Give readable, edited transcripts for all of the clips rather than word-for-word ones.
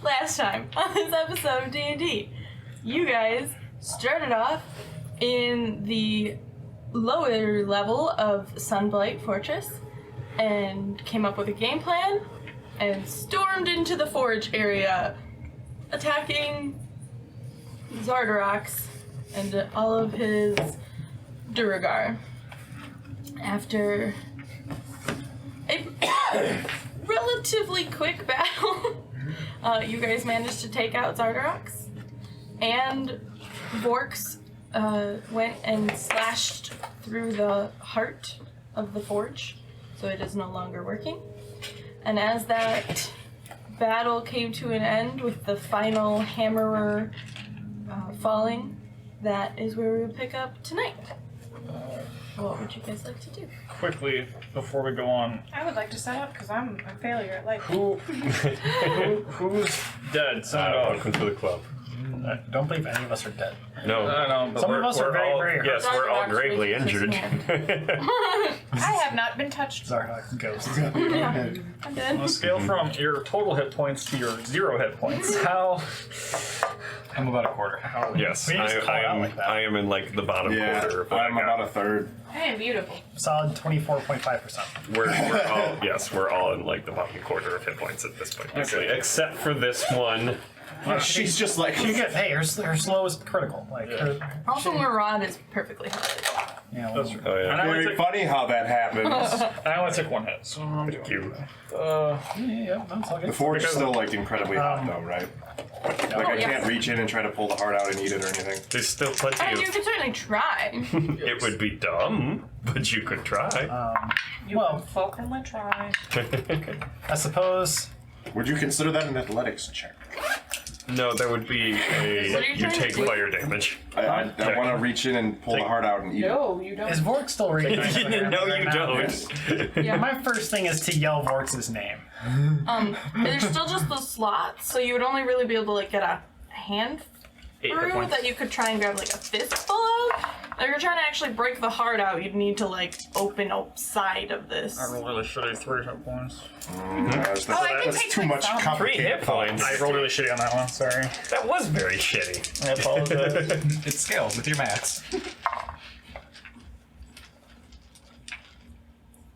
last time on this episode of D&D, you guys started off in the lower level of Sunblight Fortress and came up with a game plan and stormed into the forge area, attacking Zardarox and all of his Duragar. After a relatively quick battle, you guys managed to take out Zardarox, and Vorx went and slashed through the heart of the forge, so it is no longer working. And as that battle came to an end with the final hammerer falling, that is where we will pick up tonight. What would you guys like to do? Quickly, before we go on, I would like to set up because I'm a failure at life. who's dead? Welcome to the club. I don't believe any of us are dead. No. No, but Some of us are very, all, very hurt. yes, we're all Zardox gravely raises his injured. hand. I have not been touched. Zardox ghost. I'm dead. on a scale from your total hit points to your 0 hit points, how? I'm about a quarter. Yes, We just call I it out am. like that. I am in like the bottom quarter. Of what I'm I got. about a third. I am beautiful. Solid 24.5%. We're all we're all in like the bottom quarter of hit points at this point, basically, except for this one. She's just like You get, hey, her slow is critical. Like, her, Also, Murad is perfectly healthy. you know, That's right. Oh yeah. And I only very took, funny how that happens. I only took 1 hit, so I'm Thank you. yeah, that's all good. The forge is still like incredibly hot though, right? Like I yeah. can't reach in and try to pull the heart out and eat it or anything. There's still plenty I mean, you of. could certainly try. It would be dumb, but you could try. You Well- can fucking try. I suppose. Would you consider that an athletics check? No, there would be What are a. you You trying to take do? fire damage. I want to reach in and pull the heart out and eat it. No, you don't. Is Vork still reading? No, you don't. Yeah. My first thing is to yell Vork's name. There's still just the slots, so you would only really be able to like get a hand 8 hit through points. that you could try and grab like a fistful of. If you're trying to actually break the heart out, you'd need to like open a side of this. I rolled really shitty 3 hit points. That's, I can that's take too my much thumb. 3 complicated. hit points. I rolled really shitty on that one, sorry. That was very shitty. I apologize. It scales with your maths.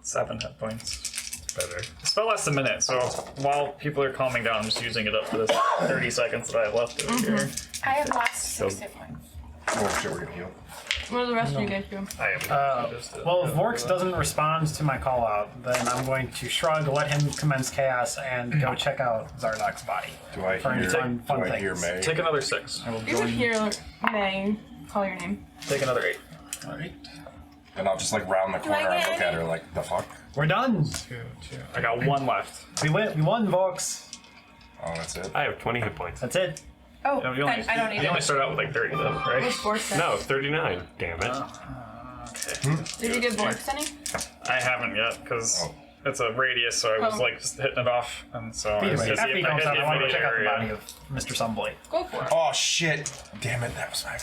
7 hit points. Better. Spell lasts a minute, so while people are calming down, I'm just using it up for this 30 seconds that I have left over here. I have lost 6 hit points. Oh shit, we're gonna heal. What do the rest of you guys do? I am. Well, if Vorks doesn't respond to my call out, then I'm going to shrug, let him commence chaos, and go check out Zardox's body. Do I For any hear? fun Do I things. hear May? Take another 6. I will You could join. hear May call your name. Take another 8. Alright. And I'll just like round the corner I and get look at any? her like the fuck. We're done. I got 1 left. We won, Vorks. Oh, that's it. I have 20 hit points. That's it. Oh, You only, I don't need you only it. start out with like 30 though, right? What's Bork's No, 39. Damn it. Did you give Bork's any? I haven't yet, because it's a radius, so I was Oh. like just hitting it off, and so I was Anyway, just after he I comes hit out, the I want to go check out the area. body of Mr. Sunblight. Go for it. Oh shit! Damn it, that was my.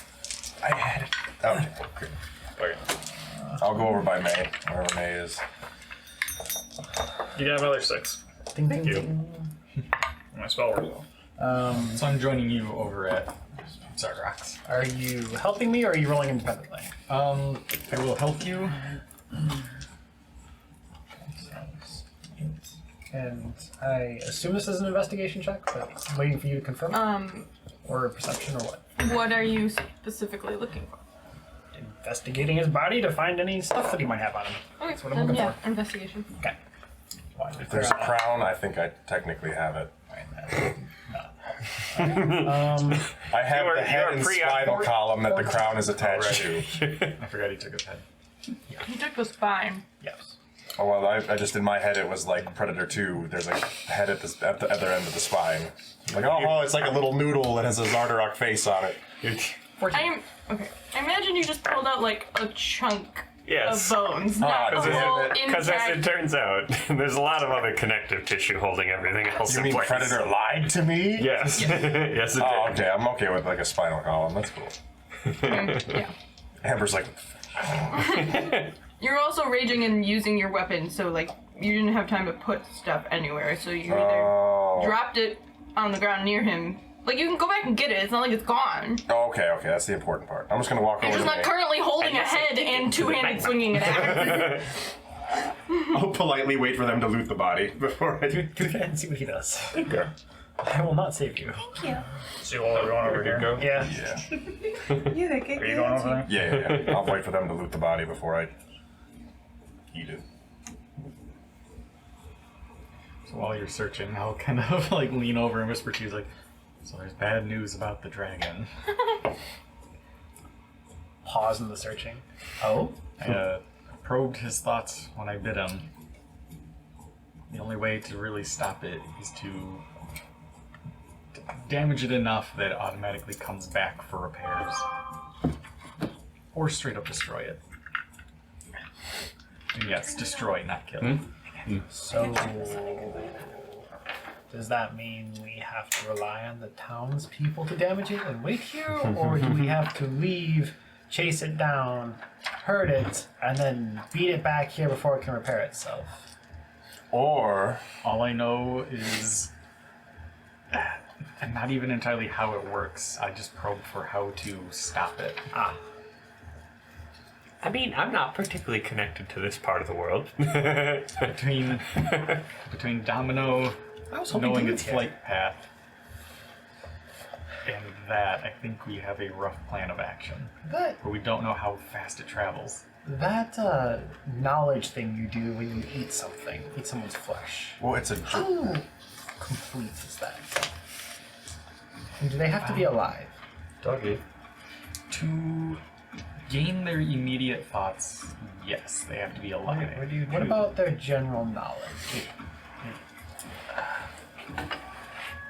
I had it. Okay, good. Okay. I'll go over by May, wherever May is. You can have another 6. Ding, ding, you. ding. My spell roll. So I'm joining you over at Zardox. Are you helping me or are you rolling independently? I will help you. And I assume this is an investigation check, but I'm waiting for you to confirm it. Or a perception or what? What are you specifically looking for? Investigating his body to find any stuff that he might have on him. Okay, what I'm then looking yeah, for. investigation. Okay. If there's a crown, I think I technically have it. I have You are- the you head are and pre-op spinal board? column that the crown is attached to. I forgot he took his head. He took the spine. Yes. Oh well, I just in my head it was like Predator 2. There's a head at the other end of the spine. Like oh, it's like a little noodle that has a Zardarok face on it. I imagine you just pulled out like a chunk Yes. of bones, not does the it have whole it? Because as it intact. turns out, there's a lot of other connective tissue holding everything else You in mean place. Predator lied to me? Yes. Yes, it Oh, did. okay. I'm okay with like a spinal column. That's cool. Yeah. Amber's like, You're also raging and using your weapon, so like you didn't have time to put stuff anywhere, so you either oh, dropped it on the ground near him. Like, you can go back and get it. It's not like it's gone. Oh, okay, that's the important part. I'm just gonna walk You're over just to not May. currently holding a head and two-handed swinging an axe. I'll politely wait for them to loot the body before I do. Do that and see what he does. Okay. I will not save you. So you all are going over here. Go. Yeah. Yeah. Are you going over there? Yeah. I'll wait for them to loot the body before I eat it. So while you're searching, I'll kind of like lean over and whisper to you, like, so there's bad news about the dragon. Pause in the searching. Oh? I probed his thoughts when I bit him. The only way to really stop it is to damage it enough that it automatically comes back for repairs. Or straight up destroy it. And yes, destroy, not kill. So, does that mean we have to rely on the townspeople to damage it and wait here? Or do we have to leave, chase it down, hurt it, and then beat it back here before it can repair itself? Or All I know is, and not even entirely how it works, I just probe for how to stop it. I mean, I'm not particularly connected to this part of the world. Between Domino I was hoping knowing to its get- flight path and that, I think we have a rough plan of action. That But we don't know how fast it travels. knowledge thing you do when you eat something, eat someone's flesh. well, it's a. How complete is that? And do they have to be alive? Doggy. To gain their immediate thoughts, yes, they have to be alive. What about their general knowledge?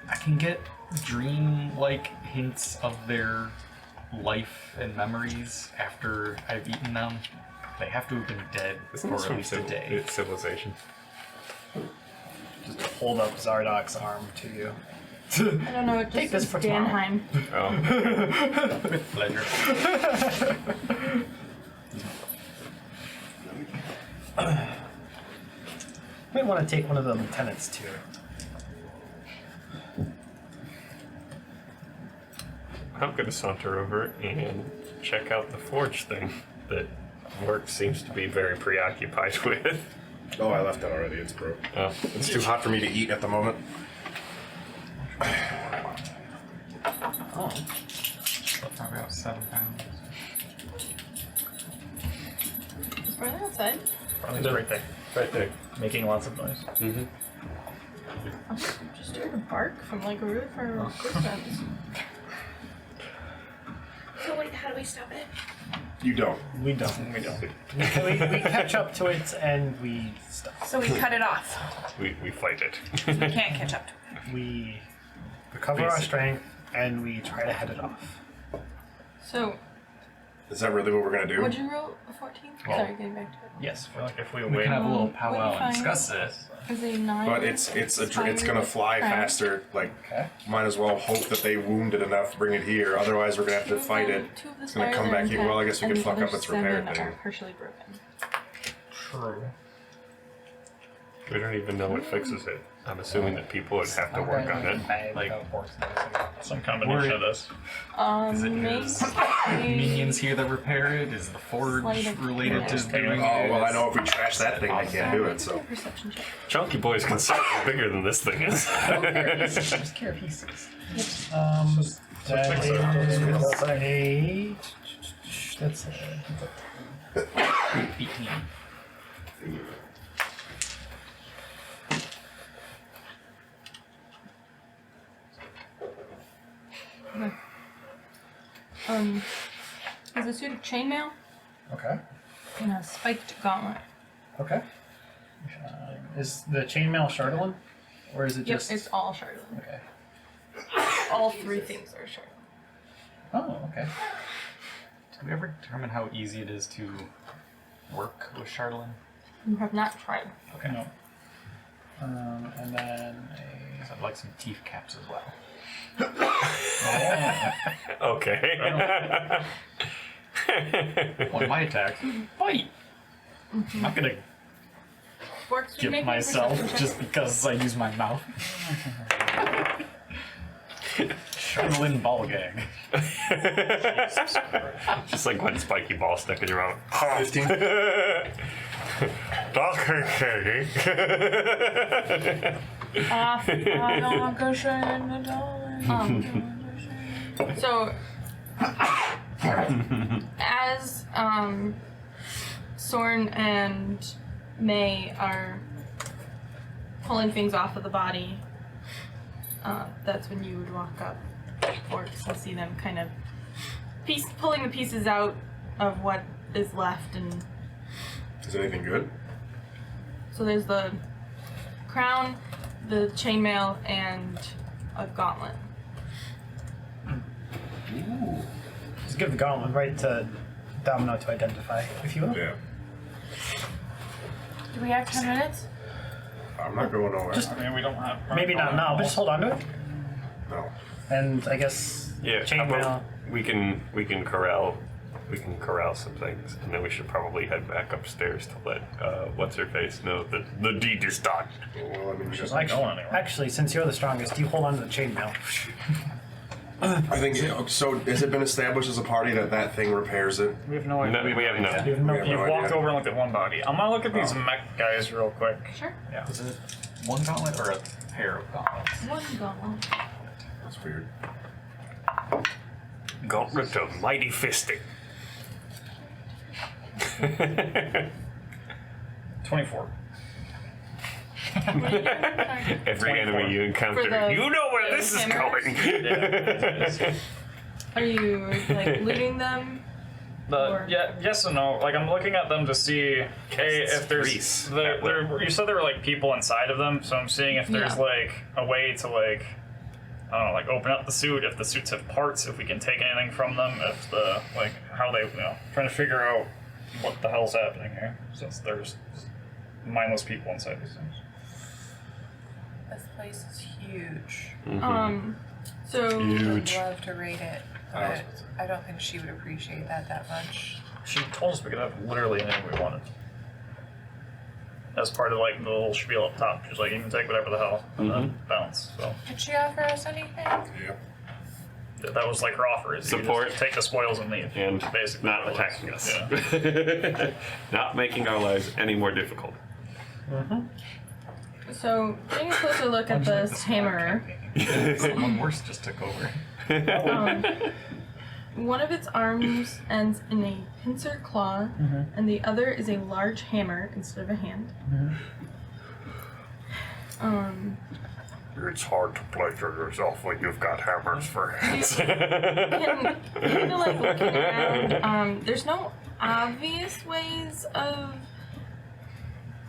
I can get dream-like hints of their life and memories after I've eaten them. They have to have been dead Isn't for this at from least a day. Civilization? Just hold up Zardok's arm to you. I don't know, it Take just this for says Danheim. Oh. With pleasure. Might want to take one of the lieutenants too. I'm gonna saunter over and check out the forge thing that Work seems to be very preoccupied with. Oh, I left that already. It's broke. Oh. It's too hot for me to eat at the moment. Oh. Probably about 7 pounds. Are they outside? Probably right there. Right there. Making lots of noise. Just heard a bark from like a really far distance. So wait, how do we stop it? You don't. We don't. We don't. We catch up to it and we stop. So we cut it off. We fight it. We can't catch up to it. We recover our strength and we try to head it off. So, Is that really what we're gonna do? what'd you roll? A 14? Well, Sorry, getting back to it. Yes. I feel like if we We wait, can have a little What powwow do you and discuss find? this. Is a 9? But it's gonna fly faster. Like, Okay. might as well hope that they wounded enough to bring it here. Otherwise, we're gonna have to fight it. It's gonna come back here. Well, I guess we could fuck up its repair thing. Are partially broken. true. We don't even know what fixes it. I'm assuming that people would have to work on it. Like- Some combination of this. Is it Make his a minions here that repair it? Is the forge Sleight of related to hand. doing Oh it? well, I know if we trash that thing, they can't do it. So perception check. Chunky Boy's considerably bigger than this thing is. Just care pieces. That is a. That's a. 18. Has a suit of chainmail Okay. and a spiked gauntlet. Okay. Is the chainmail Chardolin? Or is it Yep, just. it's all Chardonnay. Okay. All three things are Chardonnay. Oh, okay. Did we ever determine how easy it is to work with Chardolin? You have not tried. Okay. No. And then Because I'd like some teeth caps as well. Okay. On my attack, bite! I'm not gonna Works. give myself just because I use my mouth. Adrenaline ball gag. Just like one spiky ball stuck in your mouth. 15. So, as Sorn and May are pulling things off of the body, that's when you would walk up, Forks, and see them kind of pulling the pieces out of what is left. And Is anything good? so there's the crown, the chainmail, and a gauntlet. Just give the gauntlet right to Domino to identify, if you will. Yeah. Do we have 10 minutes? I'm not going nowhere. I mean, we don't have. Maybe not now, but just hold on to it. No. And I guess Yeah, how chainmail. about we can corral some things, and then we should probably head back upstairs to let what's her face know that the deed is done. Well, I mean, She's not going anywhere. Actually, since you're the strongest, you hold on to the chainmail. I think so. Has it been established as a party that thing repairs it? We have no idea. No, we have no. You have no We have You've no walked idea. over and looked at one body. I'm gonna look at these Oh. mech guys real quick. Sure. Yeah. Is it one gauntlet or a pair of gauntlets? One gauntlet. That's weird. Gauntlet of mighty fisting. 24. Every enemy you encounter, For the- you know where the this is hammers? going. Are you like looting them? Or- Yes and no. Like I'm looking at them to see, hey, it's if there's grease. you said there were like people inside of them, so I'm seeing if there's Yeah. like a way to like, I don't know, like open up the suit, if the suits have parts, if we can take anything from them, if the like how they, trying to figure out what the hell's happening here, since there's mindless people inside these things. This place is huge. So I'd love to rate it, but I don't think she would appreciate that much. She told us we could have literally anything we wanted. As part of like the little spiel up top, she's like, you can take whatever the hell and then bounce. So Did she offer us anything? Yeah. that was like her offer: is you Support. just take the spoils and leave, And basically not what it attacking was. us. Yeah. Not making our lives any more difficult. So taking a closer look at this hammer, Someone worse just took over. one of its arms ends in a pincer claw, and the other is a large hammer instead of a hand. It's hard to pleasure yourself when you've got hammers for hands. Kind of like looking around. There's no obvious ways of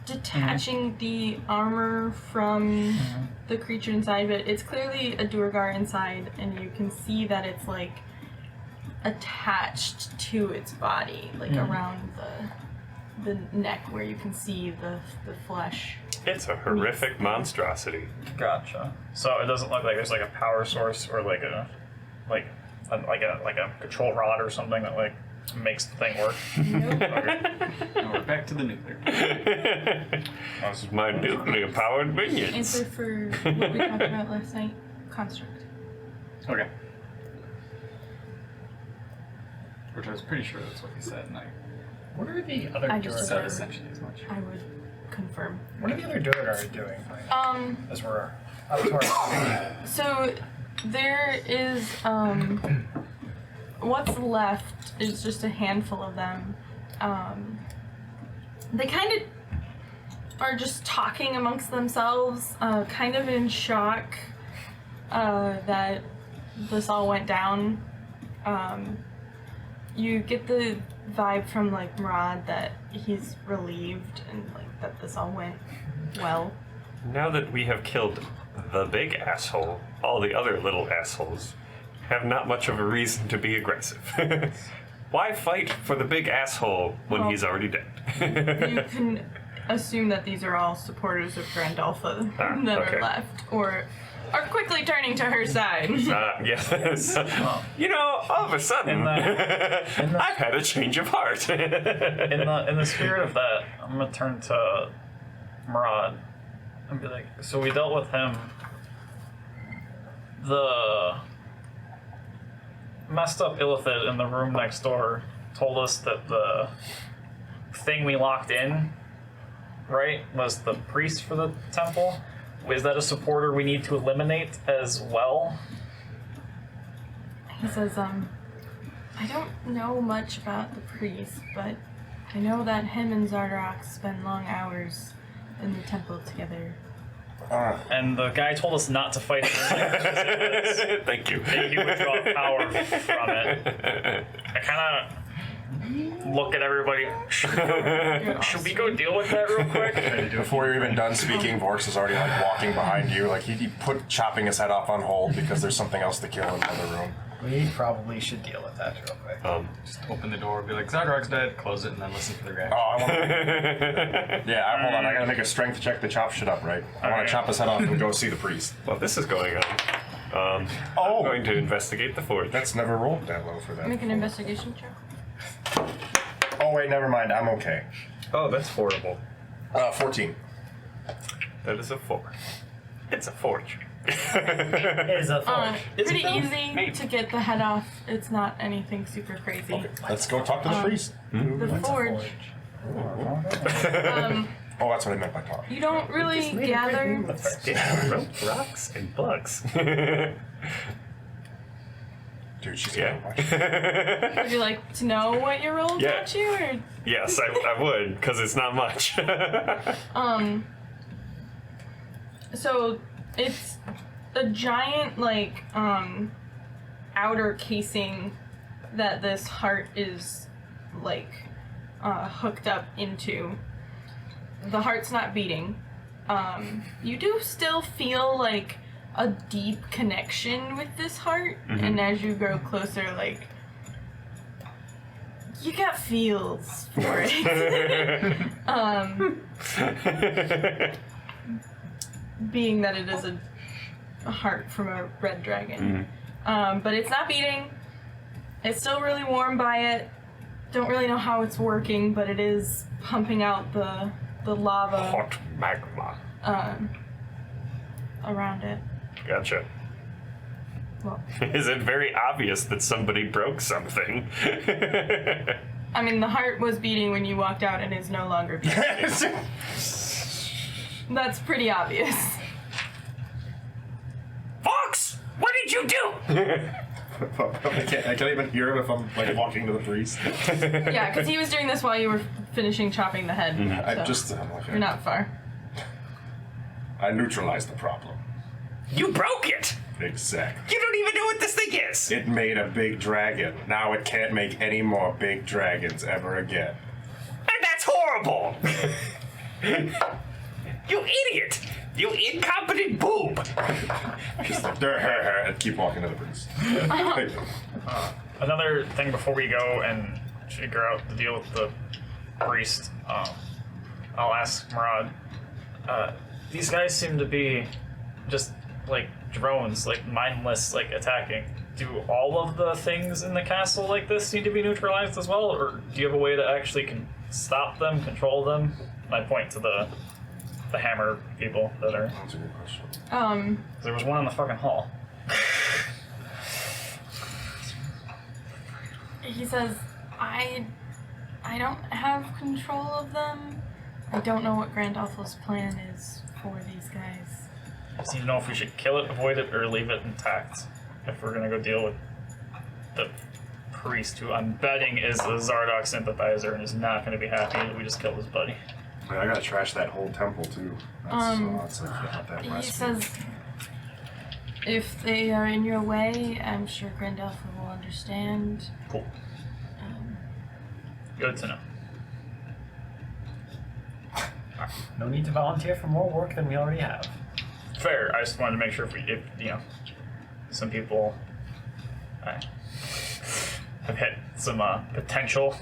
detaching the armor from the creature inside, but it's clearly a Durgar inside, and you can see that it's like attached to its body, like around the neck where you can see the flesh. It's a horrific monstrosity. Gotcha. So it doesn't look like there's like a power source or like a control rod or something that like makes the thing work. Now we're back to the nuclear. This is my nuclear powered minions. Answer for what we talked about last night. Construct. Okay. Which I was pretty sure that's what he said, and I What are the other I just said Durgar? essentially as much. I would confirm. What are the other Durgar doing? As we're up to our So there is what's left is just a handful of them. They kind of are just talking amongst themselves, kind of in shock that this all went down. You get the vibe from like Murad that he's relieved and like that this all went well. Now that we have killed the big asshole, all the other little assholes have not much of a reason to be aggressive. Why fight for the big asshole when Well, he's already dead? You can assume that these are all supporters of Grandalfa that okay. are left, or are quickly turning to her side. Yes. You know, all of a sudden, I've had a change of heart. In the spirit of that, I'm gonna turn to Murad and be like, so we dealt with him. the messed up Illithid in the room next door told us that the thing we locked in, right, was the priest for the temple. Is that a supporter we need to eliminate as well? He says, I don't know much about the priest, but I know that him and Zardox spend long hours in the temple together. And the guy told us not to fight him. Thank you. He would draw power from it. I kind of look at everybody. Should we go deal with that real quick? Before you're even done speaking, Vorx is already like walking behind you. Like he put chopping his head off on hold because there's something else to kill in the other room. We probably should deal with that real quick. Just open the door, be like, Zardark's dead, close it, and then listen for the reaction. Oh, I want yeah, hold on. I gotta make a strength check to chop shit up, right? I want to chop his head off and go see the priest. Well, this is going on. I'm going to investigate the forge. That's never rolled that low for that. Make an investigation check. Oh wait, never mind. I'm okay. Oh, that's horrible. 14. That is a 4. It's a forge. It is a forge. Pretty easy to get the head off. It's not anything super crazy. Okay, let's go talk to the priest. The forge. Oh, that's what I meant by talk. You don't really gather. Rope, rocks, and bugs. Dude, she's Yeah. gonna watch. Would you like to know what your roll Yeah. got you, or Yes, I would, because it's not much. so it's a giant like outer casing that this heart is like hooked up into. The heart's not beating. You do still feel like a deep connection with this heart, and as you grow closer, like you got feels for it. Being that it is a heart from a red dragon. But it's not beating. It's still really warm by it. Don't really know how it's working, but it is pumping out the lava Hot magma. around it. Gotcha. Well, Is it very obvious that somebody broke something? I mean, the heart was beating when you walked out and is no longer beating. That's pretty obvious. Fox, what did you do? I can't even hear him if I'm like walking to the priest. Yeah, because he was doing this while you were finishing chopping the head. I'm You're not far. I neutralized the problem. You broke it. Exactly. You don't even know what this thing is. It made a big dragon. Now it can't make any more big dragons ever again. And that's horrible. You idiot. You incompetent boob. Just like, and keep walking to the priest. Another thing before we go and figure out the deal with the priest, I'll ask Murad. These guys seem to be just like drones, like mindless, like attacking. Do all of the things in the castle like this need to be neutralized as well, or do you have a way to actually stop them, control them? And I point to the hammer people that are. That's a good question. There was one in the fucking hall. He says, I don't have control of them. I don't know what Grand Awful's plan is for these guys. I just need to know if we should kill it, avoid it, or leave it intact. If we're gonna go deal with the priest, who I'm betting is a Zardock sympathizer and is not gonna be happy that we just killed his buddy. Man, I gotta trash that whole temple too. That's like not that He last says, if they are in your way, I'm sure Grand Alpha will understand. Cool. Good to know. No need to volunteer for more work than we already have. Fair. I just wanted to make sure if some people have hit some potential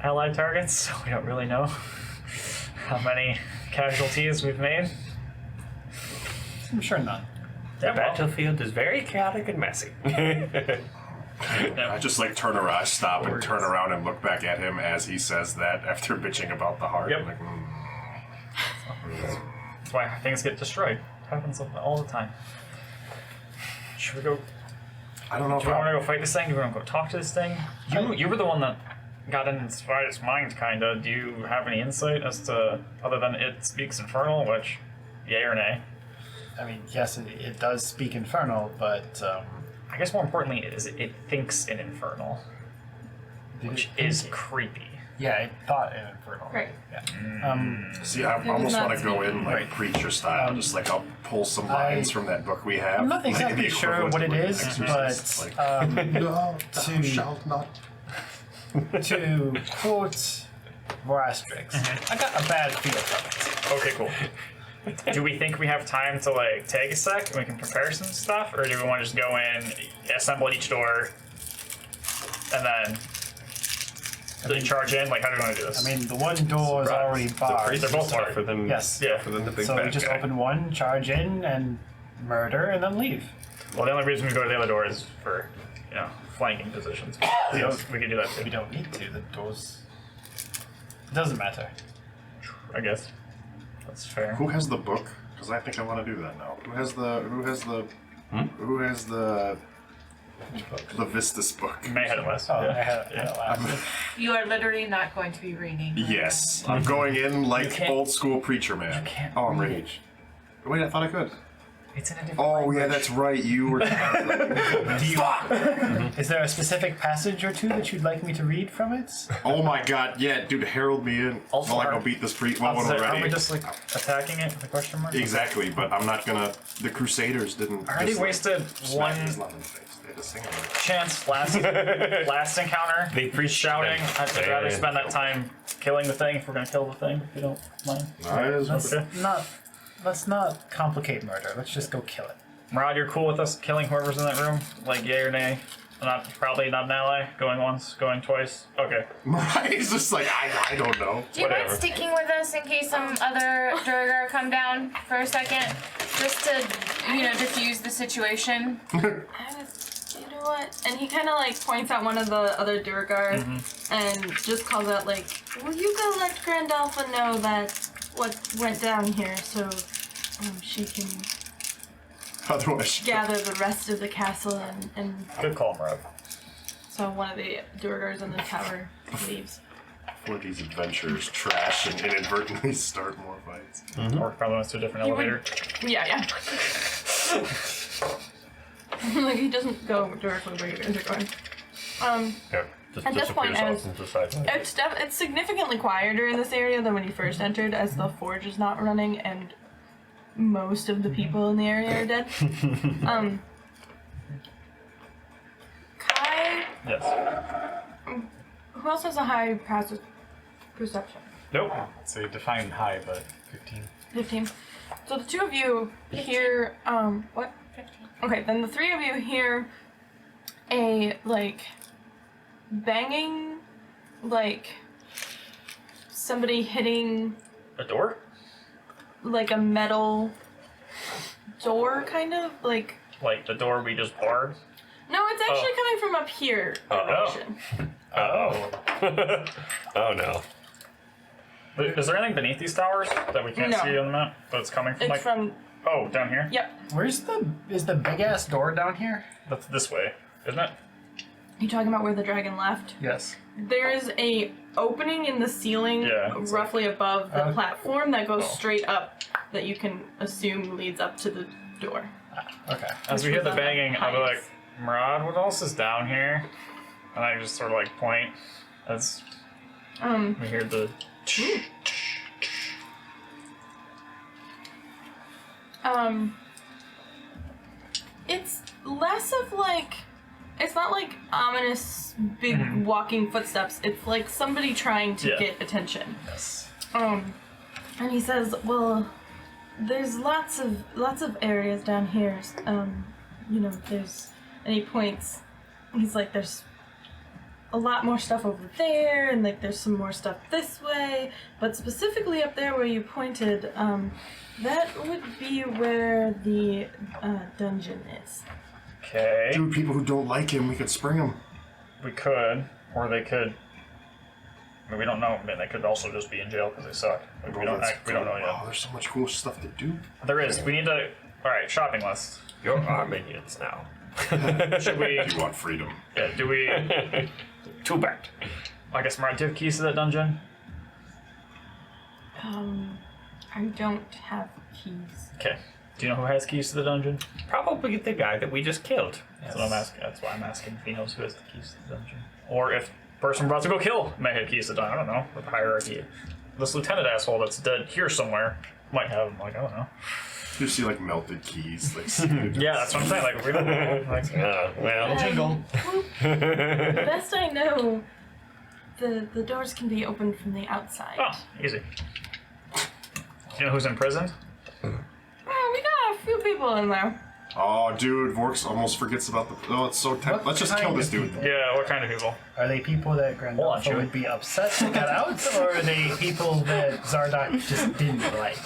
allied targets, so we don't really know how many casualties we've made. I'm sure none. The Yeah, well, battlefield is very chaotic and messy. I just like turn around, I stop and turn around and look back at him as he says that after bitching about the heart. Yep. I'm like, that's why things get destroyed. It happens all the time. Should we go? I don't know if Do we want to go fight this thing? Do we want to go talk to this thing? You were the one that got inside its mind, kinda. Do you have any insight as to, other than it speaks Infernal, which, yay or nay? I mean, yes, it does speak Infernal, but I guess more importantly is it thinks in Infernal, which is creepy. yeah, it thought in Infernal. Right. Yeah. See, I It almost does not want to go speak. in like Right. preacher style, just like I'll pull some lines from that book we have. I'm not like, exactly the sure equivalent what of, it like, is, Exorcist. but Like, no, thou to- shalt not. to quote Morastrix, I got a bad feel from Okay, cool. Do we think we have time to like take a sec and we can prepare some stuff, or do we want to just go in, assemble at each door, and then charge in? Like, how do we want to do this? it. I mean, the one door is already barred. They're both barred. tougher than Yes. Yeah. tougher than the big So bad we just guy. open one, charge in, and murder, and then leave. Well, the only reason we go to the other door is for, flanking positions. Yes, we could do that We too, don't need to. The doors. It doesn't matter. I guess. That's fair. Who has the book? Because I think I want to do that now. Who has the Vistus book? May had it last. Oh, yeah. I had it last. You are literally not going to be reading. Yes, I'm going in like can't- old school preacher man. can't Oh, I'm read rage. Wait, I thought I could. It's in a different Oh language. yeah, that's right. You were. Do you, is there a specific passage or two that you'd like me to read from it? Oh my god, yeah, dude, herald me in. Also, I'll like are- go beat this priest. Well, Aren't one already. we just like attacking it with a question mark? Exactly, but I'm not gonna. The Crusaders didn't. I already just, like, wasted smack one Islam in the face. They had to sing it. chance last encounter. They preach shouting. them. I'd rather spend that time killing the thing if we're gonna kill the thing. If you don't mind. Let's Okay. let's not complicate murder. Let's just go kill it. Murad, you're cool with us killing whoever's in that room? Like, yay or nay? Probably not an ally. Going once, going twice. Okay. He's just like, I don't know. Do you mind Whatever. sticking with us in case some other Durgar come down for a second? Just to, diffuse the situation? You know what? And he kind of like points at one of the other Durgar and just calls out like, "Will you go let Grandalfa know that what went down here so she can Otherwise, gather the rest of the castle and Good call, Murad. so one of the Durgars in the tower leaves." before these adventurers trash and inadvertently start more fights. Or probably went to a different You would- elevator. Yeah. Like he doesn't go directly where you guys are going. Yeah, just At this point, disappears I off into the side. It's significantly quieter in this area than when you first entered, as the forge is not running and most of the people in the area are dead. Kai, Yes. who else has a high perception? Nope. Say define high, but 15. 15. So the two of you hear, what? 15. Okay, then the three of you hear a, like, banging, like, somebody hitting, A door? like, a metal door, kind of? Like, Like the door we just barred? no, it's actually coming from up here direction. Oh. Oh no. Is there anything beneath these towers that we can't No. see on the map? But it's coming from It's like. from, Oh, down here? yep. Is the big ass door down here? That's this way, isn't it? You talking about where the dragon left? Yes. There is a opening in the ceiling Yeah, it's roughly above the platform that goes Oh. straight up that you can assume leads up to the door. Okay. As we Which hear the was on banging, I'll be like, heights. Murad, what else is down here? And I just sort of like point as we hear the. It's less of like, it's not like ominous big walking footsteps. It's like somebody trying to Yeah. get attention. Yes. And he says, "Well, there's lots of areas down here. There's," and he points. He's like, "There's a lot more stuff over there, and like there's some more stuff this way, but specifically up there where you pointed, that would be where the dungeon is." Okay. Dude, people who don't like him, we could spring them. We could, or they could. I mean, we don't know. I mean, they could also just be in jail because they suck. Like, we don't know Wow, yet. there's so much cool stuff to do. There is. We need to All right, shopping list. You're our minions now. Should we? You want freedom. Yeah, do we? Too bad. I guess Martin, do you have keys to that dungeon? I don't have keys. Okay. Do you know who has keys to the dungeon? Probably the guy that we just killed. That's what I'm asking. That's why I'm asking if he knows who has the keys to the dungeon, or if the person we're about to go kill may have keys to the dungeon. I don't know. With the hierarchy, this lieutenant asshole that's dead here somewhere might have them. Like I don't know. You see like melted keys, like Yeah, that's what I'm saying. Like we don't know. Like, Well, Jingle. Best I know, the doors can be opened from the outside. oh, easy. Do you know who's imprisoned? Oh, we got a few people in there. Oh, dude, Vorks almost forgets about the. Oh, it's so tempting. Let's just kill kind this of dude. people? Yeah. What kind of people? Are they people that Hold on, Grandolph Chewie. would be upset to get out, or are they people that Zardock just didn't like?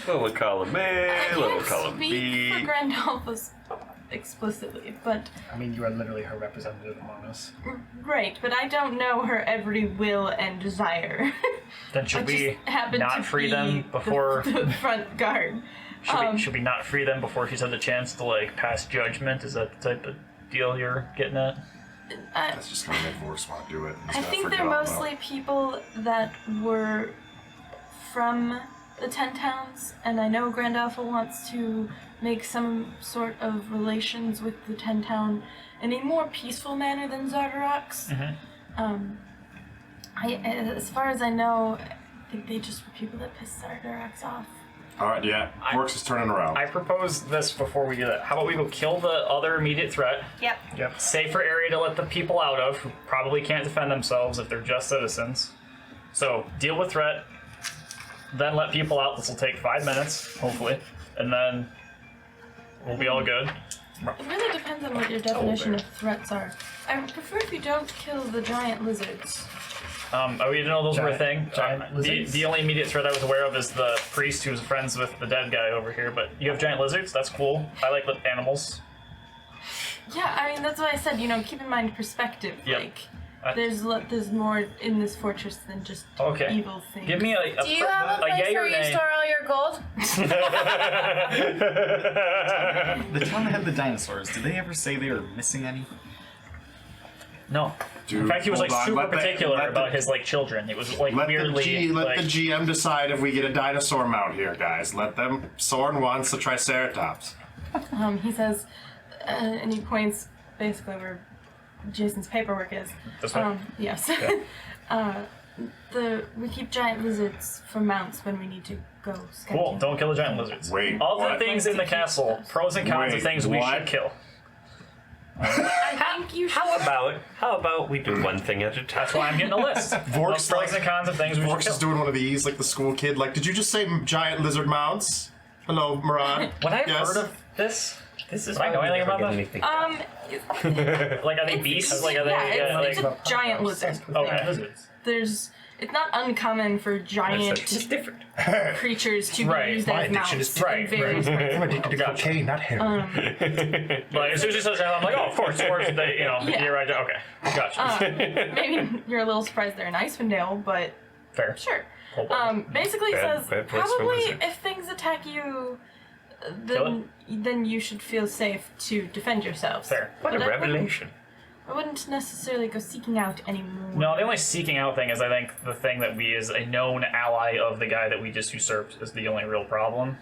we'll call him A, I we'll can't call him speak B. for Grandolphus explicitly, but I mean, you are literally her representative among us. right. But I don't know her every will and desire. Then I should just we happen not to free be them before? the front guard. Should we not free them before she's had the chance to like pass judgment? Is that the type of deal you're getting at? That's just gonna make Vorks want to do it. He's I gonna think forget they're all about mostly people that were from the 10 towns, and I know Grandalfa wants to make some sort of relations with the 10 town in a more peaceful manner than Zardarok's. As far as I know, I think they just were people that pissed Zardarok's off. All right, yeah. Vorks is turning around. I propose this before we do that. How about we go kill the other immediate threat? Yep. Safer area to let the people out of who probably can't defend themselves if they're just citizens. So deal with threat, then let people out. This will take 5 minutes, hopefully, and then we'll be all good. It really depends on what your definition of threats are. I would prefer if you don't kill the giant lizards. We didn't know those were a thing. Giant lizards? The only immediate threat I was aware of is the priest who's friends with the dead guy over here. But you have giant lizards. That's cool. I like animals. Yeah, I mean, that's why I said, keep in mind perspective. Yep. Like, there's more in this fortress than just Okay. evil things. Give me Do you have a place yay or where you nay. store all your gold? The town that had the dinosaurs, did they ever say they were missing any? No. Dude, In fact, he was like hold on. super Let the- particular let about the- his like children. He was like Let weirdly let like, the GM decide if we get a dinosaur mount here, guys. Let them. Soren wants the Triceratops. He says, and he points basically where Jason's paperwork is. This way? Yes. We keep giant lizards for mounts when we need to go sketching. cool. Don't kill the giant lizards. Wait, All the what? things in the castle, pros and cons of Wait, things we what? should kill. I think you should. How about we do one thing at a time? That's why I'm getting a list. Vorks, of pros and cons of things we should Vorks kill. is doing one of these, like the school kid. Like, did you just say giant lizard mounts? Hello, Maran. When I've Yes. heard of this, This is Do I know why we anything never about get that? anything. like are they beasts? Like are they? yeah, like, it's a giant lizard. Obsessed with Okay. giant lizards. It's not uncommon for giant It's just different. creatures to be Right. used My as addiction mounts. is right, in various ways. I'm addicted to cocaine, not heroin. like as soon as he says that, I'm like, oh, of course, they, Yeah. you're right. Okay, gotcha. Maybe you're a little surprised they're in Icewind Dale, but Fair. sure. Hold on. Basically Bad- says bad place for probably lizards. if things attack you, Kill then you should feel safe to defend yourselves. Fair. What a But I wouldn't- revelation. I wouldn't necessarily go seeking out anymore. No, the only seeking out thing is I think the thing that we as a known ally of the guy that we just usurped is the only real problem.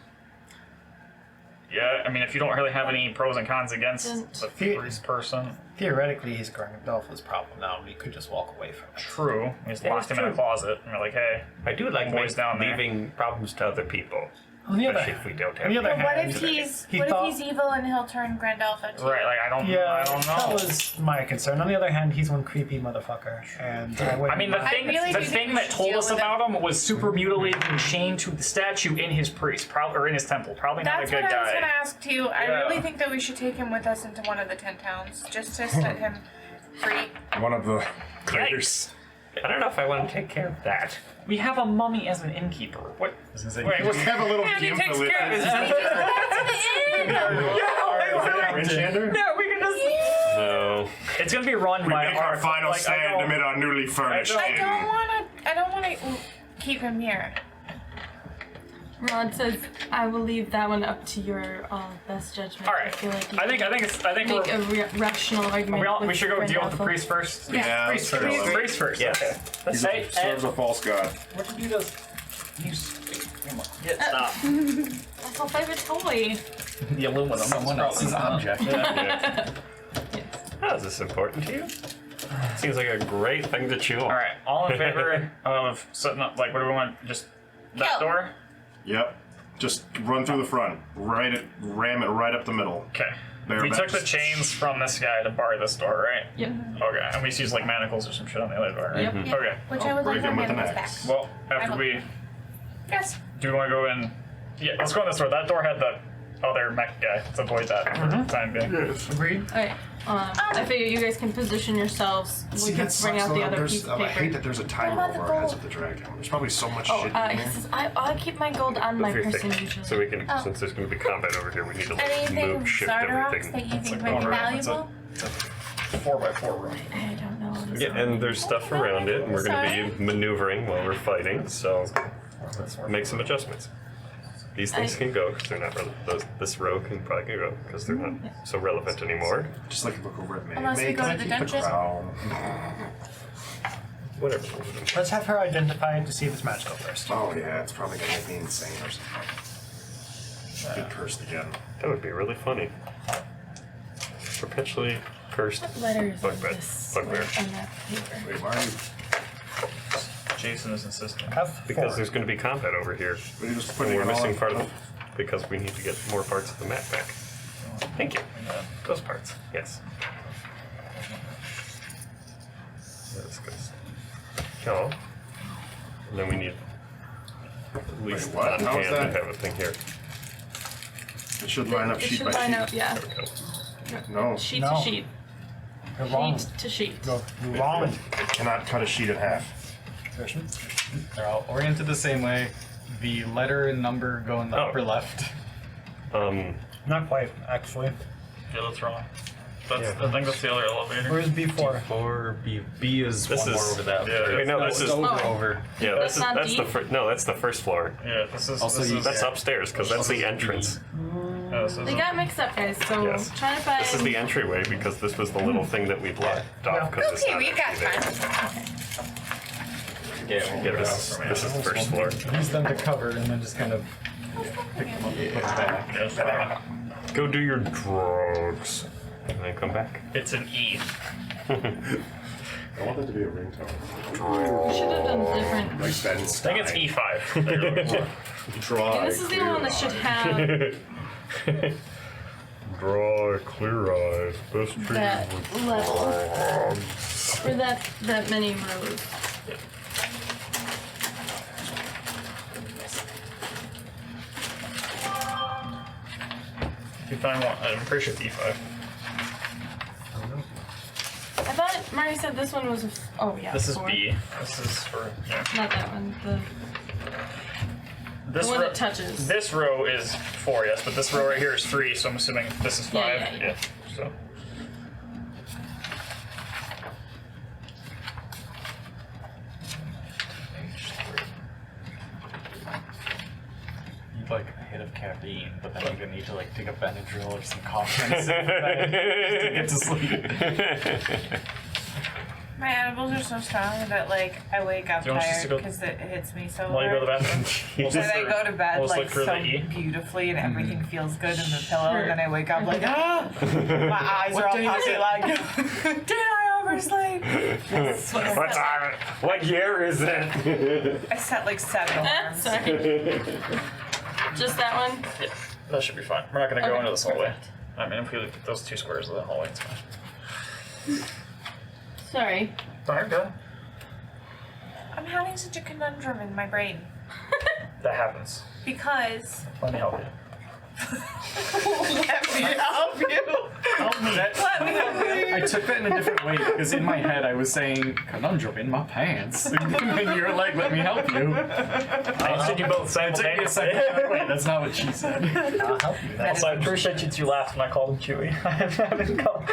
Yeah, I mean if you don't really have any pros and cons against the priest person, Theoretically, he's Grandolpha's problem now, and we could just walk away from it. true. We just Yeah, locked it's him in a true. closet and we're like, hey, I do like Boys down there. leaving problems to other people, On the other especially if we don't have. on the other any. What hand, if he's He what thought- if he's evil and he'll turn Grandolpha too? right, like I don't Yeah, know. that was my concern. On the other hand, he's one creepy motherfucker, and I wouldn't I mean, the mind- thing, really the do thing think we that should told deal us with it. about him was super mutilated and chained to the statue in his priest, or in his temple. Probably not That's a good what I was guy. gonna ask too. I Yeah. really think that we should take him with us into one of the 10 towns, just to set him free. One of the craters. I don't know if I want to take care of that. We have a mummy as an innkeeper. What? Wait, Let's have a little And he gimp takes with care of it. his Yeah, we can just. No. It's gonna be run We by make our final like, stand amid our newly furnished I I inn. don't wanna keep him here. Rod says, "I will leave that one up to your best judgment." All right. I feel like you I think make we're. a rational argument. We should go with deal with the Randolph. priest first. Yeah, priest let's first. do it. Priest first. Yes. Okay. He's Hey, serves a false god. What did you do? You come on. yeah, stop. That's my favorite toy. The aluminum. Someone else's object. How is this important to you? Seems like a great thing to chew on. All right. All in favor of setting up? Like, what do we want? Just that Kill. door? Yep. Just run through the front. Ram it right up the middle. Okay. Bare We took the backs. chains from this guy to bar this door, right? Yep. Okay. And we just use like manacles or some shit on the other door, right? Yep. Yeah. Okay. Which I would break like him my with an manacles back. axe. Well, after will. we Yes. do, we want to go in. Yeah, let's go in this door. That door had the other mech guy. Let's avoid that for the time being. Agreed. Alright. I figure you guys can position yourselves. We can bring out the other piece of I hate paper. that there's a timer What about over the our heads gold? of the dragon. There's probably so much Oh, shit in he there. says, I keep my gold on my With your person thing. usually. So we can, Oh. since there's going to be combat over here, we need to like, Anything move, shift Zardarox everything. that you think like might be going around. It's a- valuable? 4x4 room. I don't know. Yeah, and there's stuff around it, and we're going to be maneuvering while we're fighting, so make some adjustments. These things can go because they're not relevant. This row can probably go because they're not so relevant anymore. Just like a book over at me. Unless we May, go can I to the keep dungeon? crown? Whatever. Let's have her identified to see if it's magical first. Oh yeah, it's probably gonna make me insane or something. Get cursed again. That would be really funny. Perpetually cursed What letters is bugbear. this Bugbear. on that paper? Wait, why are you? Jason is insistent. Have Because four. there's going to be combat over here. What are you just And putting we're it all missing in part of front because we need to get more parts of the map back. Thank you. Those parts, yes. That's good. Kill. And then we need at least Wait, what? on How is hand that? to have a thing here. It should line up It sheet should by line sheet. up, yeah. There we go. No, Sheet No. to sheet. You're wrong. Sheet to sheet. Go wrong. it cannot cut a sheet in half. They're all oriented the same way. The letter and number go in the Oh. upper left. Not quite, actually. Yeah, that's wrong. That's, Yeah. I think that's the other elevator. Where's B4? Or B is This one is- more over that. yeah, Wait, no, No, this it's is over. Oh. Over. yeah. That's This is not that's deep? no, that's the first floor. Yeah, this is. Also, this you- is, That's upstairs because that's the entrance. this is They got mixed up, guys, so Yes. trying to find. This is the entryway because this was the little thing that we blocked off because it's Okay, not we've got actually there. time. Yeah, this is the first floor. Use them to cover and then just kind of pick them up and put them back. yes, Go do your drugs and then come back. it's an E. I want that to be a ringtone. We should have done different. Like Ben I think it's E5. There you go. Dry. And this is the one that should have Dry, clear eyes, best trees that with level. frogs. Or that many rows. If you find one, I'm pretty sure it's E5. I thought Mari said this one was oh yeah. This is 4. B. This is for. Yeah. Not that one. The This one row, that touches. This row is 4, yes, but this row right here is 3, so I'm assuming this is 5. Yeah. So. You'd like a hit of caffeine, but then you're gonna need to like take a Benadryl or some cough medicine to get to sleep. My edibles are so strong that like I wake up Do you want us to tired go- because it hits me so While you go to the hard. bathroom, we'll And I look go to bed we'll like look for so the E. beautifully and everything feels good in the Sure. pillow, and then I wake up like my eyes What are all day is puffy it? like did I oversleep? That's what I What set. time? What year is it? I set like 7 alarms. Sorry. Just that one? Yeah, that should be fine. We're not gonna go Okay, into this hallway. perfect. I mean, if we look at those 2 squares of the hallway, it's fine. Sorry. Alright, good. I'm having such a conundrum in my brain That happens. because Let me help you. let me help you. Help me. Let me help you. I took that in a different way because in my head I was saying conundrum in my pants, and then you were like, "Let me help you." I answered you both It took me a simultaneously. second. Wait, that's not what she said. I'll help you. Also, I appreciate you 2 laughed when I called him Chewy. I haven't called.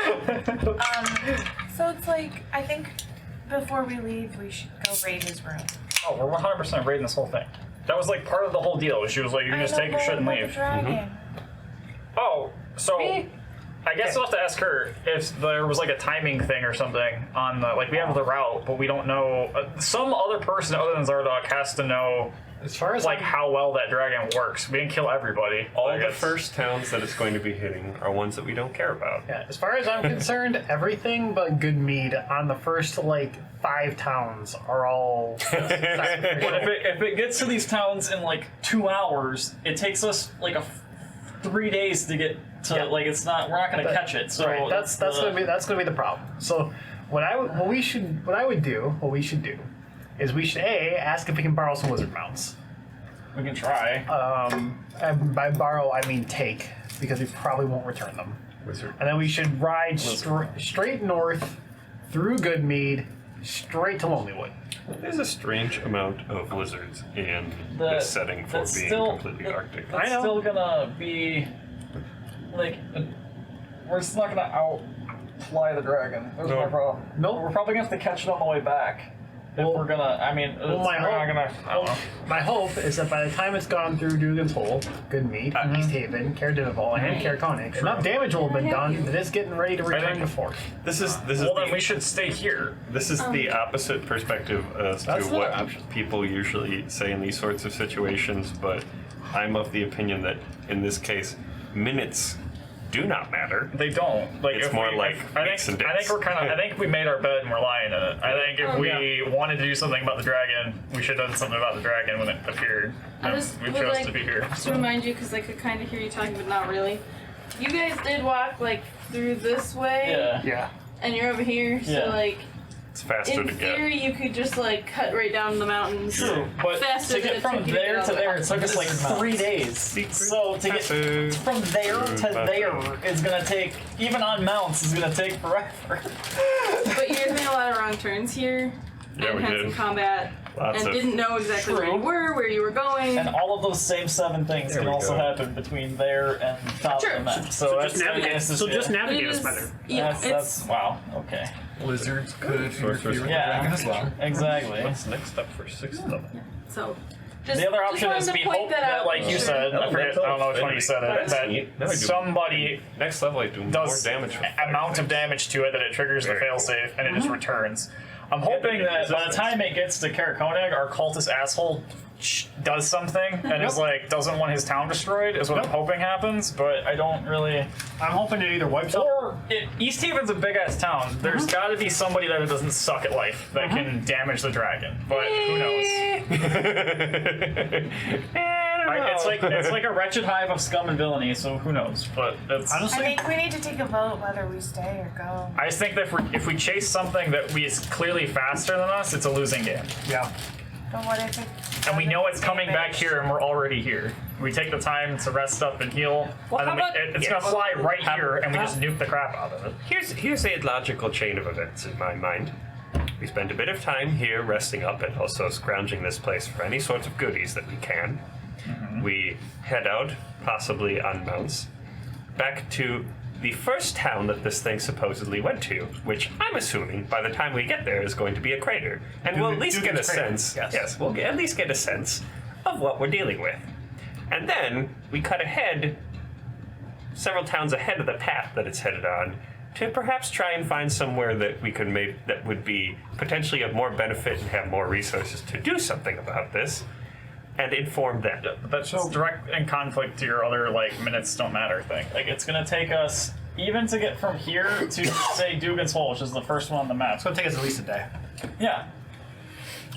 So it's like I think before we leave we should go raid his room. Oh, we're 100% raiding this whole thing. That was like part of the whole deal. She was like, you can just take your shit and leave. Oh, so I guess I'll have to ask her if there was like a timing thing or something on the, like we have the route, but we don't know. Some other person other than Zardoz has to know As far as like how well that dragon works. We didn't kill everybody. All Like, the it's- first towns that it's going to be hitting are ones that we don't care about. Yeah, as far as I'm concerned, everything but good mead on the first like 5 towns are all. But if it gets to these towns in like 2 hours, it takes us like 3 days to get to like it's not we're not gonna catch it. So right, that's gonna be the problem. So what we should do is we should ask if we can borrow some wizard mounts. we can try. And by borrow I mean take, because we probably won't return them. Wizard. And then we should ride straight north through Goodmead, straight to Lonelywood. There's a strange amount of lizards in The- this setting for that's being still- completely it- Arctic. That's I know. still gonna be like we're just not gonna outfly the dragon. There's No. my problem. Nope. We're probably gonna have to catch it on the way back. If Well- we're gonna, I mean, Well, we're not gonna. I don't know. My hope is that by the time it's gone through Dugan's Hole, Goodmead, East Haven, Caer Dineval, and Caer Konig, enough damage will have been done that it's getting ready to return think- to Fort. This is Well, then the, we should stay here. this is the opposite perspective as to That's another what option. people usually say in these sorts of situations, but I'm of the opinion that in this case, minutes do not matter. They don't. Like It's if more we, like I weeks and think days. we're kind of. I think we made our bed and we're lying in it. I think if we wanted to do something about the dragon, we should have done something about the dragon when it appeared. I And just we would chose like to be here. to remind you, because I could kind of hear you talking, but not really. You guys did walk like through this way, Yeah. Yeah. and you're over here, so Yeah. like It's faster in to get. theory you could just like cut right down the mountains. True, but faster to than get it from took you to there get to on the there, it took us like 3 days. So to get from there to there is gonna take, even on mounts, is gonna take forever. But you guys made a lot of wrong turns here, Yeah, and we had did. some combat, Lots and of- didn't know exactly where True. you were, where you were going. And all of those same 7 things There can we also go. happen between there and top Sure. of the map. So just that's- navigate. that's So just yeah. navigate It us is- better. Yeah, That's wow. Okay. Lizards could interfere with the Yeah. dragon as well. Exactly. What's next step for 6th level? So, just, The other just option wanted is to we point hope that that, out. like you Sure. said, I forget, I don't know which one you said it, that neat. Now I do- somebody Next level I do does more damage. with amount of damage to it that it triggers the Very cool. failsafe and it just returns. I'm hoping that by the time it gets to Caer Konig, our cultist asshole does something and is like doesn't want his town destroyed is what I'm hoping happens, but I don't really. I'm hoping it either wipes out. Or East Haven's a big ass town. There's got to be somebody that doesn't suck at life that can damage the dragon, but who knows? It's like a wretched hive of scum and villainy, so who knows? But it's. I think we need to take a vote whether we stay or go. I just think that if we chase something that is clearly faster than us, it's a losing game. Yeah. But what if it? And we know it's coming back here, and we're already here. We take the time to rest up and heal, and then it's gonna fly right here, and we just nuke the crap out of it. Here's a logical chain of events in my mind. We spend a bit of time here resting up and also scrounging this place for any sorts of goodies that we can. We head out, possibly on mounts, back to the first town that this thing supposedly went to, which I'm assuming by the time we get there is going to be a crater. And we'll at least get a Dugan's crater, sense. yes. Yes, we'll at least get a sense of what we're dealing with. And then we cut ahead several towns ahead of the path that it's headed on to perhaps try and find somewhere that we could make that would be potentially of more benefit and have more resources to do something about this and inform them. That's direct in conflict to your other like minutes don't matter thing. Like it's gonna take us even to get from here to say Dugan's Hole, which is the first one on the map. It's gonna take us at least a day. Yeah,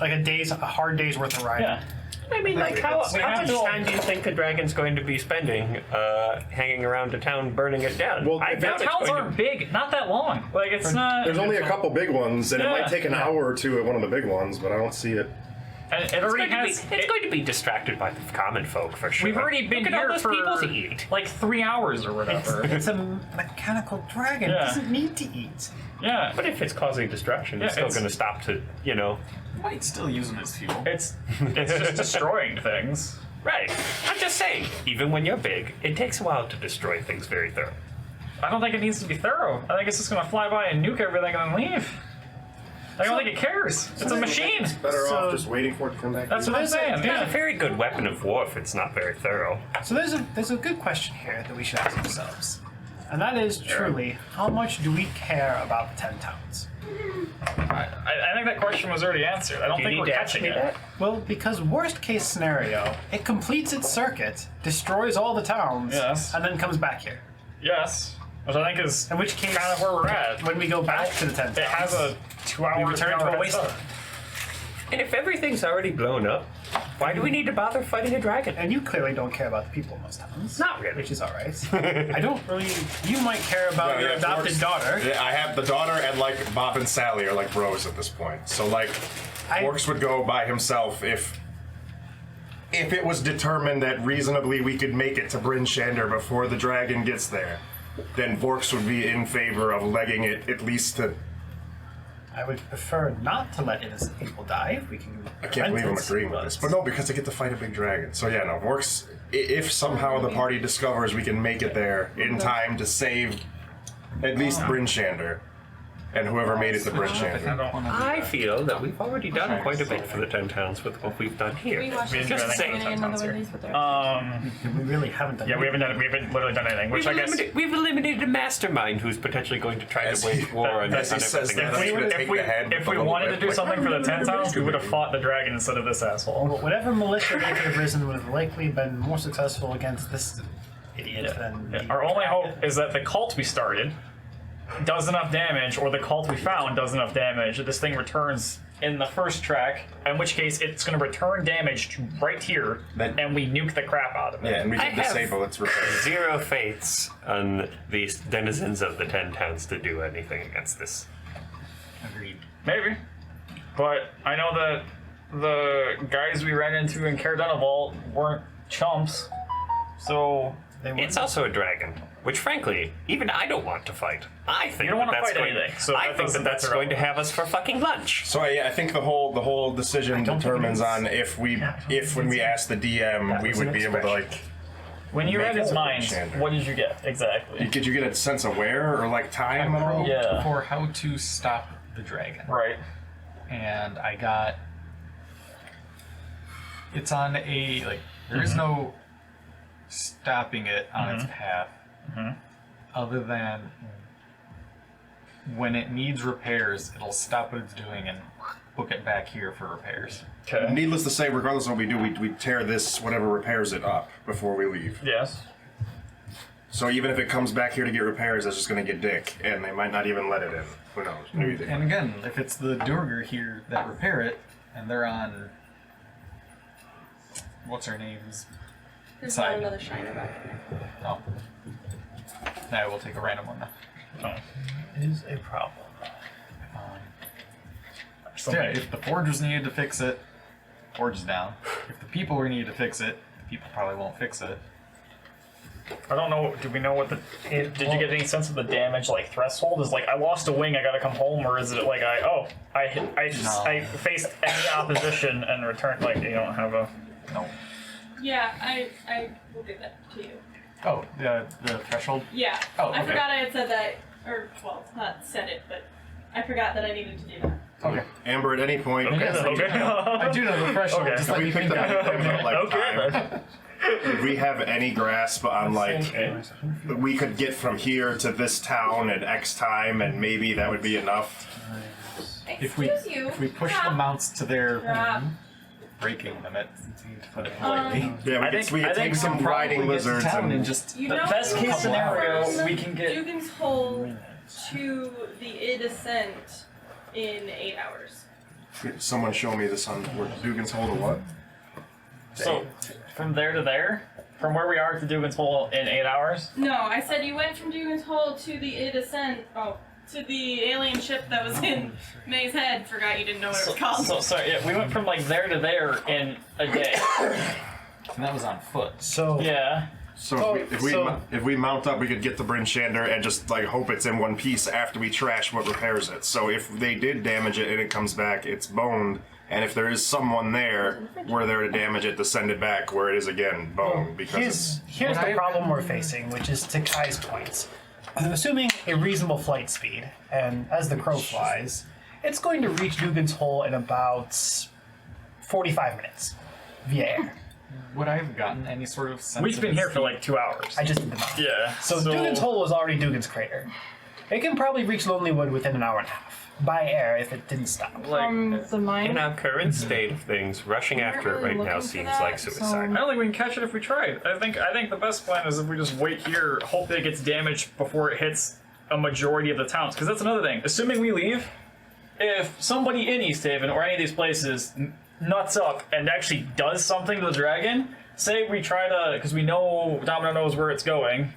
Like a hard day's worth of riding. yeah. I mean, like, how We have much to- time do you think the dragon's going to be spending hanging around a town, burning it down? Well, I the doubt The it's towns going to- aren't big, not that long. Like it's not. There's only a couple big ones, and it Yeah. might take an hour or two at one of the big ones, but I don't see it. And it It's already going, has. to be, it's going to be distracted by the common folk for sure. We've already been Look at all here those for people to eat. like 3 hours or whatever. It's a mechanical dragon. Yeah. It doesn't need to eat. Yeah, But if it's causing destruction, it's Yeah, still it's- going to stop to, Might still use them as fuel. it's just destroying things. Right. I'm just saying, even when you're big, it takes a while to destroy things very thoroughly. I don't think it needs to be thorough. I think it's just gonna fly by and nuke everything and then leave. I don't think it cares. It's a machine. Better So- off just waiting for it to come back. That's what I'm saying. It's a Yeah. very good weapon of war if it's not very thorough. So there's a good question here that we should ask ourselves, and that is truly, how much do we care about the 10 towns? I think that question was already answered. I don't Do you think need we're to ask catching me it. that? Well, because worst case scenario, it completes its circuit, destroys all the towns, Yes. and then comes back here. Yes. Which I think is In which case, kind of where we're at. when we go back to the 10 towns, It has a 2-hour we return to a wasteland. And if everything's already blown up, why do we need to bother fighting a dragon? And you clearly don't care about the people in those towns. Not really. Which is alright. I don't really. You might care about your adopted daughter. Yeah, I have the daughter and like Bob and Sally are like bros at this point. So like, Orcs would go by himself if it was determined that reasonably we could make it to Bryn Shander before the dragon gets there. Then Vorks would be in favor of legging it at least to. I would prefer not to let innocent people die if we can. I can't believe I'm agreeing with this, but no, because they get to fight a big dragon. So yeah, no, Vorks. If somehow the party discovers we can make it there in time to save at least Bryn Shander, and whoever made it to Bryn Shander. I feel that we've already done quite a bit for the 10 towns with what we've done here. Just saying. We really haven't done. Yeah, we haven't literally done anything. Which I guess We've eliminated a mastermind who's potentially going to try to wage war on as he on says everything that, else. I'm gonna take the head with if the we little wanted to whip, do like- something for the 10 towns, we would have fought the dragon instead of this asshole. Whatever militia they could have risen would have likely been more successful against this idiot than. Yeah. the Our only dragon. hope is that the cult we started does enough damage, or the cult we found does enough damage that this thing returns in the first track, in which case it's going to return damage to right here, and we nuke the crap out of it. Yeah, and we I can have- disable its repair. Zero faiths on these denizens of the 10 towns to do anything against this. Agreed. Maybe. But I know that the guys we ran into in Caradenival weren't chumps, so It's also a dragon, which frankly, even I don't want to fight. I think You don't wanna that's fight going, anything, so I that think doesn't- that's that's going to irrelevant. have us for fucking lunch. So I think the whole decision determines on if when we ask the DM we was would an be able to like. when you Make read it his to mind, Shander. what did you get exactly? Did you get a sense of where or like time at all? Yeah. For how to stop the dragon. Right. And I got. It's on a like. There is no stopping it on its path, other than when it needs repairs, it'll stop what it's doing and book it back here for repairs. Okay. Needless to say, regardless of what we do, we tear this whatever repairs it up before we leave. Yes. So even if it comes back here to get repairs, it's just gonna get dick, and they might not even let it in. Who knows? Maybe they. And again, if it's the Durger here that repair it, and they're on. What's her name's? There's Side. not another shiner back there. Oh. Now we'll take a random one now. Oh. Is a problem. Yeah, if the forgers needed to fix it, forge is down. If the people were needed to fix it, the people probably won't fix it. I don't know. Do we know what the? Did you get any sense of the damage like threshold? Is like I lost a wing, I gotta come home, or is it like I faced any opposition and returned? Like you don't have a. No. Yeah, I will give that to you. Oh, the threshold? Yeah. Oh, I okay. forgot I had said that, or, well, not said it, but I forgot that I needed to do that. Okay. Amber, at any point, Yes, I do know the threshold. Okay. Just let we me picked think up about it. anything about, like, Okay. time, did we have any grasp on like we could get from here to this town at X time, and maybe that would be enough? If we push the mounts to their breaking limit, to put it politely. Yeah, I we think could take some riding lizards and and just You The know best case from scenario, we can get. Dugan's Hole to the Descent in 8 hours. someone show me this on where Dugan's Hole to what? So from there to there, from where we are to Dugan's Hole in 8 hours. No, I said you went from Dugan's Hole to the Descent. Oh, to the alien ship that was in May's head. Forgot you didn't know what it was called. So yeah, we went from like there to there in a day. And that was on foot. So Yeah. So if we mount up, we could get the Bryn Shander and just like hope it's in one piece after we trash what repairs it. So if they did damage it and it comes back, it's boned. And if there is someone there, we're there to damage it to send it back where it is again boned because here's the problem we're facing, which is to Kai's points. Assuming a reasonable flight speed, and as the crow flies, It's going to reach Dugan's Hole in about 45 minutes via air. Would I have gotten any sort of sense We've of been its here for like 2 hours. I just did the math. Yeah. So Dugan's Hole was already Dugan's Crater. It can probably reach Lonelywood within an hour and a half by air if it didn't stop. From the mine. In our current state of things, rushing after it right now looking for seems that, like suicide. I don't think we can catch it if we try. I think the best plan is if we just wait here, hope that it gets damaged before it hits a majority of the towns. Because that's another thing. Assuming we leave, if somebody in East Haven or any of these places nuts up and actually does something to the dragon, say we try to, because we know Domino knows where it's going.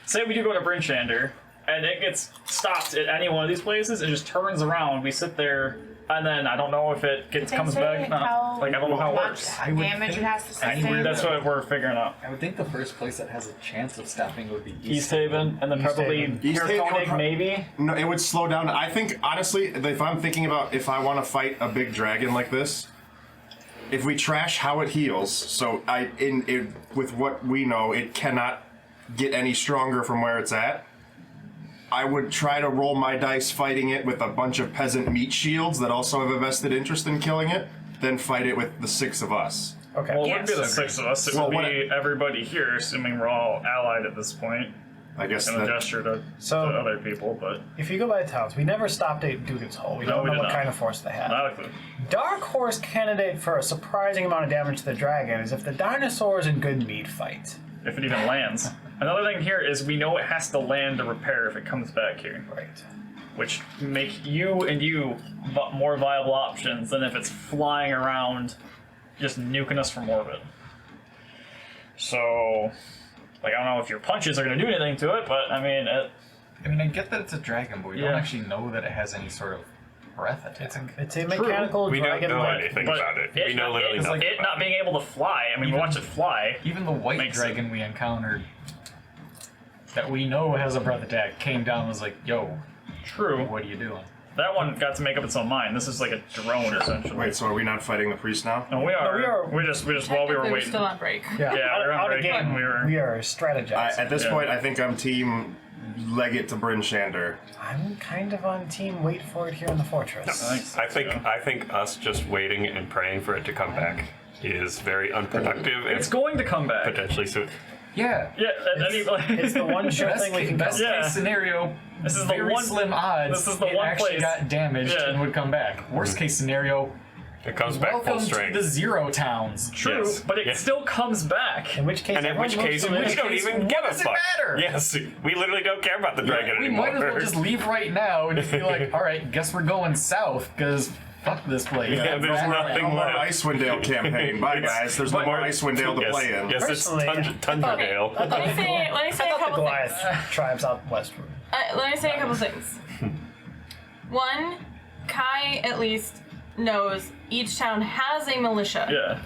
Say we do go to Bryn Shander, and it gets stopped at any one of these places and just turns around. We sit there, and then I don't know if it comes back. I don't know how it works. I would Damage it think has to sustain. That's what we're figuring out. I would think the first place that has a chance of stopping would be East Haven, and then probably East Haven would Hirkonig, maybe. No, it would slow down. I think, honestly, if I'm thinking about if I want to fight a big dragon like this, if we trash how it heals, so with what we know, it cannot get any stronger from where it's at. I would try to roll my dice fighting it with a bunch of peasant meat shields that also have a vested interest in killing it, then fight it with the 6 of us. Okay. Well, it Yes. wouldn't be the 6 of us. It Well, would what be everybody here, assuming we're all allied at this point. I guess And a that, gesture to So- other people, but If you go by the towns, we never stopped at Dugan's Hole. We No, don't we know did what not. kind of force they had. not a clue. Dark horse candidate for a surprising amount of damage to the dragon is if the dinosaurs and good meat fight. If it even lands. Another thing here is we know it has to land to repair if it comes back here, Right. which make you more viable options than if it's flying around just nuking us from orbit. So, I don't know if your punches are going to do anything to it, but I mean, I get that it's a dragon, but we don't actually know that it has any sort of breath attack. It's a mechanical We don't dragon. know but anything about it. We know literally nothing. It not being able to fly. I mean, we watch it fly. Even the white Makes dragon we encountered that we know has a breath attack came down and was like, yo, True. what are you doing? That one got to make up its own mind. This is like a drone, essentially. wait, so are we not fighting the priest now? No, we are. No, we are- We just while we were Technically, waiting. still on break. Yeah, Yeah, we're on out of break, game. and we were- We are strategizing. At this Yeah. point, I think I'm team leg it to Bryn Shander. I'm kind of on team wait for it here in the fortress. I think us just waiting and praying for it to come back is very unproductive and It's going to come back. potentially so. Yeah. Yeah, It's the one sure thing we can best Yeah. case scenario. This is the very one- slim odds. this is the it one actually place- got damaged Yeah. and would come back. Worst case scenario. It comes back Welcome full to strength. the 0 towns. True, Yes. but it Yeah. still comes back. In which case, And in which everyone case, looks we to don't case, even what give a does it fuck. matter? Yes, we literally don't care about the dragon We anymore. might as well just leave right now and just be like, all right, guess we're going south because fuck this place. Yeah, there's nothing No more left. Icewind Dale campaign. Bye, guys. There's no more Icewind Dale to yes, play in. Yes, it's Personally, Tundradale. Let me say I a thought the couple Goliath things. tribes out west were. Let me say a couple things. One, Kai at least knows each town has a militia Yeah.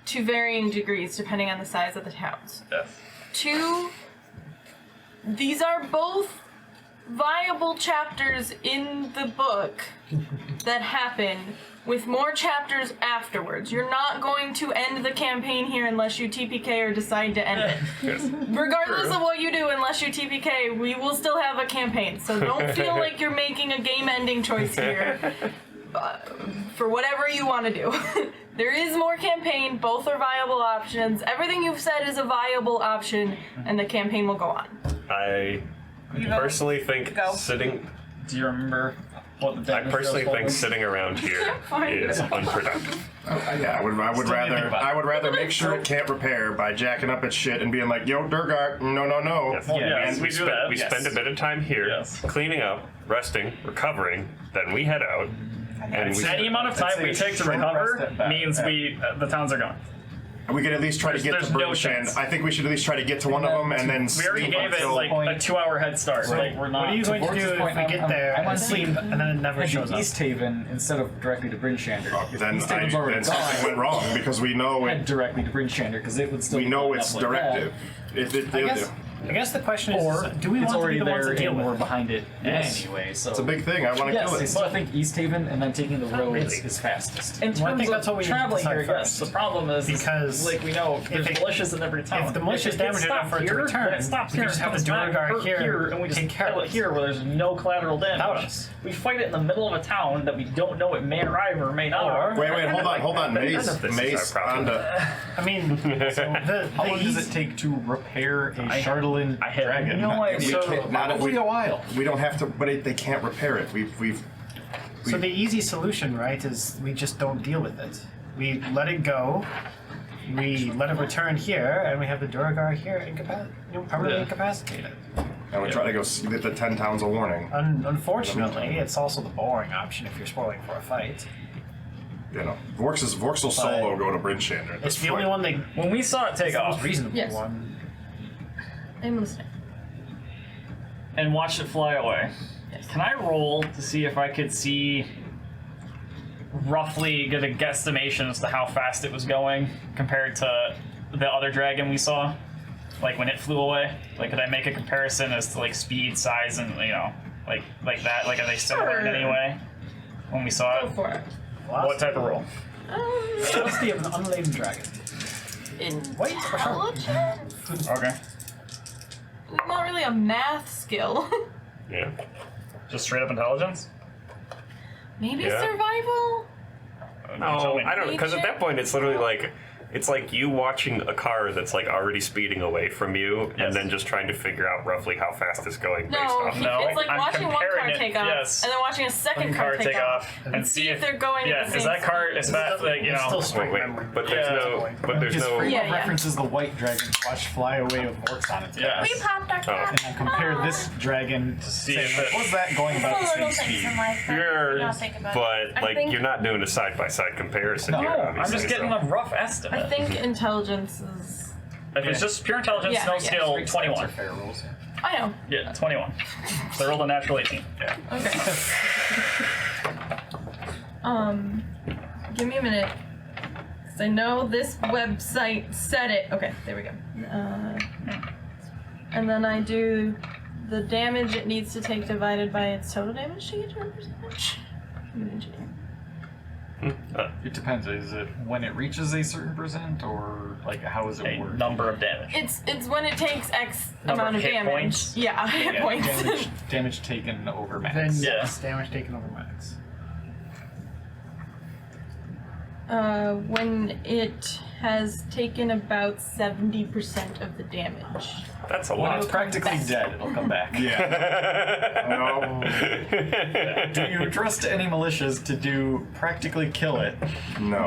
to varying degrees depending on the size of the towns. Yes. Two, these are both viable chapters in the book that happen with more chapters afterwards. You're not going to end the campaign here unless you TPK or decide to end it. Yes. Regardless of what you do, unless you TPK, we will still have a campaign. So don't feel like you're making a game-ending choice here for whatever you want to do. There is more campaign. Both are viable options. Everything you've said is a viable option, and the campaign will go on. I personally think Go. sitting. Do you remember what the I damage personally was? think sitting around here is unproductive. Yeah, I would rather make sure it can't repair by jacking up its shit and being like, yo, Durgar, no. Yes. Well, yes, And we do spend, that. we Yes. spend a bit of time here, Yes. cleaning up, resting, recovering, then we head out, and we. Any amount of time we take to recover means the towns are gone. We could at least try to get There's to no Bryn chance. Shander. I think we should at least try to get to one of them and then We already sleep gave it until... like a 2-hour head start. Like we're not. What are you going to Borg's do if point, we get there I'm on and sleep and then it never Head shows to up? East Haven instead of directly to Bryn Shander. If Then East Haven's already something gone, went wrong because we know head it. directly to Bryn Shander because it would still We be know going it's up like that. directive. I guess I guess the question is, Or do we it's want to be already the ones there that deal and with we're it? behind it Yes. anyway? So It's a big thing. I want to yes, kill it. so I think East Haven and then taking the roads really. is fastest. In Well, I terms think of that's what we need to traveling decide here, first. yes. The problem is Because like we know, there's it- militias in every town. if the militias it damage gets enough stopped for it to here, return, then it stops we here just and have the comes back Duergar here and we just take care of kill it it. here where there's no collateral Without damage. us. We fight it in the middle of a town that we don't know it may arrive or may not. Or- Wait, hold on. None Mace, of this is Mace, our problem. Anda. I mean, the How long does easy- it take to repair a Charlatan I have dragon? no idea. We can't, not if Probably we, a while. we don't have to, but they can't repair it. So the easy solution, right, is we just don't deal with it. We let it go. We let it return here, and we have the Duergar here permanently Yeah. incapacitated. And we try to go give the 10 towns a warning. Unfortunately, it's also the boring option if you're spoiling for a fight. You know, Vorx will solo go to Bryn Shander at this It's the point. only one they. When we saw it take It's the most off reasonable Yes. one. I'm listening. and watched it fly away, Yes. can I roll to see if I could see roughly get a guesstimation as to how fast it was going compared to the other dragon we saw? Like when it flew away? Like could I make a comparison as to like speed, size, and like that? Like are they similar in Sure. any way? When we saw Go it? for it. What type of roll? Velocity of an unladen dragon. Intelligence? Okay. Not really a math skill. Yeah. Just straight up intelligence? Maybe Yeah. survival? No, I don't, because at that point it's literally like, it's like you watching a car that's like already speeding away from you, Yes. and then just trying to figure out roughly how fast it's going based No, off. No, it's like I'm watching one comparing car it, take off, yes. and then watching a second car take off, and see if they're going yeah, at the is same that car as fast? Like It's still Wait, straight wait, memory. but there's Yeah. no, but there's His no. frame Yeah, of yeah. reference is the white dragon watch fly away with orcs on it. Yeah. We popped our Oh. cap. And then compare this dragon to see say, if like, it- was that going about the Little same things speed? in life that we Sure, don't think about. but I like think- you're not doing a side-by-side comparison No, here. I'm Obviously, just getting so. a rough estimate. I think intelligence is. If it's just pure intelligence, Yeah, no yeah. skill, Straight stats 21. are fair rolls, yeah. I know. Yeah, 21. So I rolled a natural 18. Yeah. Okay. Give me a minute. 'Cause I know this website said it. Okay, there we go. And then I do the damage it needs to take divided by its total damage to get to a percentage. I'm an engineer. It depends. Is it when it reaches a certain percent, or like how does it A work? number of damage. It's when it takes X Number amount of of hit damage. points? Yeah, hit Yeah, points. Damage taken over max. Then Yeah. yes, damage taken over max. When it has taken about 70% of the damage. That's a When lot. it's practically dead, it'll come back. Do you trust any militias to do practically kill it? Well,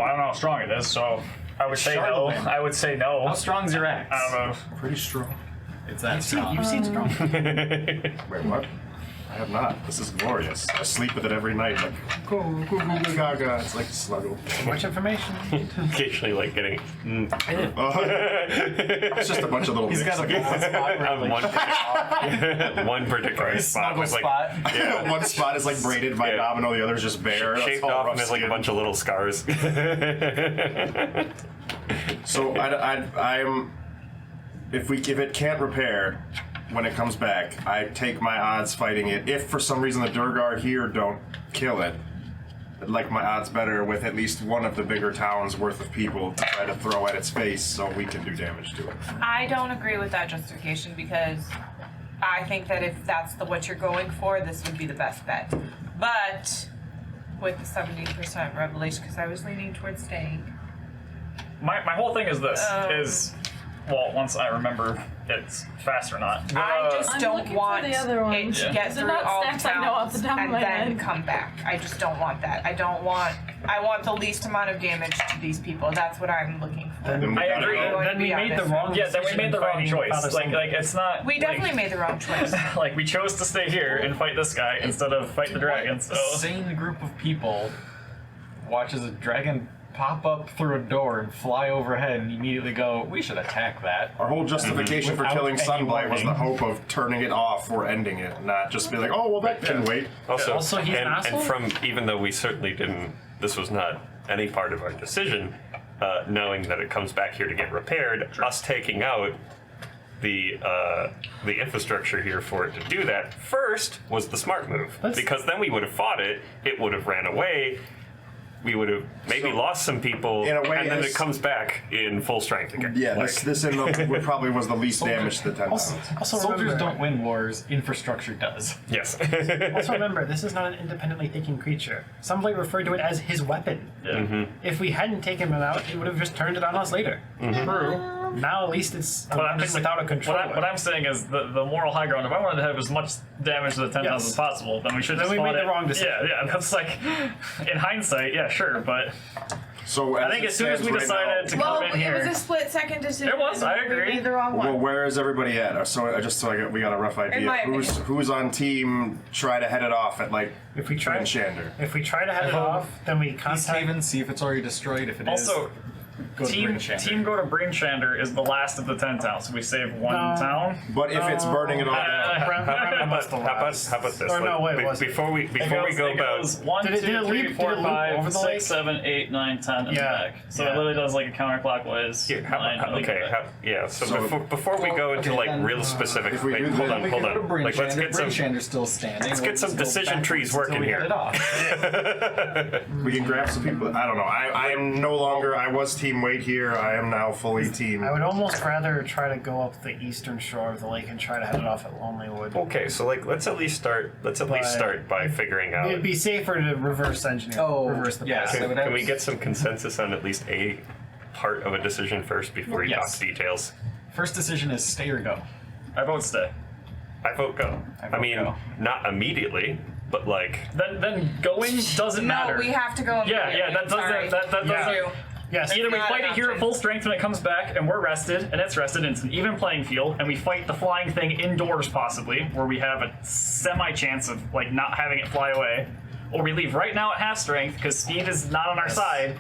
I don't know how strong it is, so I would say no. Charlatan. I would say no. How strong's your axe? I don't know. Pretty strong. It's that strong. You've seen strong. Wait, what? I have not. This is glorious. I sleep with it every night. Like, goo, goo, goo, goo, gaga. It's like Sluggle. Too much information. Occasionally, like getting. It's just a bunch of little He's got a bits. bald spot where On like, one particular his spot snuggle was like spot. yeah, One spot is like braided by Yeah. Domino, the other is just bare. That's shaved all off rough and has like a skin. bunch of little scars. So I'm if it can't repair when it comes back, I take my odds fighting it. If for some reason the Duergar here don't kill it, I'd like my odds better with at least one of the bigger towns worth of people to try to throw at its face so we can do damage to it. I don't agree with that justification because I think that if that's what you're going for, this would be the best bet. But with the 70% revelation, because I was leaning towards staying. My whole thing is this: Um, well, once I remember it's fast or not. I just I'm don't looking want for the other it ones. to Yeah. get They're through not all the stats I know off towns the top of and my then head. come back. I just don't want that. I want the least amount of damage to these people. That's what I'm looking for. Then we I gotta agree. go. Then we be made the honest. wrong Yeah, then we decision made the wrong fighting without choice. us Like knowing. it's not. We definitely made the wrong choice. Like we chose to stay here and fight this guy instead of fight the dragon. So A sane group of people watches a dragon pop up through a door and fly overhead and immediately go, we should attack that. Our whole justification for Without killing any Sunblight was the warning. hope of turning it off or ending it, not just be like, oh, well, that can wait. Also, Also, he's an asshole? and from even though we certainly didn't, this was not any part of our decision. Knowing that it comes back here to get repaired, us taking out the infrastructure here for it to do that first was the smart move. Because then we would have fought it, it would have ran away, we would have maybe lost some people, in a way, and then it comes back in full strength again. Yeah, this probably was the least damage to the 10 Also Soldiers remember, don't win wars, infrastructure does. Yes. Also remember, this is not an independently thinking creature. Somebody referred to it as his weapon. Yeah. If we hadn't taken it out, he would have just turned it on us later. True. Now at least it's a But I'm weapon just, without a controller. what I'm saying is the moral high ground. If I wanted to have as much damage to the 10,000 Yes. as possible, then we should Then just we fought made the it. wrong decision. Yeah, that's like, in hindsight, yeah, sure, but So I think as soon as we decided to Well, come in it here, was a split-second decision. It was, I We agree. made the wrong one. Well, where is everybody at? We got a rough idea. my Who's on team? Try to head it off at like If we try, Bryn Shander. if we try to head it off, then we East contact. Haven, see if it's already destroyed. If it is, also, go to team Bryn go to Bryn Shander is the last of the 10 towns, so we save one No. town. But if it's burning it all down, How about this? Or no, wait, Be- was it? before we go about 1, Did it 2, 3, leap 4, over 5, the 6, lake? 7, 8, 9, 10, and Yeah. back. So Yeah. it literally does like a counterclockwise. here, line, and then go back. So, So- before we go into okay, like then, real specific, if we wait, do hold that, on, we hold can go to on. Bryn Like let's get some. Shander's still standing. let's get some decision trees working here. we can grab some people. I don't know. I am no longer. I was team Wade here. I am now fully team. I would almost rather try to go up the eastern shore of the lake and try to head it off at Lonelywood. Okay, so like let's at least start. Let's at least start by figuring out. It'd be safer to reverse engineer. reverse the yeah, path. so Can we get some consensus on at least a part of a decision first before you Yes. talk details? First decision is stay or go. I vote stay. I vote go. I I vote mean, go. not immediately, but like Then going doesn't No, matter. we have to go. Yeah, immediately. that Sorry. doesn't. That Yeah. doesn't. Yes. Either we Not fight an it here at option. full strength when it comes back, and we're rested, and it's rested, and it's an even playing field, and we fight the flying thing indoors possibly, where we have a semi-chance of like not having it fly away, or we leave right now at half strength because speed is not on our side,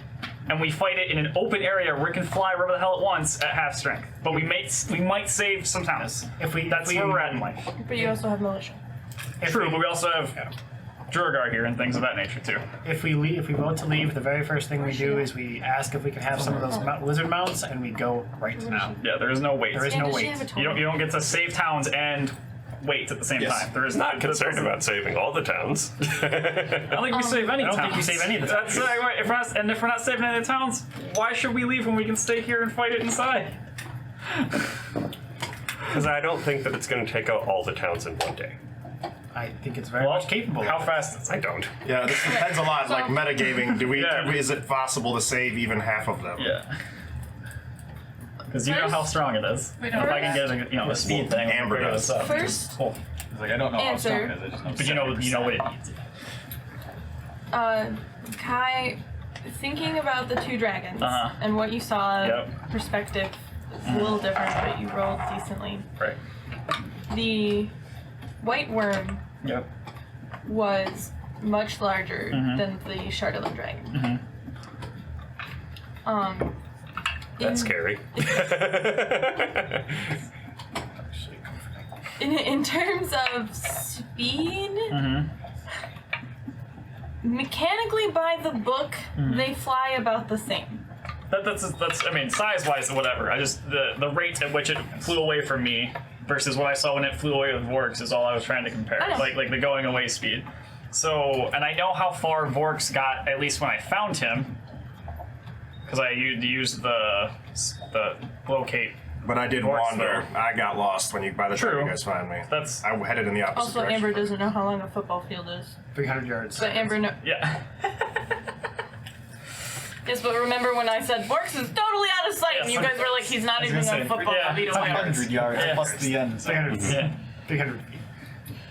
and we fight it in an open area where it can fly wherever the hell it wants at half strength. But we might save some towns. That's where we're at in life. But you also have militia. True, but we also have Durgar here and things of that nature too. If we vote to leave, the very first thing we do is we ask if we can have some of those lizard mounts, and we go right now. Yeah, there is no wait. There is no wait. You don't get to save towns and wait at the same time. There is not concerned about saving all the towns. I don't think we save any I don't towns. think you save any of the That's towns. right. If we're not saving any of the towns, why should we leave when we can stay here and fight it inside? Because I don't think that it's going to take out all the towns in one day. I think it's very much capable. How of it. fast is it? I don't. Yeah, this depends a lot. Like metagaming, Yeah. is it possible to save even half of them? Yeah. Because you know how strong it is. We If don't. I can get a speed thing, we can Amber figure does. this out. First, It's like I don't know how strong Answer. it is. I just know But you know what it needs. Kai, thinking about the two dragons Uh-huh. and what you saw, Yep. perspective is a little different, but you rolled decently. Right. The white worm Yep. was much larger Mm-hmm. than the Shardolin dragon. That's in- scary. In terms of speed, mechanically by the book, they fly about the same. That's I mean, size-wise, whatever. I just the rate at which it flew away from me versus what I saw when it flew away with Vorks is all I was trying to compare. I know. Like the going away speed. So, and I know how far Vorks got at least when I found him, because I used the locate. But I did Works wander. there. I got lost by the time True. you guys find me. That's I headed in the opposite Also, direction. Amber doesn't know how long a football field is. 300 yards. But Amber knows. yeah. Yes, but remember when I said Borks is totally out of sight, and you guys were like, he's not even gonna a say, football yeah, feet it's away. 100 yards Yeah. plus the end. 300 feet. Yeah. 300 feet.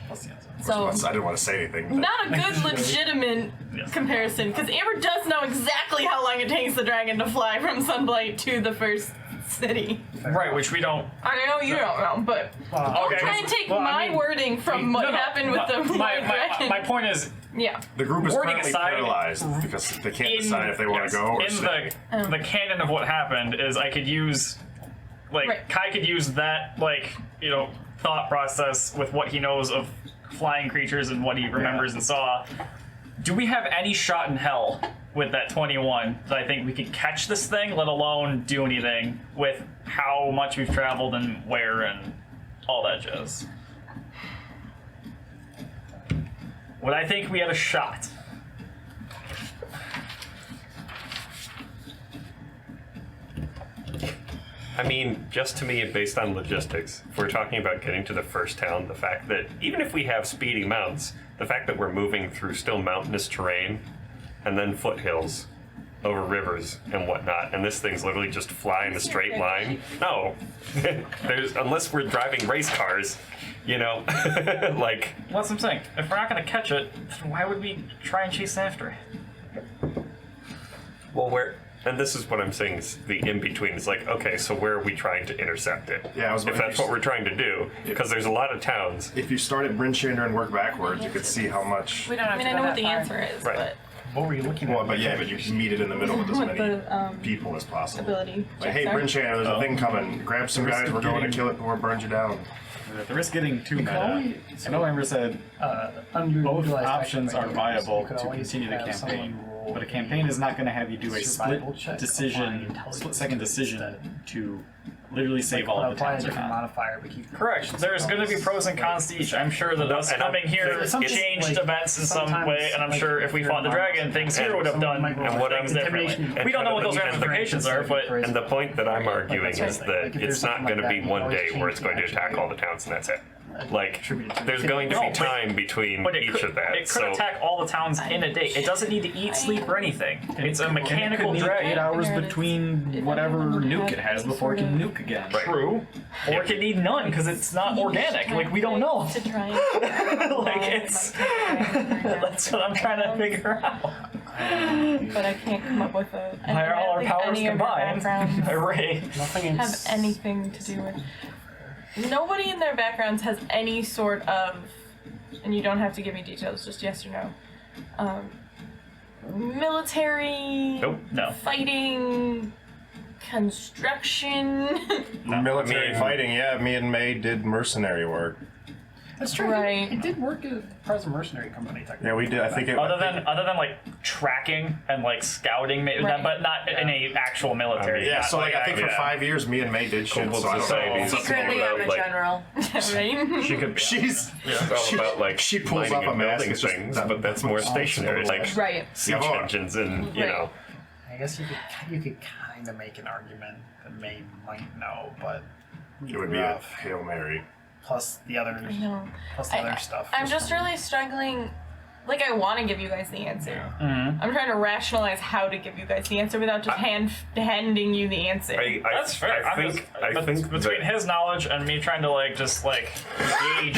Plus the end. So, I didn't want to say anything. But not a good legitimate Yes. comparison, because Amber does know exactly how long it takes the dragon to fly from Sunblight to the first city. Right, which we don't. I know you don't know, but Okay. try and take Well, I my mean, wording from what No, no, happened with the my, white my, dragon. my point is, Yeah. the group is Wording currently aside, paralyzed because they can't decide if they want yes, to go or in stay. the canon of what happened is I could use Right. Kai could use that thought process with what he knows of flying creatures and what he remembers and saw. Do we have any shot in hell with that 21 that I think we could catch this thing, let alone do anything with how much we've traveled and where and all that jazz. Would I think we have a shot? I mean, just to me, based on logistics, if we're talking about getting to the first town, the fact that even if we have speedy mounts, the fact that we're moving through still mountainous terrain and then foothills over rivers and whatnot, and this thing's literally just flying a straight line. No, unless we're driving race cars, you know, like. Well, that's what I'm saying. If we're not going to catch it, why would we try and chase after it? Well, and this is what I'm saying is the in-between. It's like, okay, so where are we trying to intercept it? Yeah, if that's what we're trying to do, because there's a lot of towns. If you start at Bryn Shander and work backwards, you could see how much. We don't have I mean, to I go know what that the far. answer is, Right. but What were you looking at? Well, but yeah, but you can meet it in the middle with as What many the, people as possible. ability Like, checks hey, are. Bryn Shander, there's a thing coming. Grab some guys, we're going to kill it before it burns you down. At the risk of getting too You can meta, always- I know Amber said both Underutilized options are actions. viable You could to always continue the have campaign, someone roll but a campaign is not going to have you do a survival check, applying split second decision to literally save all of the apply a towns or different not. modifier, but keep Correct. There's going to be pros and cons to each. I'm sure that us and I'm- coming here there's something changed like events in some sometimes, way, and I'm like, sure if we if fought the you're dragon, things here would have done and what things I'm- differently. intimidation- We don't know what those and- ramifications are, but And the point that I'm arguing that's is right. that Like, if it's there's not something going to like be that, you one always day change where it's the going to action attack to all the towns and that's it. Like, attribute it to there's the going to No, be but- time between But it each could, of that. it could So attack all the towns in a day. It doesn't need to eat, sleep, or anything. It's a mechanical It could need dragon. 8 hours Figure it is. between If whatever anyone would nuke have it has any before it sort can of- nuke again. Right. True. Or it could need none because it's not organic. Like, we don't know. To try and Like, it's. That's what I'm trying to figure out. but I can't come up with a. I By don't all our think powers any of your combined, backgrounds array. Nothing have is anything to do with. Nobody in their backgrounds has any sort of, and you don't have to give me details, just yes or no. Military. Nope. No. Fighting. Construction. Military I mean- fighting, yeah. Me and May did mercenary work. That's true. Right. It did work as a mercenary company, technically. Yeah, we did. I think it. Other than like tracking and like scouting, Right. but not in a actual military. Yeah, not so like I think for yeah. 5 years, me and May did shit. Cool So I don't society. know. Secretly, I'm a Like- general. Right? She could be. She's it's all about like she pulls mining up a and mask building and just- things, but that's more stationary, like Right. siege Yeah. engines and you Right. know. I guess you could kind of make an argument that May might know, but it would be a Hail Mary. plus the other I know. other stuff. I'm just really struggling. Like, I want to give you guys the answer. Mhm. I'm trying to rationalize how to give you guys the answer without just handing you the answer. That's fair. I I'm think just- between that- his knowledge and me trying to like just like gauge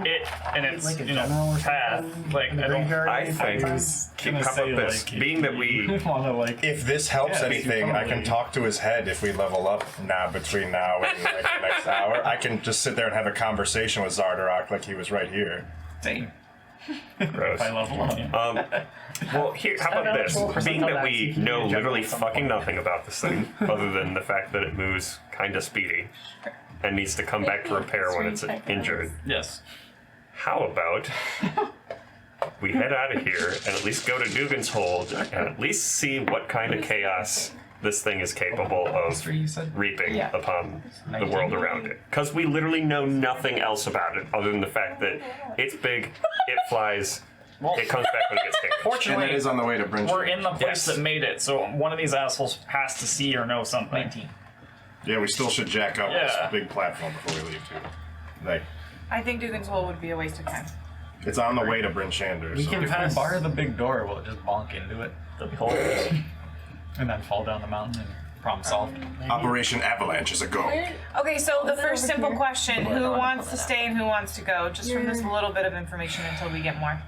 it and its Like a you know general or path. something Like in the I don't. graveyard. I think keep gonna up say, with this. like, Being that we want to like If this helps Yeah, anything, I can probably. talk to his head if we level up now between now and like the next hour. I can just sit there and have a conversation with Zardarok like he was right here. same. gross. If I level up. Well, here, how about this? Being that we know literally fucking nothing about this thing, other than the fact that it moves kind of speedy and needs to come back to repair when it's injured, Yes. how about we head out of here and at least go to Dugan's Hold and at least see what kind of chaos this thing is capable of You said reaping Yeah. upon the world around it. Because we literally know nothing else about it other than the fact that it's big, it flies, it comes back when it gets damaged. And Fortunately, that is on the way to Bryn. we're in the Yes. place that made it, so one of these assholes has to see or know something. Yeah, we still should jack up Yeah. this big platform before we leave too. Like, I think Dugan's Hole would be a waste of time. it's on the way to Bryn Shander. We So can if we bar the big door, will it just bonk into it That'd be hilarious. and then fall down the mountain and problem solved? Operation Avalanche is a go. Okay, so the it first over simple here? question: Or who don't wants pull to it stay and who wants to go? Just from this You're- little bit of information until we get more.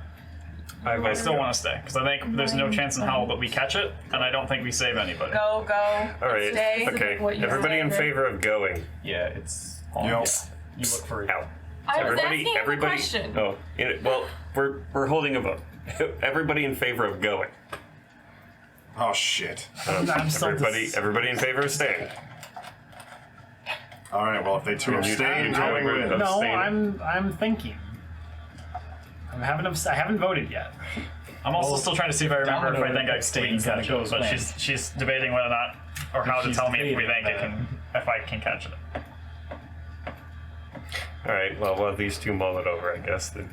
I still want to stay because I think there's no chance in hell that we catch it, and I don't think we save anybody. Go, go. All right. Stay. Okay. What you Everybody in said. favor of going. Yeah, it's Yo. You look for Out. I was Everybody. asking Everybody. a question. Oh, well, we're holding a vote. Everybody in favor of going. Oh shit. I'm still Everybody in favor of staying. All right. Well, if they two You stay, two going are wins. No, abstaining. I'm thinking. I haven't voted yet. I'm also still trying to see if I remember if I think I've Domino stayed kinda catch it, goes but when. she's debating whether or not, or how to She's tell me if we debating think it can, if I can catch it. All right. Well, while these two mull it over, I guess. Then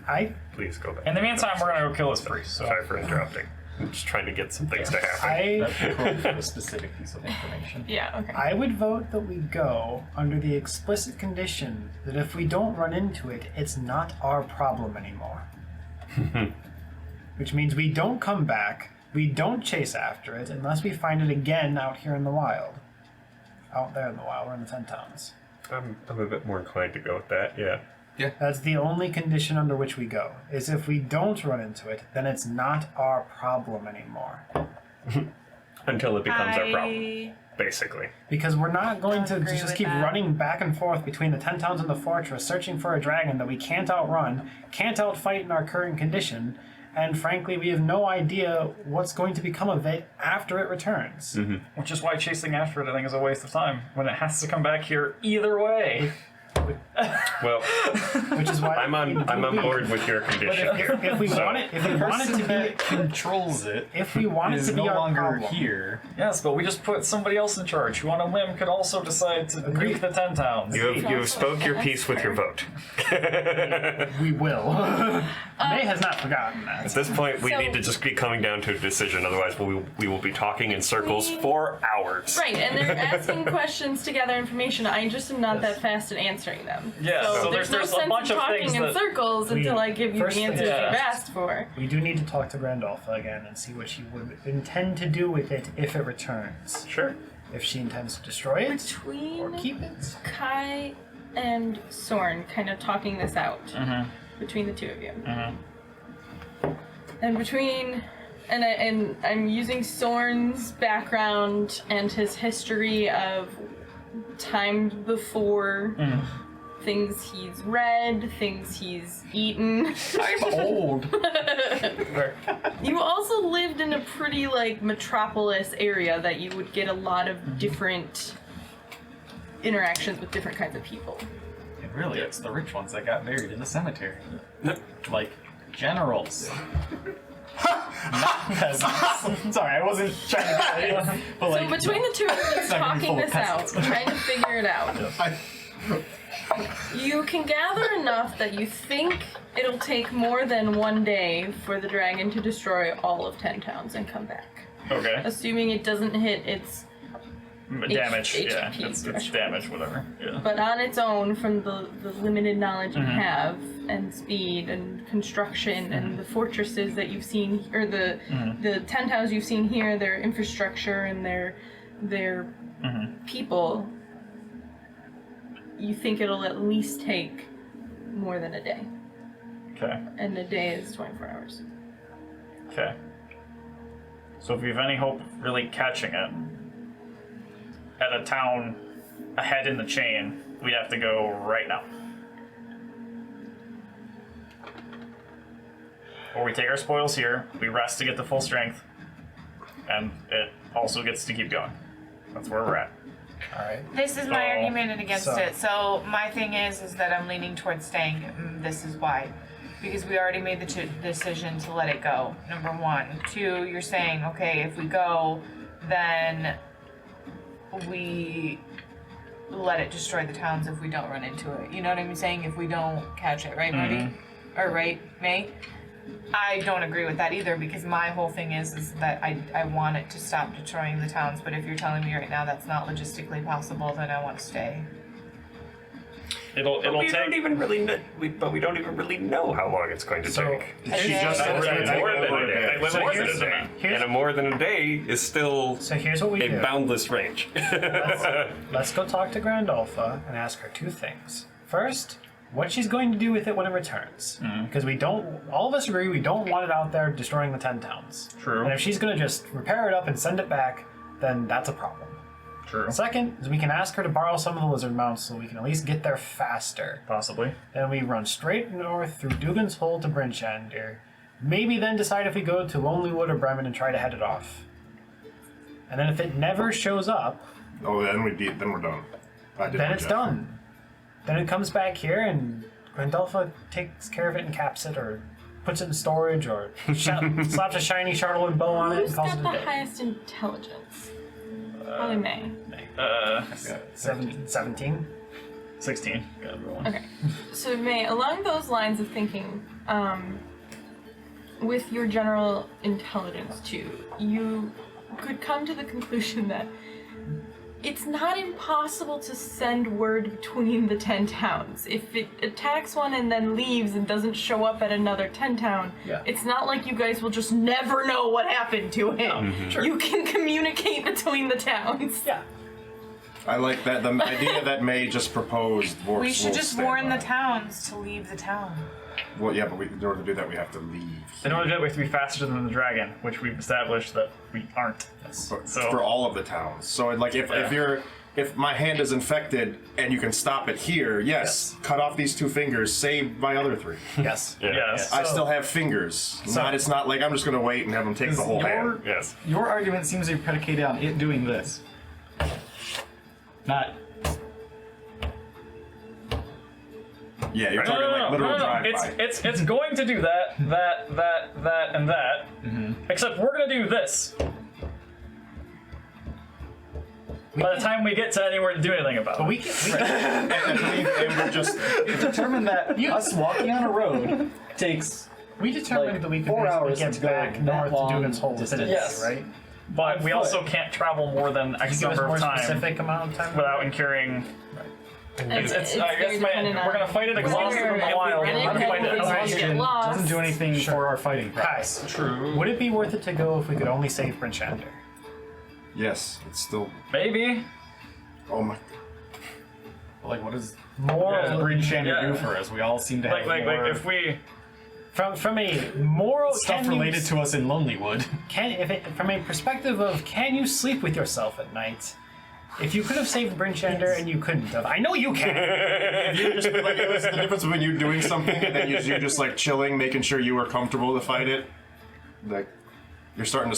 please go back. In the meantime, we're gonna go kill this priest. So. Sorry for interrupting. I'm just trying to get some things to happen. I That's a specific piece of information. Yeah, okay. I would vote that we go under the explicit condition that if we don't run into it, it's not our problem anymore. Which means we don't come back, we don't chase after it unless we find it again out here in the wild. Out there in the wild, we're in the 10 towns. I'm a bit more inclined to go with that. Yeah. That's the only condition under which we go. Is if we don't run into it, then it's not our problem anymore. Until it becomes our problem, basically. Because we're not going to agree just with keep that. running back and forth between the 10 towns and the fortress, searching for a dragon that we can't outrun, can't outfight in our current condition, and frankly, we have no idea what's going to become of it after it returns. Which is why chasing after it, I think, is a waste of time when it has to come back here either way. Well, Which is why I'm on board with your condition. If we So- want it, if we want it to that be, controls it if we want it is to be no our longer problem, here. Yes, but we just put somebody else in charge who, on a whim, could also decide to Agreed. nuke the 10 towns. You have spoke your piece with your vote. we will. May has not forgotten At that. this point, we So- need to just be coming down to a decision. Otherwise, we will be talking in circles for hours. Right, and they're asking questions to gather information. I just am not that fast at answering them. Yeah, so there's there's no a sense bunch in of talking things in that- circles until I give you first the thing answers is- you've asked for. We do need to talk to Grandolpha again and see what she would intend to do with it if it returns. Sure. If she intends to destroy it or Between keep it. Kai and Sorn kind of talking this out between the two of you. And between and I'm using Sorn's background and his history of time before, things he's read, things he's eaten. I'm old. You also lived in a pretty like metropolis area that you would get a lot of different interactions with different kinds of people. And really, it's the rich ones that got buried in the cemetery. Like generals. Not peasants. Sorry, I wasn't trying to get it. But So between the two of you It's not gonna be talking full of this out, peasants. trying to figure it out, you can gather enough that you think it'll take more than one day for the dragon to destroy all of 10 towns and come back. Okay. Assuming it doesn't hit its Damage, yeah. HP It's threshold. damage, whatever. Yeah. But on its own, from the limited knowledge you have, and speed, and construction, and the fortresses that you've seen, or the 10 towns you've seen here, their infrastructure and their people, you think it'll at least take more than a day. Okay. And a day is 24 hours. Okay. So if we have any hope of really catching it at a town ahead in the chain, we have to go right now. Or we take our spoils here, we rest to get to full strength, and it also gets to keep going. That's where we're at. Alright. This is my argument against So- it. So my thing is that I'm leaning towards staying. This is why. Because we already made the decision to let it go, number one. Two, you're saying, okay, if we go, then we let it destroy the towns if we don't run into it. You know what I'm saying? If we don't catch it, right, Marty? Or right, May? I don't agree with that either, because my whole thing is that I want it to stop destroying the towns, but if you're telling me right now that's not logistically possible, then I want to stay. It'll We don't take. even really know, but we don't even really know how long it's going to So- take. She Okay. just said it's gonna take More than over a a day. day. More than More a than a day. Here's- And a more than a day is still So here's what we a do. boundless range. Let's go talk to Grandolpha and ask her two things. First, what she's going to do with it when it returns. Because we don't, all of us agree we don't want it out there destroying the 10 towns. True. And if she's going to just repair it up and send it back, then that's a problem. True. Second is we can ask her to borrow some of the lizard mounts so we can at least get there faster. Possibly. Then we run straight north through Dugan's Hole to Brinchander. Maybe then decide if we go to Lonely Wood or Bremen and try to head it off. And then if it never shows up, Oh, then we're done. then it's done. Then it comes back here and Grandolpha takes care of it and caps it or puts it in storage or slaps a shiny Charlatan bow on it Who's and calls got it the a day. highest intelligence? Probably May. 17. 16. Got everyone. Okay. So May, along those lines of thinking, with your general intelligence too, you could come to the conclusion that it's not impossible to send word between the 10 towns. If it attacks one and then leaves and doesn't show up at another 10 town, it's not like you guys will just never know what happened to him. You can communicate between the towns. Yeah. I like that. The idea that May just proposed. Vorks We should will just stand warn by. the towns to leave the town. Well, yeah, but in order to do that, we have to leave. In order to do it, we have to be faster than the dragon, which we've established that we aren't. For, So- for all of the towns. So, like, if my hand is infected and you can stop it here, yes, cut off these 2 fingers, save my other 3. Yes. Yes. I still have fingers. It's not like I'm just gonna wait and have them take the whole hand. Yes. Your argument seems to be predicated on it doing this. Not. Yeah, you're talking like literal drive-by. It's going to do that, and that. Except we're gonna do this. By the time we get to anywhere to do anything about But it. we can and we're just Determined that us walking on a road takes. we determined Like, that we could 4 basically hours get to go back that north to long do its whole distance. vicinity, Yes. right? But we also can't travel more than X Give us number more of time specific amount of time. without incurring. It's I very guess dependent we're on gonna fight it where exhausted in we're the wild. running, We're gonna fight and it. if we Okay. get lost. Doesn't do anything for our fighting Guys, prowess. True. would it be worth it to go if we could only save Prince Shander? yes, it's still. Maybe. Oh my. Like, what does Moral, Bryn Shander Yeah. do for us? We all seem to have Like more if we. from a moral stuff can you related to us in Lonelywood. from a perspective of can you sleep with yourself at night? If you could have saved Bryn Shander and you couldn't have, I know you can. You just like it was the difference between you doing something and then you're just like chilling, making sure you were comfortable to fight it. Like you're starting to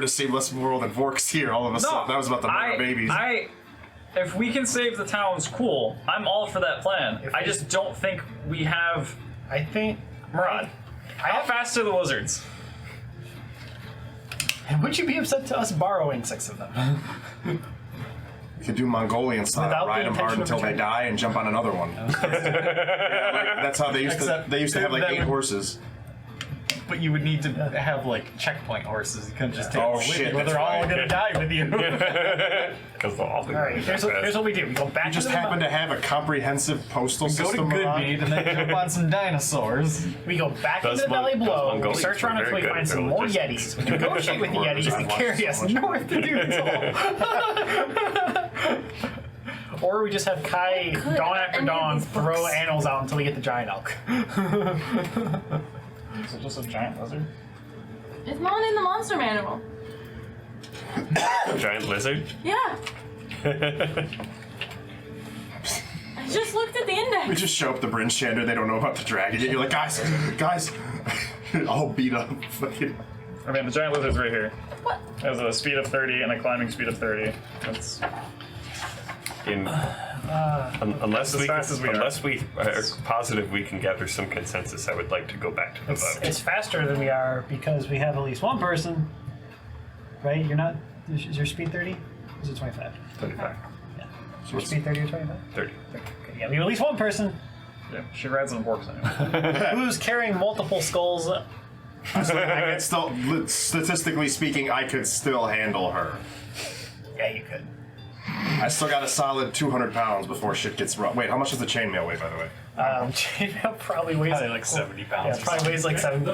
see less world than Vorks here all of a sudden. That was about the murder babies. If we can save the towns, cool. I'm all for that plan. I just don't think we have. I think. Murad, how fast are the lizards? And would you be upset to us borrowing 6 of them? You could do Mongolian style, Without the ride them hard intention of until they returning. die and jump on another one. Yeah, like, that's how they used to. Except They used to have like that 8 would- horses. But you would need to have like checkpoint horses. You couldn't just take Oh, them with shit, you. Well, that's they're all right. gonna die with you. Because they'll all be All right, here's what we do. We go back Just to the happen to have a comprehensive postal Go to system. Goodmead and then jump on some dinosaurs. We go back Those into the Valley Mon- those Below, we Mongolians search were around until very we good find at some their more logistics. Yetis. We negotiate with the Workers, Yetis I've and watched carry so us much. north to do it all. Or we just have Kai, could dawn at after any of dawn, these throw books. animals out until we get the giant elk. Is it just a giant lizard? It's not in the monster manual. Giant lizard. Yeah. I just looked at the We index. just show up the Bryn Shander, they don't know about the dragon yet. You're like, guys, all beat up. Fucking- I mean, the giant lizard's right here. What? It has a speed of 30 and a climbing speed of 30. That's Unless as we, fast as we are. unless we are positive we can gather some consensus, I would like to go back to the vote. It's faster than we are because we have at least one person. Right? You're not. Is your speed 30? Is it 25? 35. Is your speed 30 or 25? 30. Okay, yeah, we have at least one person yeah. She rides on works anyway. who's carrying multiple skulls. I could still, statistically speaking, I could still handle her. Yeah, you could. I still got a solid 200 pounds before shit gets rough. Wait, how much does the chainmail weigh, by the way? Chainmail probably weighs Probably like 70 pounds. Yeah, probably weighs like 7.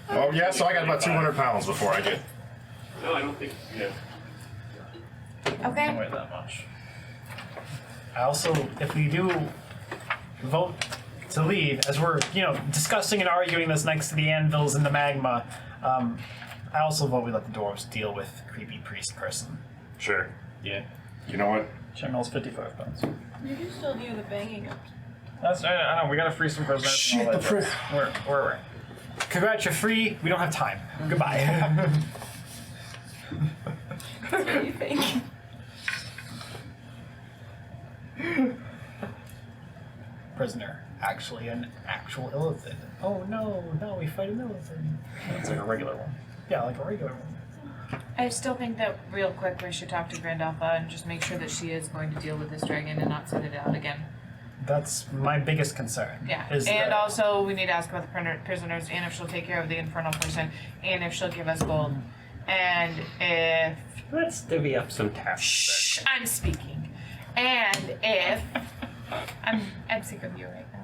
Oh, yeah, so I got about 200 pounds before I get. No, I don't think. Yeah. Don't Okay. weigh that much. I also, if we do vote to leave, as we're discussing and arguing this next to the anvils and the magma, I also vote we let the dwarves deal with creepy priest person. Sure. Yeah. You know what? Chainmail's 55 pounds. You can still hear the banging of. I know. We gotta free some prisoners. Shit, and all the that jazz. Where? Congrats, you're free. We don't have time. Goodbye. What do you think? Prisoner. actually an actual illithid. Oh no, now we fight an illithid. It's like a regular one. Yeah, like a regular one. I still think that real quick we should talk to Grand Alpha and just make sure that she is going to deal with this dragon and not send it out again. That's my biggest concern. Yeah, is and that- also we need to ask about the prisoners and if she'll take care of the infernal person and if she'll give us gold. And if... Let's divvy up some tasks. Shh, I'm speaking. And if... I'm sick of you right now.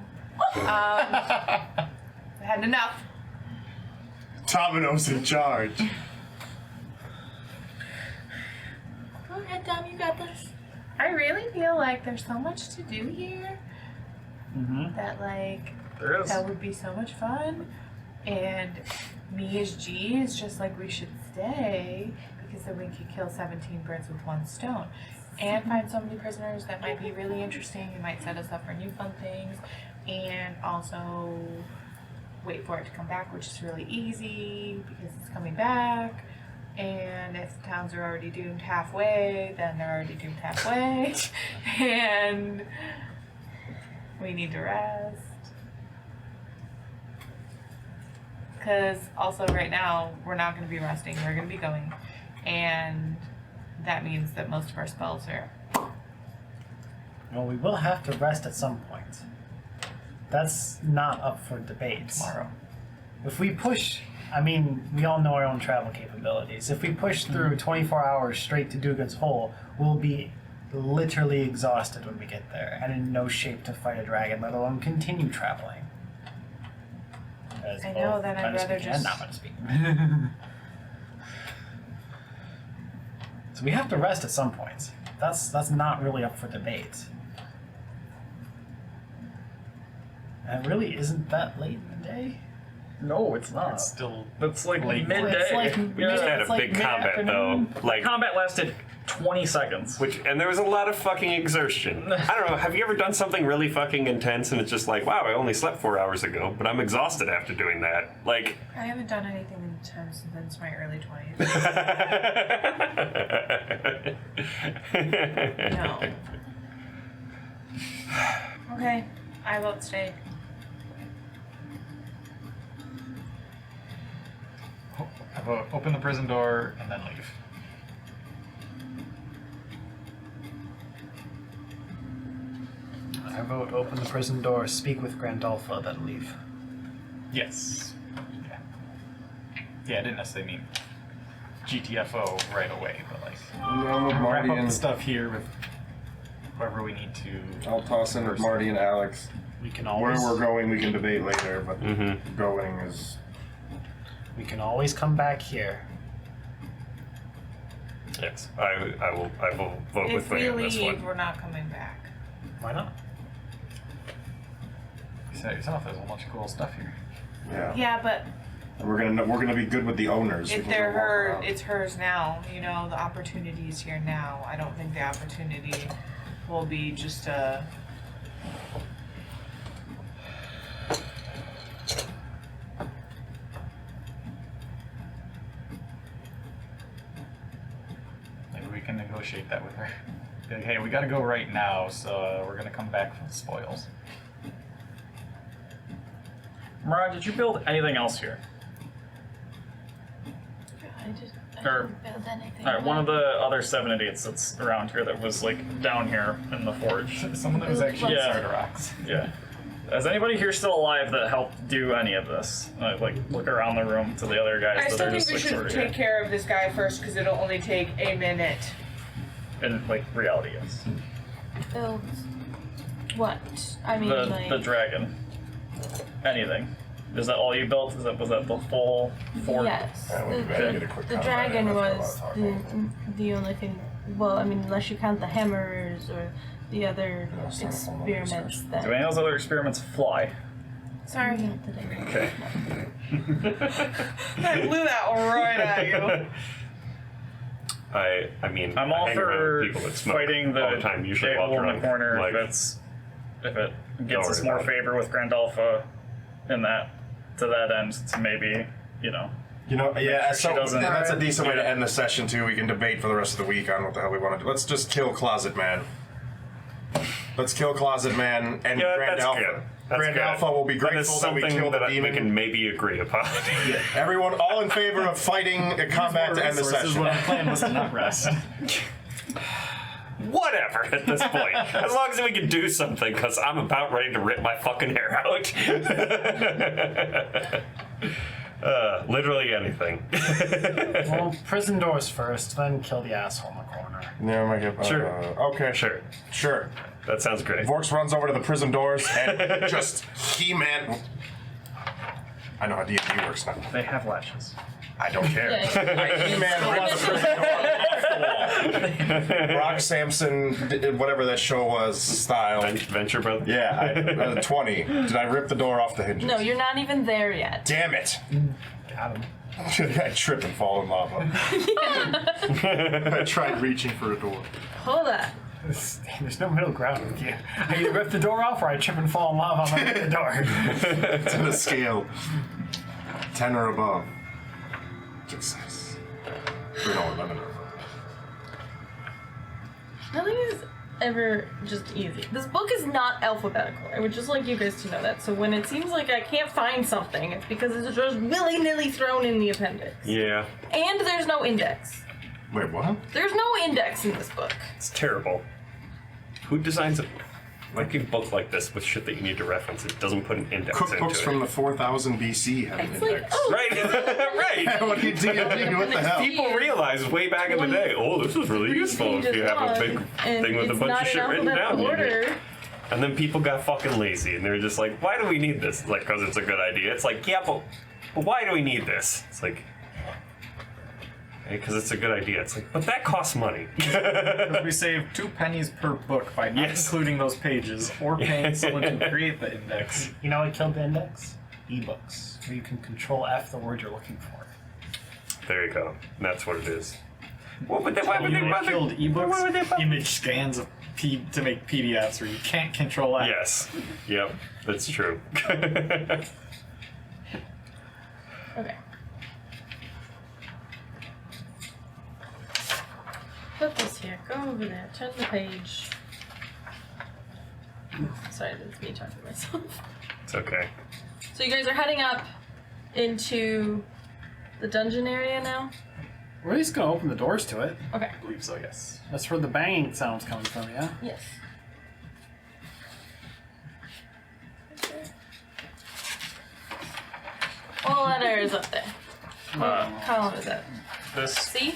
I had enough. Domino's in charge. Go ahead, Dom, you got this. I really feel like there's so much to do here that like There is. that would be so much fun. And me as G is just like we should stay because then we could kill 17 birds with one stone. And find so many prisoners that might be really interesting and might set us up for new fun things. And also wait for it to come back, which is really easy because it's coming back. And if the towns are already doomed halfway, then they're already doomed halfway. And we need to rest. Because also right now, we're not going to be resting. We're going to be going. And that means that most of our spells are... Well, we will have to rest at some point. That's not up for debate. Tomorrow. If we push, I mean, we all know our own travel capabilities. If we push through 24 hours straight to Dugan's Hole, we'll be literally exhausted when we get there, and in no shape to fight a dragon, let alone continue traveling. As I know, both then I'd Meta rather speak and just- not Meta speak. So we have to rest at some point. That's not really up for debate. And it really isn't that late in the day. No, it's not. It's still That's like late. midday. It's like We just had a it's like big combat though. mid-afternoon. Like Combat lasted 20 seconds. and there was a lot of fucking exertion. I don't know, have you ever done something really fucking intense and it's just like, wow, I only slept 4 hours ago, but I'm exhausted after doing that. Like I haven't done anything intense since my early 20s. No. Okay, I vote stay. I vote open the prison door and then leave. I vote open the prison door, speak with Grandolpha, then leave. Yes. Yeah. Yeah, I didn't necessarily mean GTFO right away, but like wrap Marty up the and stuff here with whoever we need to. I'll toss in with Marty and Alex. We can Where always we're going, we can debate later, but going is. we can always come back here. yes, I will vote with If we Wayne on this leave, one. we're not coming back. Why not? You said it yourself, there's a bunch of cool stuff here. Yeah. Yeah, but And we're gonna be good with the owners. We if can they're go walk her, around. it's hers now. You know, the opportunity is here now. I don't think the opportunity will be just a. Maybe we can negotiate that with her. Be like, hey, we gotta go right now, so we're gonna come back for the spoils. Mara, did you build anything else here? I Or- didn't build anything. Alright, one of the other 7 idiots that's around here that was like down here in the forge. Someone that was actually Yeah. inside rocks. Yeah. Is anybody here still alive that helped do any of this? Like look around the room to the other guys I that still are think just we like should sort of take here. care of this guy first because it'll only take a minute. In like reality, yes. Build what? I mean, The dragon. Anything. Is that all you built? Was that the full fort? yes. Yeah, we better get a quick The comment dragon in after was about the only thing. Well, I mean, unless you count the hammers or the other some of them will experiments that. Do any of those other experiments fly? Sorry. Not that I- Okay. I blew that right at you. I mean, I'm all I hang around for people that smoke fighting the all the time, usually while table in drunk. the corner Like, if it gets us worry more about it. favor with Grandalfa in that to that end to maybe, You know, yeah. sure she So doesn't- that's a decent way to Yeah. end the session too. We can debate for the rest of the week on what the hell we want to do. Let's just kill Closet Man. Let's kill Closet Man and Yeah, Grand that's Alpha. good. That's Grand good. Alpha will be That is grateful that we something killed the that demon. we can maybe agree upon. Everyone, all in favor of fighting a combat to end the This is session. what my plan was to not rest. Whatever at this point. As long as we can do something, because I'm about ready to rip my fucking hair out. Literally anything. Well, prison doors first, then kill the asshole in the corner. Yeah, make it. Sure. Okay. Sure. That sounds great. Vorks runs over to the prison doors and just He-Man. I know how D&D works now. They have latches. I don't care. Yeah. He-Man rips the prison door off the wall. Brock Samson, whatever that show was, style. Venture Brothers? Yeah, 20. Did I rip the door off the hinges? No, you're not even there yet. Damn it. Got him. I trip and fall in lava. I tried reaching for a door. Hold on. There's no middle ground with you. I either rip the door off or I trip and fall in lava on the door. It's in a scale. 10 or above. Success. Or no, 11 or above. Nothing is ever just easy. This book is not alphabetical. I would just like you guys to know that. So when it seems like I can't find something, it's because it's just willy-nilly thrown in the appendix. Yeah. And there's no index. Wait, what? There's no index in this book. It's terrible. Who designs a fucking book like this with shit that you need to reference? It doesn't put an index into Cookbooks it. from the 4000 BC have an It's like, index. oh, Right. What do you do? What the hell? People realized way back in the day, oh, this is really useful if you have a big thing with a bunch of shit written down. in it. Order. And then people got fucking lazy, and they're just like, why do we need this? Like, because it's a good idea. It's like, yeah, but why do we need this? It's like, because it's a good idea. It's like, but that costs money. Because we save 2 pennies per book by not including those pages or paying someone to create the index. You know what killed the index? Ebooks, where you can control F the word you're looking for. There you go. That's what it is. What would they? Why would You they? know what killed Why would they? ebooks? Image scans of to make PDFs where you can't control F. Yes. Yep. That's true. Okay. Put this here. Go over there. Turn the page. Sorry, that's me talking to myself. It's okay. So you guys are heading up into the dungeon area now? We're at least gonna open the doors to it. Okay. I believe so, yes. That's where the banging sound's coming from, yeah? Yes. What letter is up there? What column is that? This C?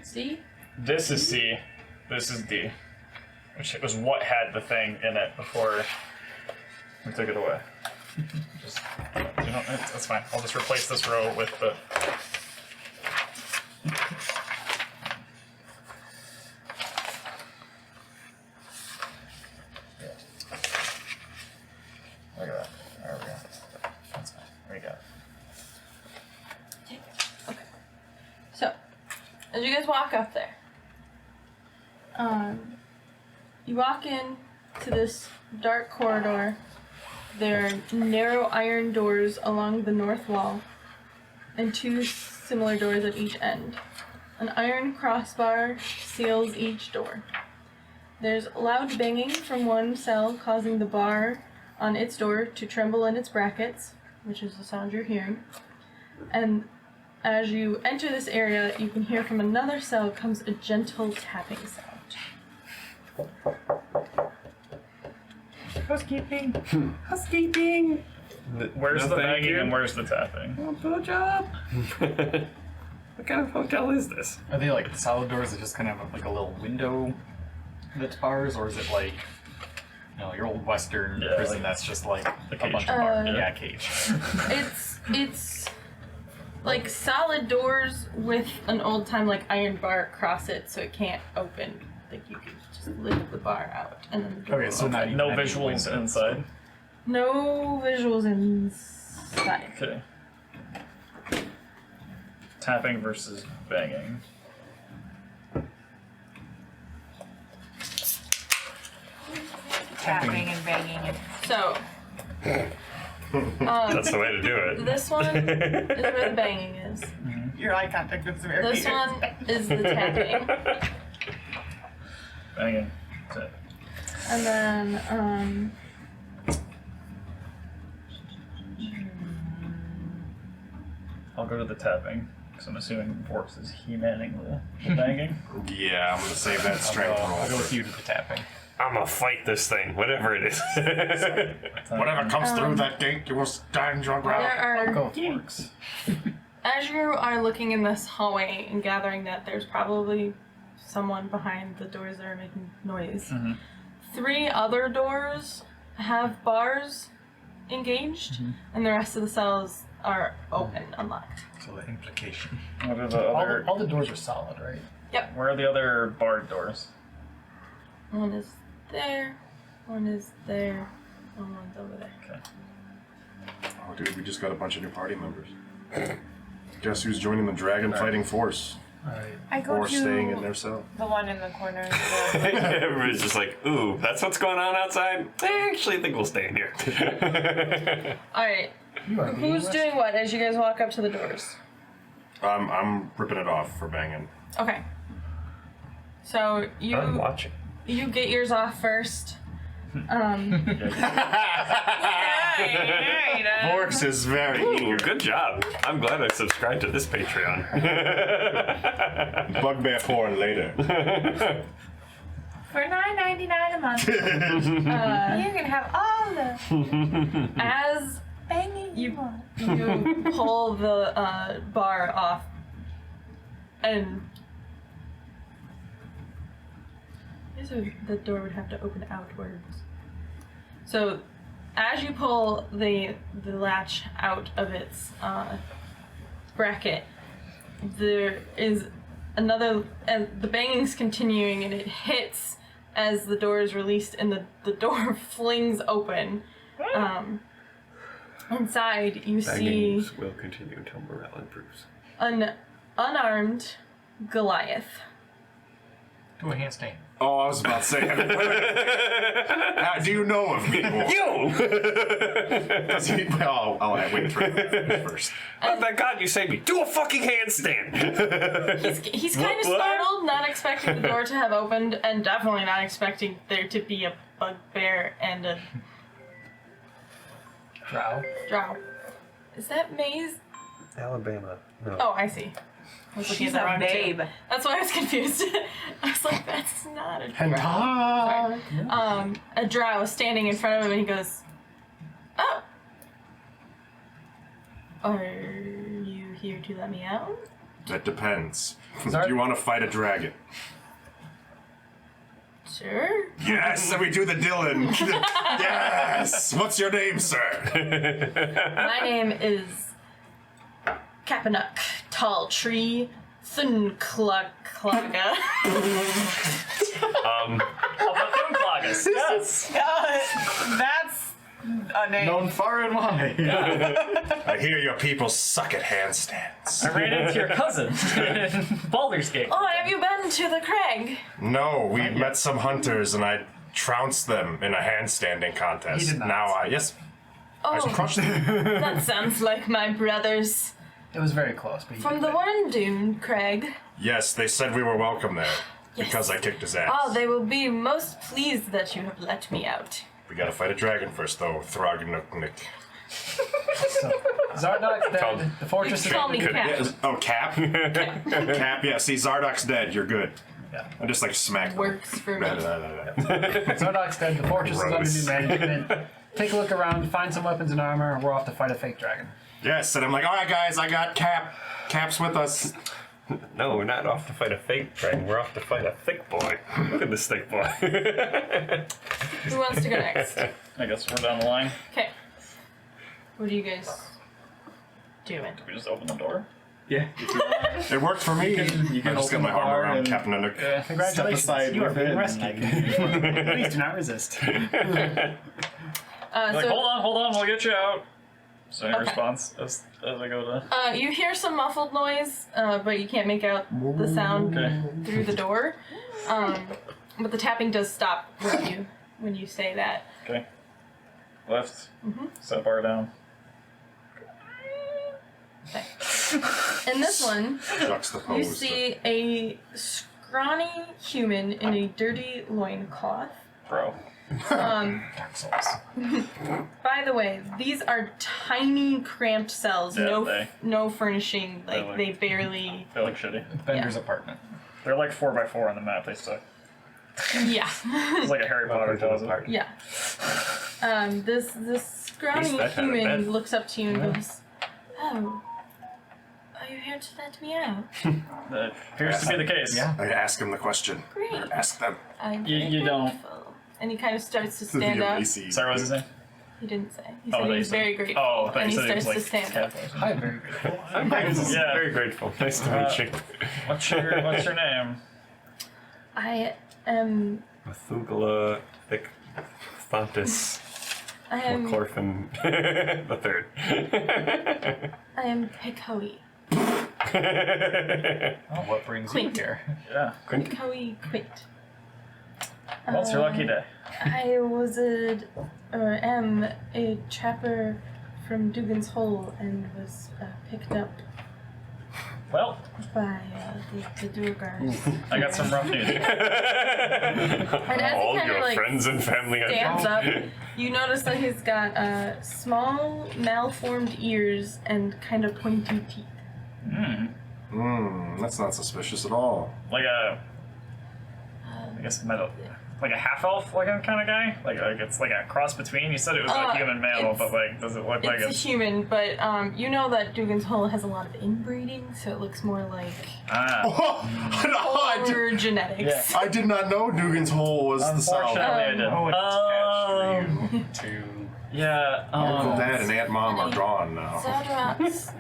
C? this is C. This is D. Which was what had the thing in it before we took it away. Just, you know, that's fine. I'll just replace this row with the. Look at that. There we go. That's fine. There we go. Okay. So, as you guys walk up there, you walk in to this dark corridor. There are narrow iron doors along the north wall, and 2 similar doors at each end. An iron crossbar seals each door. There's loud banging from one cell, causing the bar on its door to tremble in its brackets, which is the sound you're hearing. And as you enter this area, you can hear from another cell comes a gentle tapping sound. Housekeeping! Housekeeping! Where's No, the thank banging you. and where's the tapping? Good job! What kind of hotel is this? Are they like solid doors that just kind of have like a little window that's bars, or is it like, you know, your old Western Yeah, prison like that's just like a a bunch cage. of bars? Uh, Yeah, cage. It's like solid doors with an old time like iron bar across it, so it can't open. Like you can just lift the bar out and then. The door Okay, so will now open. you No have any visuals windows. inside. No visuals inside. Okay. Tapping versus banging. Tapping and banging and So. That's the way to do it. This one is where the banging is. your eye contact is very This one is the tapping. Banging. That's it. And then, I'll go to the tapping, because I'm assuming Vorks is he-manning the banging. Yeah, I'm gonna save that strength roll. I'll go with you to the tapping. I'm gonna fight this thing, whatever it is. Whatever comes through that gate, you will stand your ground. there are. Go with works. As you are looking in this hallway and gathering that there's probably someone behind the doors that are making noise, 3 other doors have bars engaged, and the rest of the cells are open, unlocked. So the implication. What are the other... All the doors are solid, right? Where are the other barred doors? One is there, one is there, and one's over there. Okay. Oh, dude, we just got a bunch of new party members. Guess who's joining the dragon fighting force? Alright. I go Or to staying in their cell? the one in the corner. Everybody's just like, ooh, that's what's going on outside? I actually think we'll stay in here. Alright, You are being who's doing what as you guys walk up to the doors? I'm ripping it off for banging. Okay. So I'm watching. you get yours off first. Vorks is very Ooh, eager. good job. I'm glad I subscribed to this Patreon. Bugbear porn later. For $9.99 a month, you can have all the As banging you pull the bar off, and so the door would have to open outwards. So, as you pull the latch out of its bracket, there is another. The banging's continuing, and it hits as the door is released, and the door flings open. Inside, you see Bangings will continue until morale improves. an unarmed Goliath. Do a handstand. Oh, I was about to say, how do you know of me? You! I'll wait for it first. Oh, thank God you saved me. Do a fucking handstand! He's kind of startled, not expecting the door to have opened, and definitely not expecting there to be a bugbear and a Drow. drow. Is that Maze? Alabama. No. Oh, I see. I was looking She's at the a wrong babe. two. That's why I was confused. I was like, that's not a drow. Hentai! A drow standing in front of him, and he goes, "Oh, are you here to let me out?" That depends. Do Sorry? you want to fight a dragon? Sure. Yes, and we do the Dylan. Yes! What's your name, sir? My name is Kapanuk, Tall Tree, Thunklaga. Yes. That's a name. Known far and wide. I hear your people suck at handstands. I ran into your cousin in Baldur's Gate. Oh, have you been to the crag? No, we met some hunters and I trounced them in a handstanding contest. You did not. Now I Oh, crushed them. that sounds like my brothers It was very close, but from the one Dune crag. Yes, they said we were welcome there because I kicked his ass. Oh, they will be most pleased that you have let me out. We gotta fight a dragon first, though. Thrognuknik. So, Zardok's dead. The fortress is Call me Could- Cap. Oh, Cap? Cap, yeah. See, Zardok's dead. You're good. Yeah. I just like smack them. Works for me. Zardok's dead. The fortress is under Gross. new management. Take a look around, find some weapons and armor. We're off to fight a fake dragon. Yes, and I'm like, all right, guys, I got Cap. Cap's with us. No, we're not off to fight a fake dragon. We're off to fight a thick boy. Look at this thick boy. Who wants to go next? I guess we're down the line. Okay. What are you guys doing? We just open the door. Yeah. It worked for me. You can I just got open my the arm bar around and- Captain Anook. Congratulations, Step aside you are with being it, rescued. Please do not resist. Like, So, hold on, we'll get you out. So any Okay. response as I go to... you hear some muffled noise, but you can't make out the sound Okay. through the door. But the tapping does stop when you say that. Okay. Left. Set bar down. Okay. In this one, Juxtaposed. you see a scrawny human in a dirty loincloth. Bro. Dark Souls. By the way, these are tiny, cramped cells. Yeah, No furnishing. Like They're like- they barely. They're like shitty. Bender's apartment. They're like 4x4 on the map. They suck. Yeah. It's like a Harry Potter closet. Yeah. This scrawny that kind of human bed. looks up to you and goes, "Oh, are you here to let me out?" That appears to be the case. Yeah. I ask him the question. Great. Ask them. I'm You- very you don't. grateful. And he kind of starts to The stand up. NPC. Sorry, what was his name? He didn't say. He Oh, said they he was said- very grateful. Oh, I thought and you he said he starts was to like stand up. I'm very grateful. Yeah. Very grateful. Nice to meet you. What's your name? I am. Thugala Icthontis I am. Chlorfin the third. I am Pikoe. Oh, what brings Quint. you here? Yeah. Pikoe Quint. What's your lucky day? I was am a trapper from Dugan's Hole and was picked up Well, by the Durgars. I got some rough news. And as All he kind your of like friends and family are stands dead. up, you notice that he's got small, malformed ears and kind of pointy teeth. That's not suspicious at all. Like a, I guess metal, like a half elf, like a kind of guy. Like it's like a cross between. You said it was like human male, it's- but like does it look like It's a human, but you know that Dugan's Hole has a lot of inbreeding, so it looks more like I polar genetics. Yeah. did not know Dugan's Hole was the South. Unfortunately, I did. Oh, attached you to. Yeah. Uncle Dad and Aunt Mom are gone now. Zadrat's,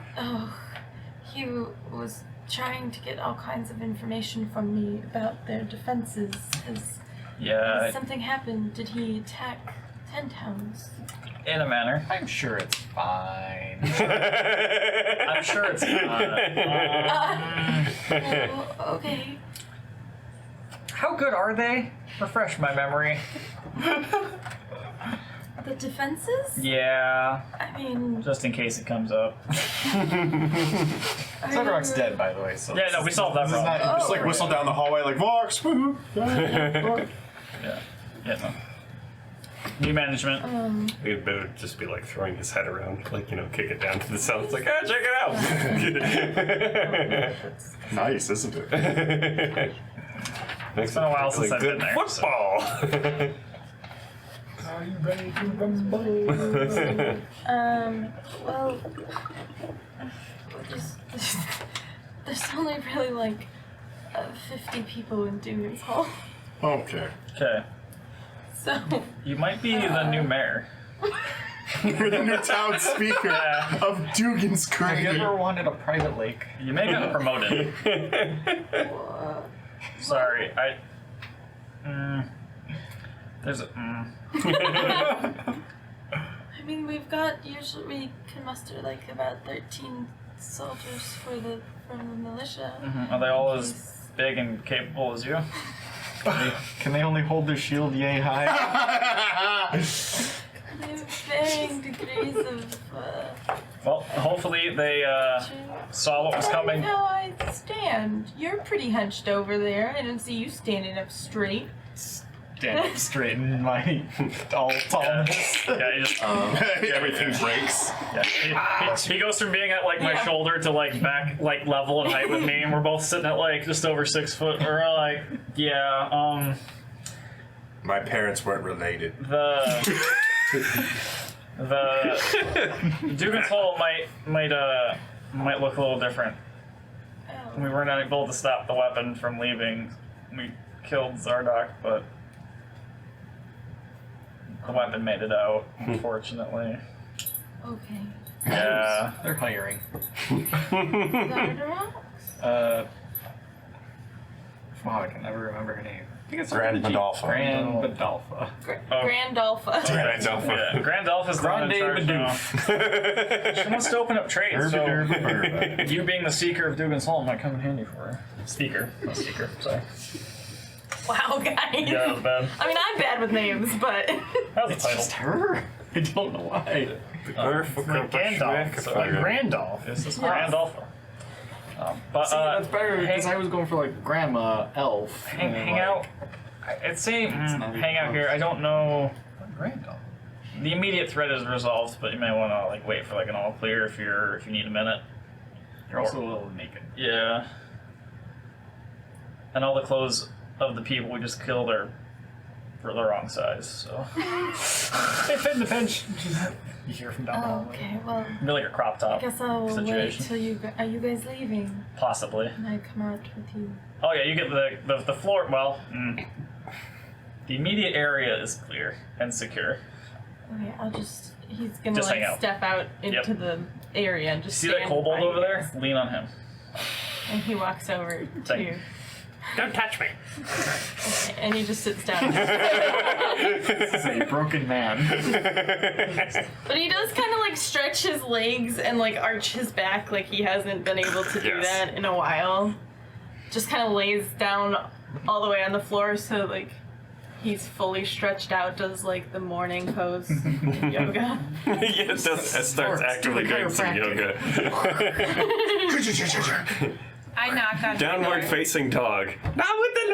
he was trying to get all kinds of information from me about their defenses. Has Yeah. something happened? Did he attack Ten Towns? In a manner. I'm sure it's fine. I'm sure it's not. Oh, okay. How good are they? Refresh my memory. The defenses? Yeah. I mean, Just in case it comes up. Zedrock's dead, by the way. So Yeah, no, we solved that this is problem. not- Just like whistle down the hallway like Vox. woohoo. Yeah. Yeah, no. New management. We'd better just be like throwing his head around, like, kick it down to the south. It's like, ah, check it out. Nice, isn't it? It's been a while since I've been there, so- Football. Are you ready to rumble? well, there's only really like 50 people in Dugan's Hall, Okay. Okay. so You might be the new mayor. You're the new town speaker of Dugan's Have you Creek. ever wanted a private lake? You may get promoted. Sorry, there's a. I mean we can muster like about 13 soldiers from the militia. Are they all as big and capable as you? Can they only hold their shield yay high? They have varying degrees of. Well, hopefully they saw what was coming. How I stand. You're pretty hunched over there. I didn't see you standing up straight. Stand up straight in my all tallness. Yeah, he just. Everything breaks. Yeah, he goes from being at like my shoulder to like back like level in height with me, and we're both sitting at like just over 6 foot. We're like, yeah, My parents weren't related. the Dugan's Hole might look a little different. Oh. We weren't able to stop the weapon from leaving. We killed Zardock, but the weapon made it out, unfortunately. Okay. Yeah. They're hiring. Zardorak? Wow, I can never remember her name. I think it's Grand Badalfa. Grand Badalfa. Grand Alpha. Grand Alpha. Yeah, Grand Elf is the one in charge now. She wants to open up trade, so you being the seeker of Dugan's Hall might come in handy for her. Speaker, not seeker, sorry. Wow, guys. Yeah, that was bad. I mean, I'm bad with names, but That was a title. Just her? I don't know why. Like Gandalf, so Like Randolph. this is Grand Alpha. But See, that's better because hang, I was going for like Grandma Elf. hang out I'd say not hang out even here. I don't know. Random. The immediate threat is resolved, but you may want to like wait for like an all clear if you need a minute. You're also a little naked. Yeah. And all the clothes of the people we just killed are for the wrong size, so They fit in the pinch. You hear from down the Oh, hallway. okay, well, really a crop top I guess I'll wait situation. till are you guys leaving? Possibly. And I come out with you. Oh yeah, you get the floor. Well, the immediate area is clear and secure. Okay, he's gonna Just hang like out. step out into Yep. the area and just See that stand kobold by over you there? guys. Lean on him. And he walks over to Thank you. you. Don't touch me. Okay, and he just sits down. This is a broken man. But he does kind of like stretch his legs and like arch his back like he hasn't been able to do Yes. that in a while. Just kind of lays down all the way on the floor so like he's fully stretched out, does like the morning pose in yoga. Yeah, it starts actively doing some yoga. I knock on Downward the door. facing dog. Not with the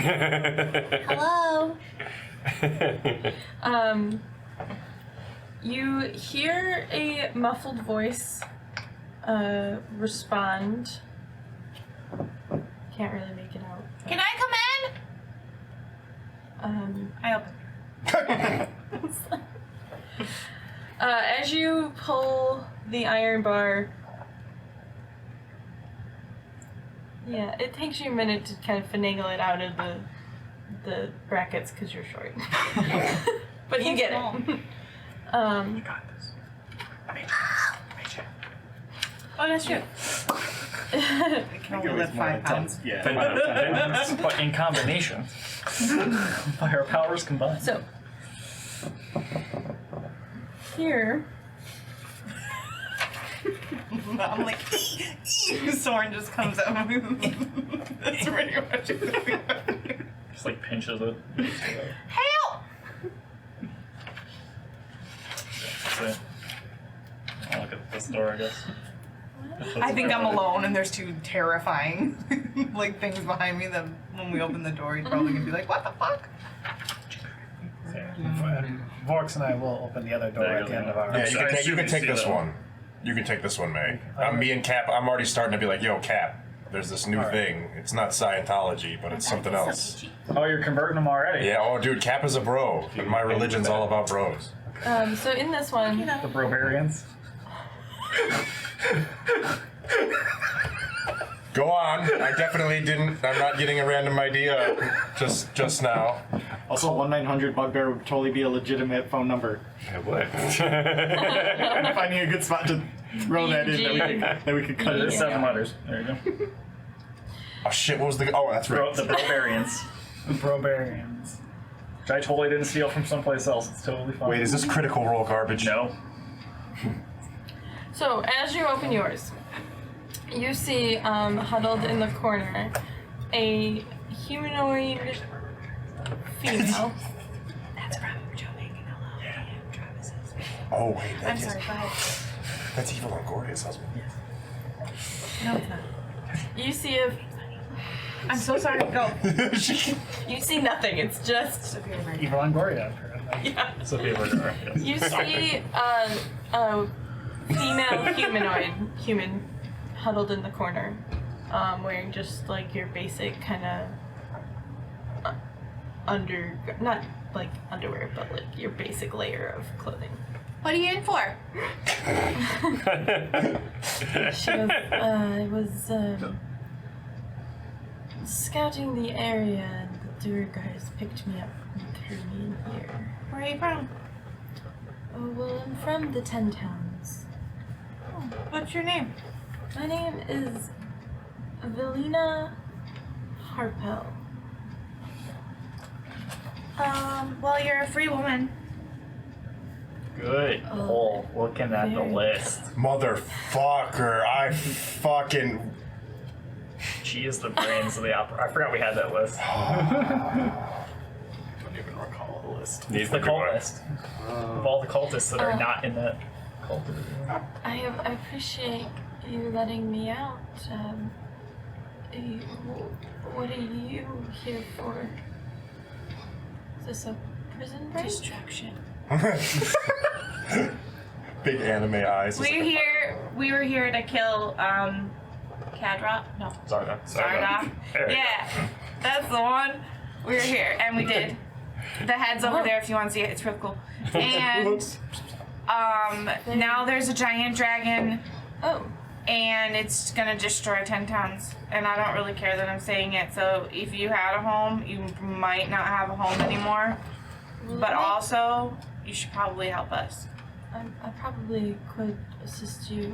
loincloth! Hello. You hear a muffled voice respond. Can't really make it out. Can I come in? I open. As you pull the iron bar, yeah, it takes you a minute to kind of finagle it out of the brackets because you're short. But you get it. Oh, that's true. I can only lift 5 pounds. Yeah. But in combination, by our powers combined. So, here, I'm like, Soren just comes out. That's pretty much it. Just like pinches it. Help! So, I'll look at this door, I guess. I think I'm alone and there's 2 terrifying like things behind me that when we open the door he's probably gonna be like, what the fuck? And Vorks and I will open the other door There you at the go. end of our. Yeah, I you can assume take you this see that. one. You can take this one, May. Me and Cap, I'm already starting to be like, yo, Cap, there's this new Alright. thing. It's not Scientology, but it's something else. Oh, you're converting them already? Yeah, oh, dude, Cap is a bro. My religion's all about bros. so in this one, The Brobarians? Go on. I definitely didn't. I'm not getting a random idea just now. Also, 1-900-BUGBEAR would totally be a legitimate phone number. It would. I'm finding a good spot to roll that in that we could cut There's it. 7 letters. There you go. Oh shit! What was the? Oh, that's right. The Brobarians. Probarians. Which I totally didn't steal from someplace else. It's totally fine. Wait, is this critical role garbage? No. so as you open yours, you see huddled in the corner a humanoid female. That's from Joe making hello. Yeah. Travis's. Oh wait, I'm sorry, go ahead. that's Evil Longoria's husband. No, it's not. You see a. I'm so sorry. Go. You see nothing. It's just. Evil Longoria. Yeah. Sophia Vergara, yes. You see a female human huddled in the corner, wearing just like your basic kind of not like underwear, but like your basic layer of clothing. What are you in for? She goes, I was scouting the area and the tour guys picked me up and threw me in here. Where are you from? Oh, well, I'm from the 10 Towns. What's your name? My name is Evelina Harpel. Well, you're a free woman. Good. Oh, looking at the very list. Motherfucker! I fucking. She is the brains of the opera. I forgot we had that list. Don't even recall the list. It's the cult list. Of all the cultists that are not in that cult. I appreciate you letting me out. What are you here for? this a prison break? Distraction. Big anime eyes. We were here to kill Kadrop? No. Zarda. Zarda. There you Yeah. That's the one. We were here and we did. The head's over there if you want to see it. It's real cool. And now there's a giant dragon Oh. and it's gonna destroy 10 towns. And I don't really care that I'm saying it, so if you had a home, you might not have a home anymore. But also, you should probably help us. I probably could assist you.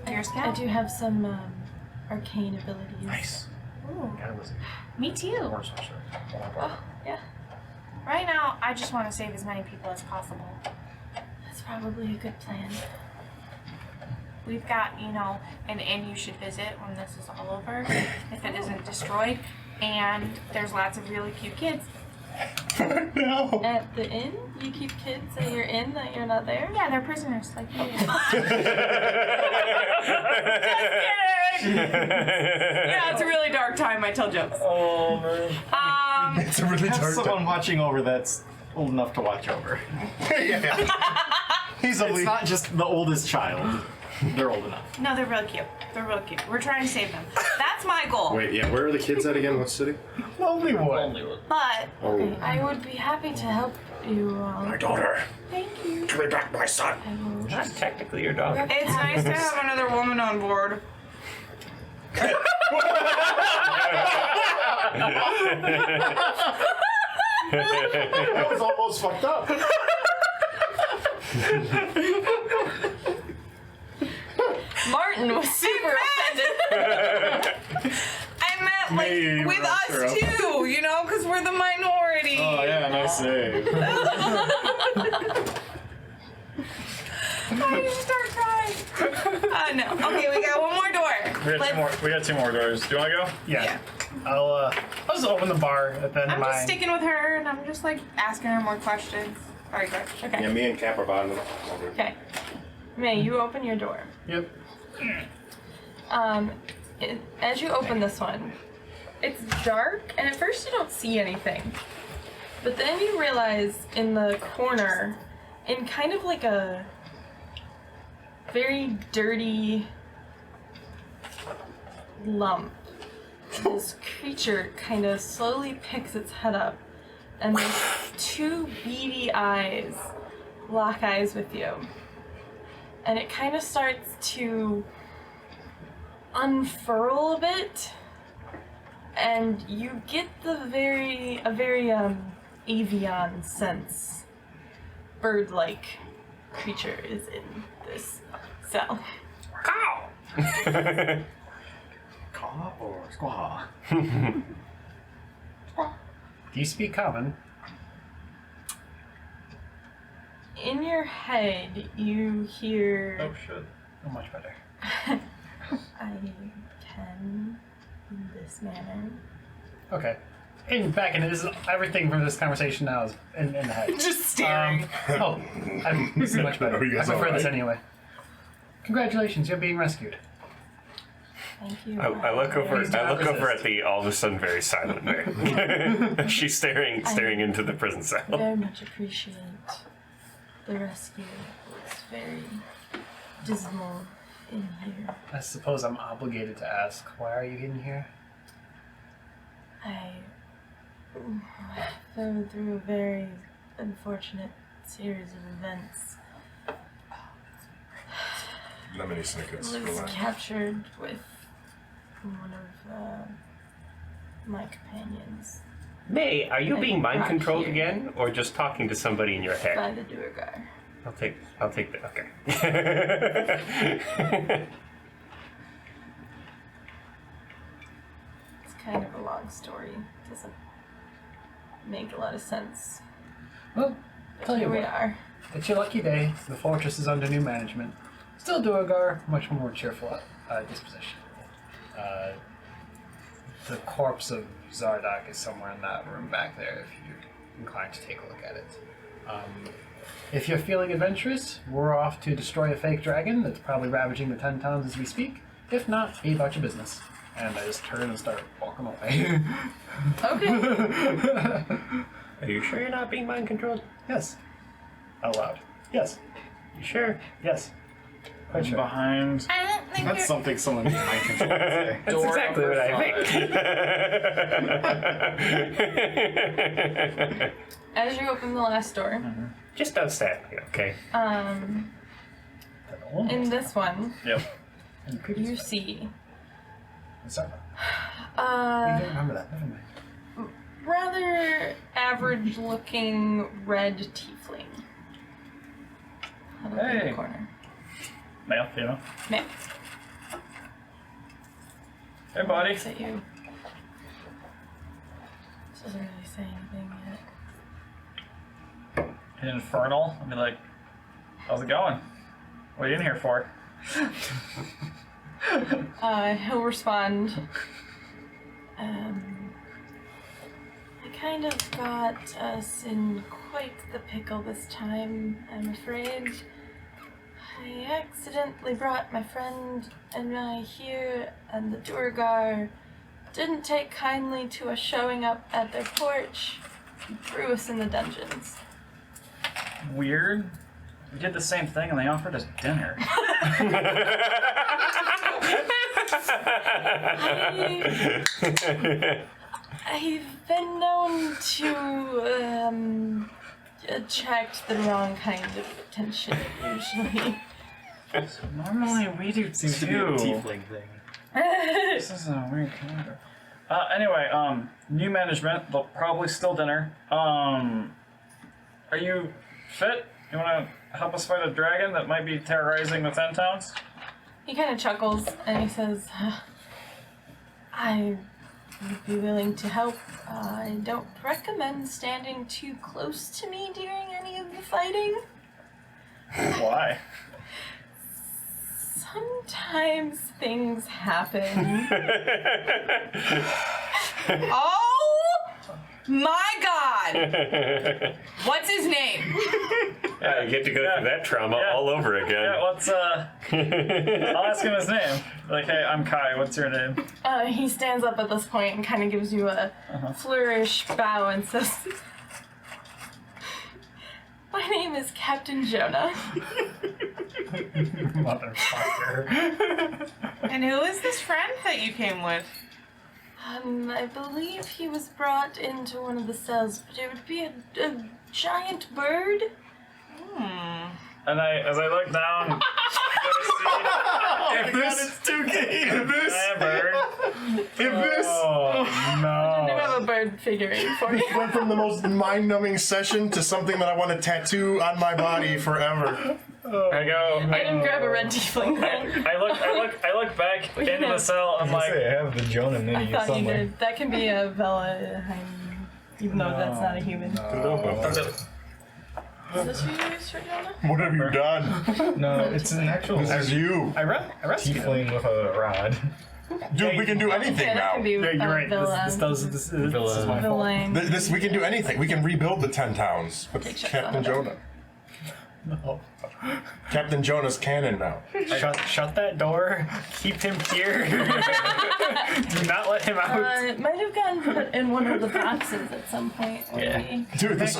Your I scout? do have some arcane abilities. Nice. Ooh, Kind of was me too. horse for sure. Oh, yeah. Right now, I just want to save as many people as possible. That's probably a good plan. We've got, an inn you should visit when this is all over, if it isn't destroyed. And there's lots of really cute kids. No. At the inn? You keep kids at your inn that you're not there? Yeah, they're prisoners, like you. Yeah, it's a really dark time. I tell jokes. Oh man. It's a really Have dark someone watching over that's old enough to watch over. Yeah. He's It's not just the oldest child. They're old enough. No, they're real cute. They're real cute. We're trying to save them. That's my goal. Wait, yeah, where are the kids at again? What city? Lonelywood. But Oh, I would be happy to help you all. My daughter. thank you. Give me back my son. I will. Not technically your dog. It's nice to have another woman on board. that was almost fucked up. Martin was super offended. I meant like with us too, because we're the minority. Oh yeah, nice save. I just start crying. No. Okay, we got one more door. We got two more doors. Do you want to go? Yeah. I'll just open the bar at the end of I'm just mine. sticking with her, and I'm just like asking her more questions. All right, good. Okay. Yeah, me and Cap are bonding. Okay. May, you open your door. Yep. As you open this one, it's dark, and at first you don't see anything. But then you realize in the corner, in kind of like a very dirty lump, this creature kind of slowly picks its head up, and these two beady eyes lock eyes with you. And it kind of starts to unfurl a bit, and you get a very avian sense. Bird-like creature is in this cell. Caw or squaw? Do you speak common? In your head, you hear, Oh shit. Oh, much better. I can in this manner. Okay. And back in it, this is everything from this conversation now is in the head. Just staring. This is much better. Are you I guys prefer this alright? anyway. Congratulations, you're being rescued. Thank you. I look over. Please do I not look over resist. at the all of a sudden very silent Mary. She's staring into the prison cell. Very much appreciate the rescue. It's very dismal in here. I suppose I'm obligated to ask, why are you in here? I fell through a very unfortunate series of events. Lemony Snickets. I was Relax. captured with one of my companions May, are you I being mind brought controlled here. again, or just talking to somebody in your by head? the Duergar. I'll take that. Okay. It's kind of a long story. It doesn't make a lot of sense. Well, tell you Here we what. are. It's your lucky day. The fortress is under new management. Still Duergar, much more cheerful disposition. The corpse of Zardak is somewhere in that room back there if you're inclined to take a look at it. If you're feeling adventurous, we're off to destroy a fake dragon that's probably ravaging the 10 towns as we speak. If not, be about your business. and I just turn and start walking away. Okay. Are you sure you're not being mind controlled? Yes. Out loud. Yes. You sure? Yes. Quite sure. Behind. I don't think That's you're. something someone in mind control would say. That's Door exactly what I think. As you open the last door, Just don't stab me, okay? in this one, Yep. you see Sorry. I uh, don't remember that. Never mind. rather average-looking red tiefling. Huddled in Hey. the corner. Male, female. Male. Hey, buddy. Looks at you. Doesn't really say anything yet. Infernal. I'll be like, how's it going? What are you in here for? He'll respond. I kind of got us in quite the pickle this time, I'm afraid. I accidentally brought my friend and I here, and the Durgar didn't take kindly to us showing up at their porch and threw us in the dungeons. Weird. We did the same thing and they offered us dinner. I've been known to attract the wrong kind of attention usually. Normally we do Seems too. to be a tiefling thing. This is a weird calendar. Anyway, new management. They'll probably steal dinner. Are you fit? You want to help us fight a dragon that might be terrorizing the 10 towns? He kind of chuckles and he says, I would be willing to help. I don't recommend standing too close to me during any of the fighting. Why? Sometimes things happen. Oh my god! What's his name? Yeah, you get to go through that trauma all over again. Yeah, let's, I'll ask him his name. Like, hey, I'm Kai, what's your name? He stands up at this point and kind of gives you a flourish bow and says, my name is Captain Jonah. Motherfucker. And who is this friend that you came with? I believe he was brought into one of the cells, but it would be a giant bird. And as I look down, If this, Oh, I do have a bird figurine for you. went from the most mind-numbing session to something that I want to tattoo on my body forever. I go. I didn't grab a red tiefling then. I look back We into know. the cell. I'm like, I have the Jonah I mini thought you somewhere. did. That can be a Vela, even though that's not a human. Is this who you used for Jonah? What have you done? No, it's an actual This is you. I rescued him. tiefling with a rod. Dude, we can do anything Yeah, that now. can be Yeah, you're right. Vela. This is my fault. Villain. This we can do anything. We can rebuild the 10 towns with Take shots Captain on it. Jonah. No. Captain Jonah's canon now. Shut that door. Keep him here. Do not let him out. It might have gotten put in one of the boxes at some point. Maybe. Dude, this.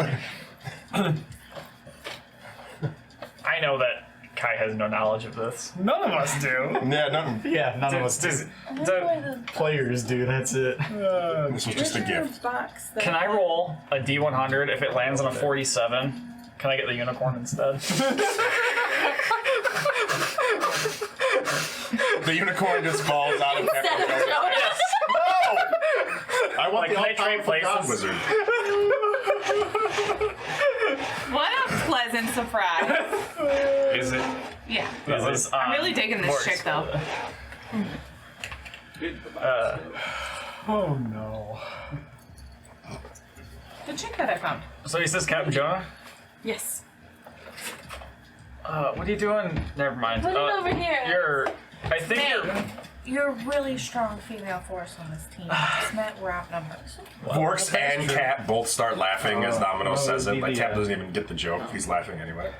I know that Kai has no knowledge of this. None of us do. Yeah, nothing. Yeah, none of us do. I don't know where the Players do, that's it. This was just a treasure gift. box that Can I roll a D100 if it lands on a 47? Can I get the unicorn instead? The unicorn just falls out of Captain Jonah. Yes. No! I want Like, the can I trade all-powerful god places? wizard. What a pleasant surprise. Is it? Yeah. Is it? I'm really digging this chick though. Oh no. The chick that I found. So he says Captain Jonah? Yes. What are you doing? Never mind. Put it over here. I think You're a really strong female force on this team. Just meant we're outnumbered. Vorks and Cap both start laughing as Domino Oh, says it, maybe, but Cap yeah. doesn't even get the joke. He's laughing anyway.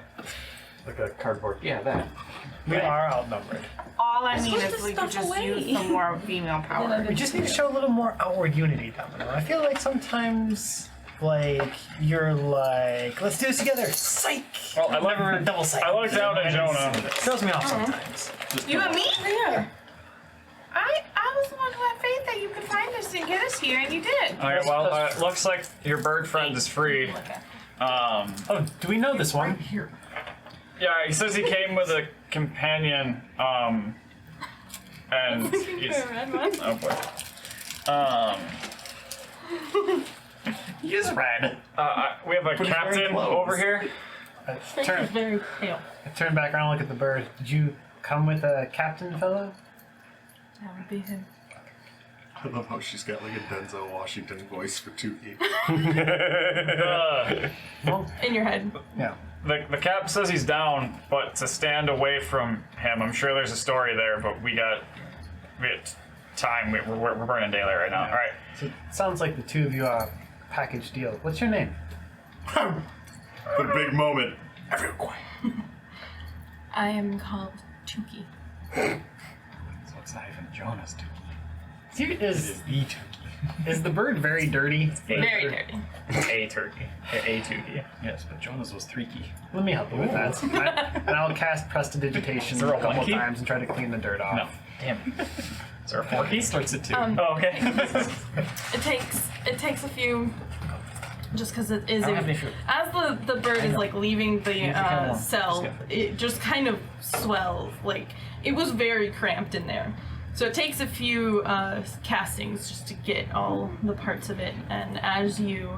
Like a cardboard. Yeah, that. We are outnumbered. All I mean put is the we could stuff just away. use some more female power. We just need to show a little more outward unity, Domino. I feel like sometimes, like, you're like, let's do this together. Psych! Well, I like Never double psych. I looked down at Jonah. Throws me off sometimes. You and me? Yeah. I was the one who had faith that you could find us and get us here, and you did. Alright, well, it looks like your bird friend is free. Oh, do we know this one? Here. Yeah, he says he came with a companion, and he's, oh boy. He is red. We have a captain over here. I Frank turn, is very pale. I turn back around and look at the bird. Did you come with a captain, fellow? That would be him. I love how she's got like a Denzel Washington voice for Tukey. Well, In your head. yeah. The cap says he's down, but to stand away from him, I'm sure there's a story there, but we got time. We're burning daylight right now. All right. So it sounds like the two of you are a package deal. What's your name? The big moment. Everyone quiet. I am called Tuki. So it's not even Jonah's turkey. It Is is the turkey. is the bird very dirty? Very dirty. A turkey. A turkey. Yes, but Jonah's was 3 key. Let me help you with that. And I'll cast Prestidigitation there a a couple 1 key? times and try to clean the dirt off. No. Damn. Is there a 4 key? Starts at 2. Oh, okay. It takes a few. Just because it is I don't have any food. as the bird is know. like leaving the You can have cell, one. it just kind of swells. Like it was very cramped in there, so it takes a few castings just to get all the parts of it. And as you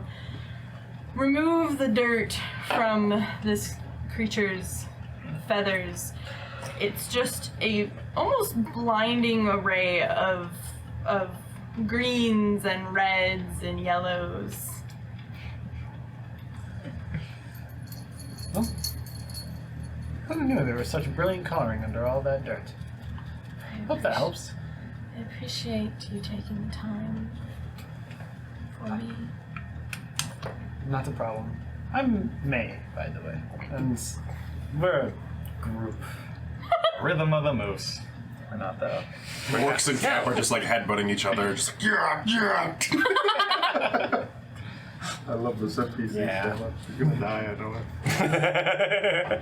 remove the dirt from this creature's feathers, it's just a almost blinding array of greens and reds and yellows. Oh. Who knew there was such brilliant coloring under all that dirt? Hope that helps. I appreciate you taking the time for me. Not a problem. I'm May, by the way. And we're a group. Rhythm of the moose. We're not that. Orcs and Cap are just like headbutting each other, just like, yeah. I love this NPC Yeah. so much. You're gonna die, I know it.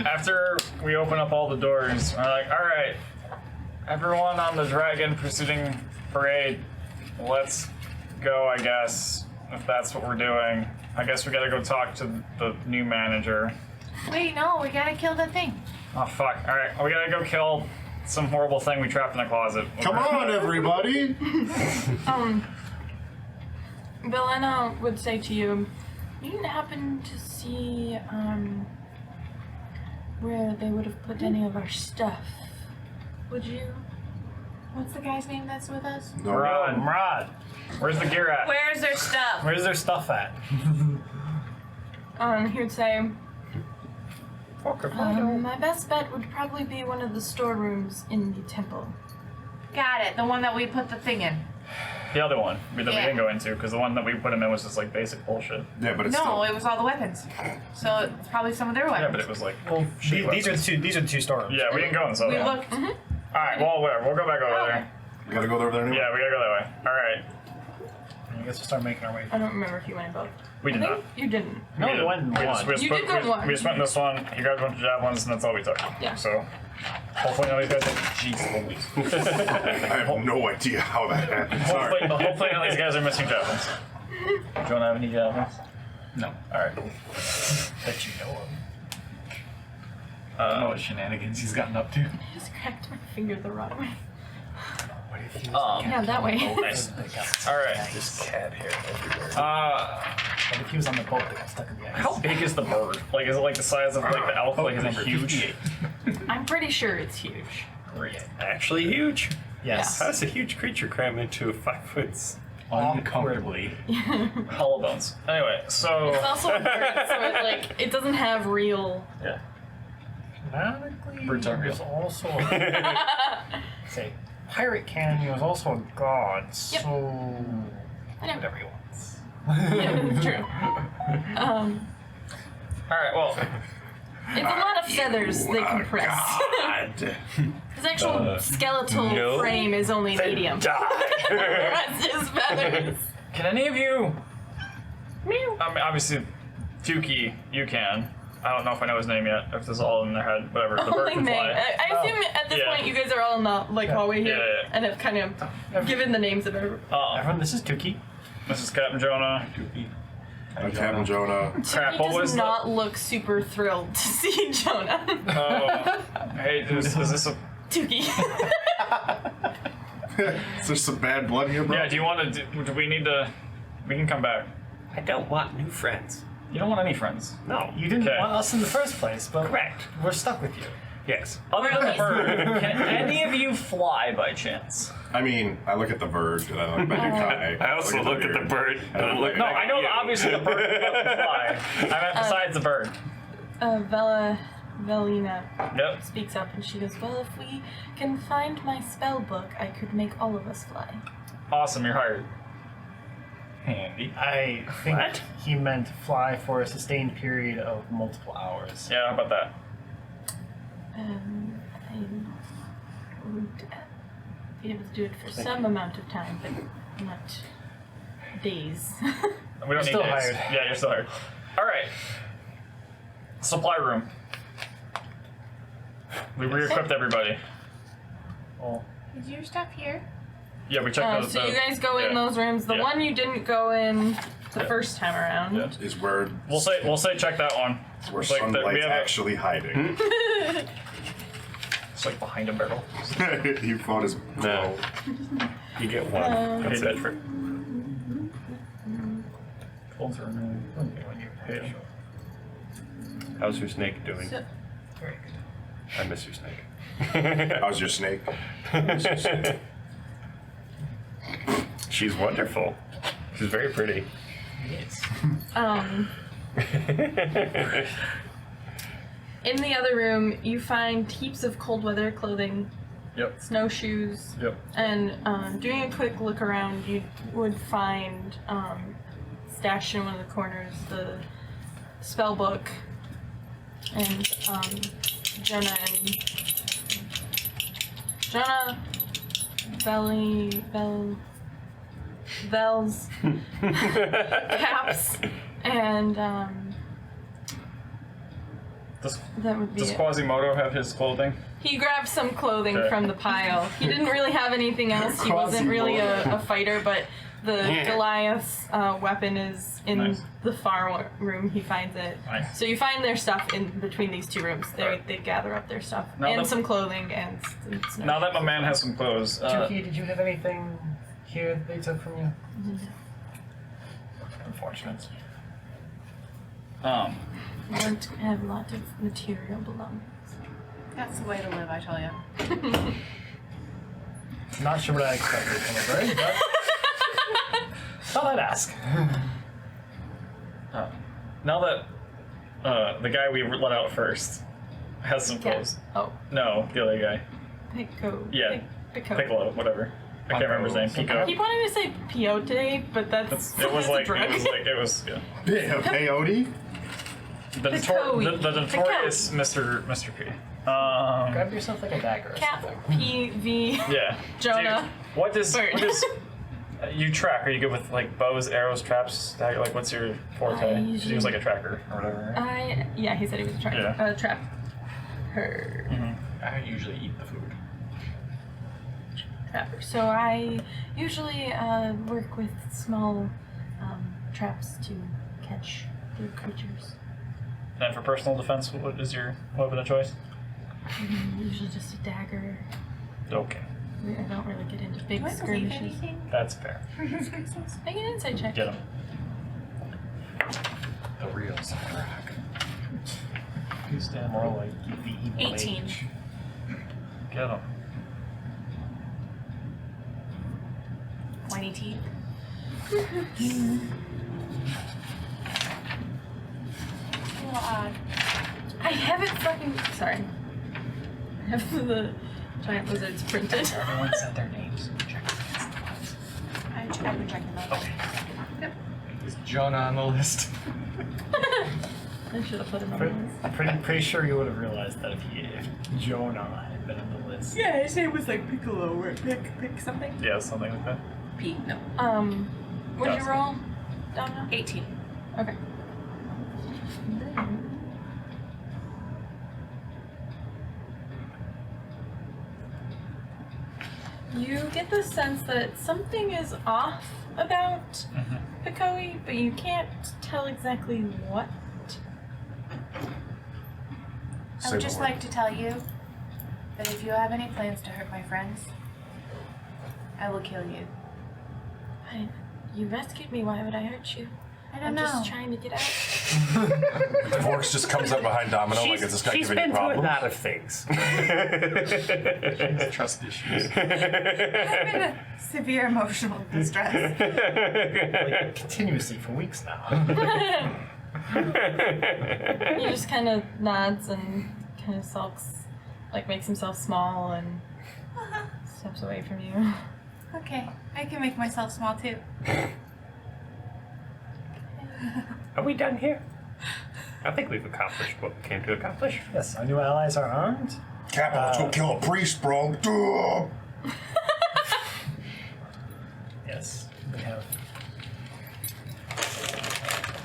After we open up all the doors, we're like, all right, everyone on the dragon pursuing parade, let's go, I guess, if that's what we're doing. I guess we gotta go talk to the new manager. Wait, no, we gotta kill the thing. Oh, fuck. All right, we gotta go kill some horrible thing we trapped in the closet. Come on, everybody! Belena would say to you, you didn't happen to see where they would have put any of our stuff, would you? What's the guy's name that's with us? Rod, Rod, where's the gear at? Where's their stuff? where's their stuff at? He would say, my best bet would probably be one of the storerooms in the temple. Got it. The one that we put the thing in. The other one that we Yeah. didn't go into, because the one that we put him in was just like basic bullshit. Yeah, but it's No, still... it was all the weapons. So it's probably some of their Yeah, weapons. but it was like. Well, shit these are the two storerooms. Yeah, we didn't go in this other We one. looked. All right, well, whatever. We'll go back over there. We gotta go over there anyway? Yeah, we gotta go that way. All right. I guess we'll start making our way. I don't remember if you went in both. We did I not. think you didn't. No, We we did. went in We just- one. we just You put- did go we- one. We just went in this one. He grabbed a bunch of javelins, and that's all we took. Yeah. So, hopefully none of these guys. Jeez Louise. I have no idea how that happened. Sorry. Hopefully none of these guys are missing javelins. Don't have any javelins. No. All right. That you know of. I don't know what shenanigans he's gotten up to. I just cracked my finger the wrong way. What if you Yeah, that way. Nice. All right. Just cat hair everywhere. What if he was on the boat that got stuck in the ice? How big is the bird? Like, is it like the size of like the elk? Like, is it Number huge? 58. I'm pretty sure it's huge. Great. Actually huge. Yes. How does a huge creature cram into a 5 foot? Uncomfortably. Hollow bones. Anyway, so. It's also a bird, so it doesn't have real. Yeah. Canonically, Birds aren't he was real. also say pirate canon. He was also a god. So I know. whatever he wants. Yeah, it's true. All right. Well, It's a lot of feathers they compress. God. His actual skeletal frame is only medium. The rest is feathers. Can any of you? I mean, obviously, Tuki, you can. I don't know if I know his name yet. If this is all in their head, whatever. The bird Only can name. fly. I assume at this point you guys are all in the hallway here Yeah. and have kind of given the names of everyone. Everyone, this is Tuki. This is Captain Jonah. I'm Captain Jonah. Crap, He what was does not look super thrilled to see Jonah. Hey, is this a... Tuki. Is there some bad blood here, bro? Yeah, do we need to... We can come back. I don't want new friends. You don't want any friends. No. You didn't Okay. want us in the first place, but Correct. we're stuck with you. Yes. Other than the bird, can any of you fly by chance? I mean, I look at the bird and I look back at Kai. I also look at the bird. And I look No, back I know at you. obviously the bird can fly. I meant besides the bird. Velina Yep. speaks up and she goes, well, if we can find my spell book, I could make all of us fly. Awesome, you're hired. Handy. I think he meant fly for a sustained period of multiple hours. Yeah, how about that? I would be able to do it for some amount of time, but not days. We don't need still days. hired. Yeah, you're still hired. Alright. Supply room. We re-equipped everybody. Oh. Is your stuff here? Yeah, we checked those. So you guys go in yeah. those rooms. The Yeah. one you didn't go in the Yeah. first time around. Yeah. Is where We'll say check that one. where It's like that we Sunlight's have actually hiding. It's like behind a barrel. He fought his No. You get one. That's Okay, it. for Cold room. When you pay. How's your snake doing? So- Very good. I miss your snake. How's your snake? She's wonderful. She's very pretty. Yes. In the other room, you find heaps of cold weather clothing, Yep. snowshoes, Yep. and doing a quick look around, you would find stashed in one of the corners the spell book and Jonah, Vel's caps, and Does, that would be does it. Quasimodo have his clothing? He grabbed some clothing Okay. from the pile. He didn't really have anything else. He wasn't really a fighter, but the Goliath's weapon is in Nice. the far room. He finds it. Nice. So you find their stuff in between these two rooms. They, Right. they gather up their stuff. Now and that- some clothing and snow. Now that my man has some clothes, Tuki, did you have anything here that they took from you? unfortunate. You don't have a lot of material belongings. That's the way to live, I tell you. Not sure what I expected from a bird, but thought I'd ask. Now that the guy we let out first has some clothes. Oh, No, the other guy. Pico. Yeah. Pico. Piccolo, whatever. I can't remember his name. Pico. I keep wanting to say peyote, but that's It was that's a like drug. it was yeah. Yeah, peyote? The, Picoey. the notorious Mr. P. Grab yourself like a dagger or Cap something. PV. Yeah. Jonah. Dude, what does Bird. you track? Are you good with like bows, arrows, traps? Dagger? Like what's your forte? I 'Cause he was like a tracker or whatever. Yeah, he said he was a trap. Yeah. Trap. Her I usually eat the food. trapper. So I usually work with small traps to catch the creatures. And for personal defense, what is your weapon of choice? Usually just a dagger. Okay, I don't really get into big Do I believe skirmishes. anything? that's fair. Make an insight check. Get him. The real Sandrak. You stand more like the evil 18. age. Get him. Whiny teeth. A little odd. I haven't fucking. Sorry. I have the giant lizards printed. Everyone said their names. Check I've been checking those. Okay. Is Jonah on the list? I should have put him on the list. Pretty sure you would have realized that if Jonah had been on the list. Yeah, his name was like Piccolo or Pick something. Yeah, something like that. Pete, no. What'd you roll, Domino? 18. Okay. You get the sense that something is off about Pikoi, but you can't tell exactly what. I would just like to tell you that if you have any plans to hurt my friends, I will kill you. You rescued me. Why would I hurt you? I don't I'm know. just trying to get out. Vorks just comes up behind Domino like, is this guy giving you problems? She's been through a lot of things. Trust issues. I'm in a severe emotional distress. Like, continuously for weeks now. He just kind of nods and kind of sulks, like makes himself small and steps away from you. Okay, I can make myself small too. Are we done here? I think we've accomplished what we came to accomplish. Yes, our new allies are armed. Captain, let's go kill a priest, bro. Duh. Yes, we have.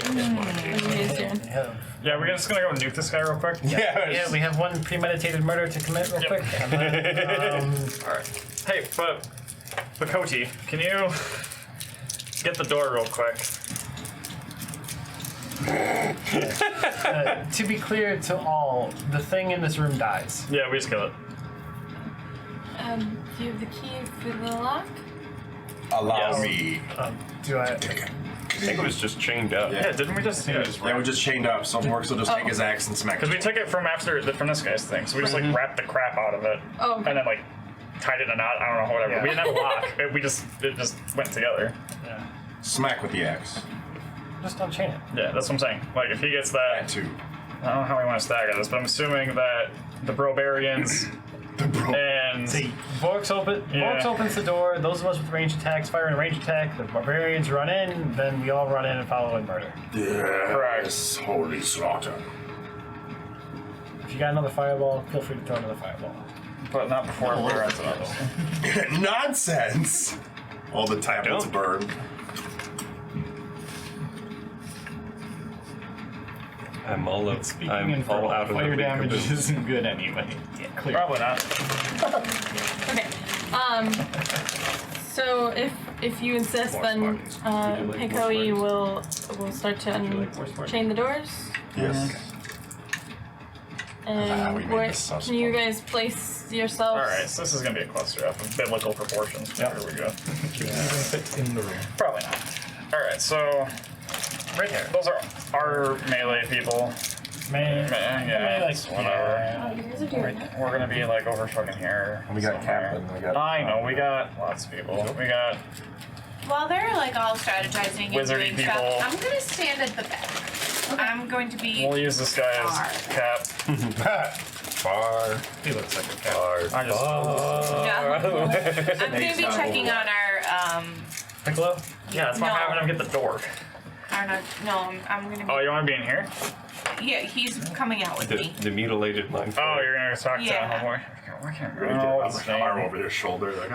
Mm. We have. Yeah, we're just gonna go nuke this guy real quick. Yeah, we have one premeditated murder to commit real quick. And then, Alright. Hey, but Bakoti, can you get the door real quick? to be clear to all, the thing in this room dies. Yeah, we just kill it. Do you have the key for the lock? Allow me. Do I? I think it was just chained up. Yeah, didn't we just? Yeah, Yeah, we're just chained up, so Vorks will just take his axe and smack because we took it from from this guy's thing, so we just like wrapped the crap out of it, Oh, okay. and then like tied it in a knot. I don't know, whatever. Yeah. We didn't have a lock. It just went together. Yeah. smack with the axe. Just unchain it. Yeah, that's what I'm saying. Like if he gets that, That too. I don't know how we want to stagger this, but I'm assuming that the Brobarians The bro. and See, Vorks Yeah. opens the door. Those of us with range attacks fire in a range attack. The barbarians run in. Then we all run in and follow and murder. Yes, holy slaughter. If you got another fireball, feel free to throw another fireball. but not before we're at the Nonsense! All the tablets Don't. burn. I'm all out Speaking of the fire league damage of this. isn't good anyway. Yeah, clear. Probably not. Okay. So if you insist, More then spartans. Would you like more Pikoi spartans? will start to Would you like more spartans? chain the doors. Yes. And we made where, this sus can you one. guys place yourselves? Alright, so this is gonna be a cluster of biblical proportions. Yep. Here we go. Fit in the room. Probably not. Alright, so Right there. those are our melee people. Man, Yeah, like it's whatever. Oh, you guys are doing it. We're gonna be like over fucking here. We got somewhere. Captain. We got. I know, we got lots of people. We got While they're like all strategizing and Wizardy doing people. stuff, I'm gonna stand at the back. I'm going to be. we'll use this guy as cap. Bar. He looks like a cat. I just Yeah. I'm gonna be checking on our Piccolo? Yeah, that's why I'm No. having him get the door. I'm gonna be. Oh, you wanna be in here? Yeah, he's coming out with me. The mutilated mind. Oh, you're gonna talk to Yeah. homeboy. Why can't I Oh, what's his name? arm over his shoulder, like,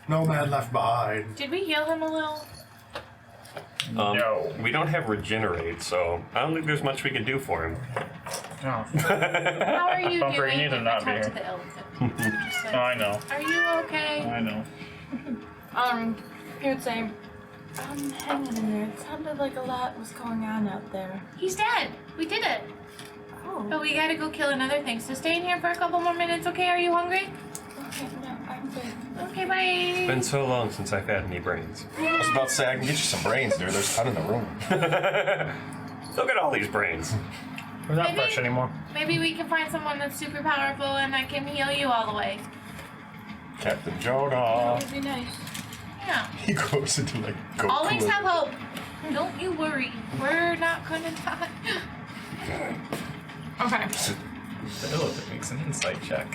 no man left behind. Did we heal him a little? No. We don't have regenerate, so I don't think there's much we can do for him. No. How are you Bumper, you doing? need to If not I be talk to here. the elephant. Just like, Oh, I know. are you okay? I know. He would say, hang on in there. It sounded like a lot was going on out there. He's dead. We did it. Oh, But we gotta go kill another thing. So stay in here for a couple more minutes, okay? Are you hungry? okay, no, I'm good. Okay, bye. Been so long since I've had any brains. I was about to say, I can get you some brains, dude. There's a ton in the room. Look at all these brains. we're not Maybe- fresh anymore. Maybe we can find someone that's super powerful and that can heal you all the way. Captain That Jonah. would be nice. Yeah. He goes into like Goku. Always have hope. Don't you worry. We're not gonna die. Okay. The elephant makes an insight check.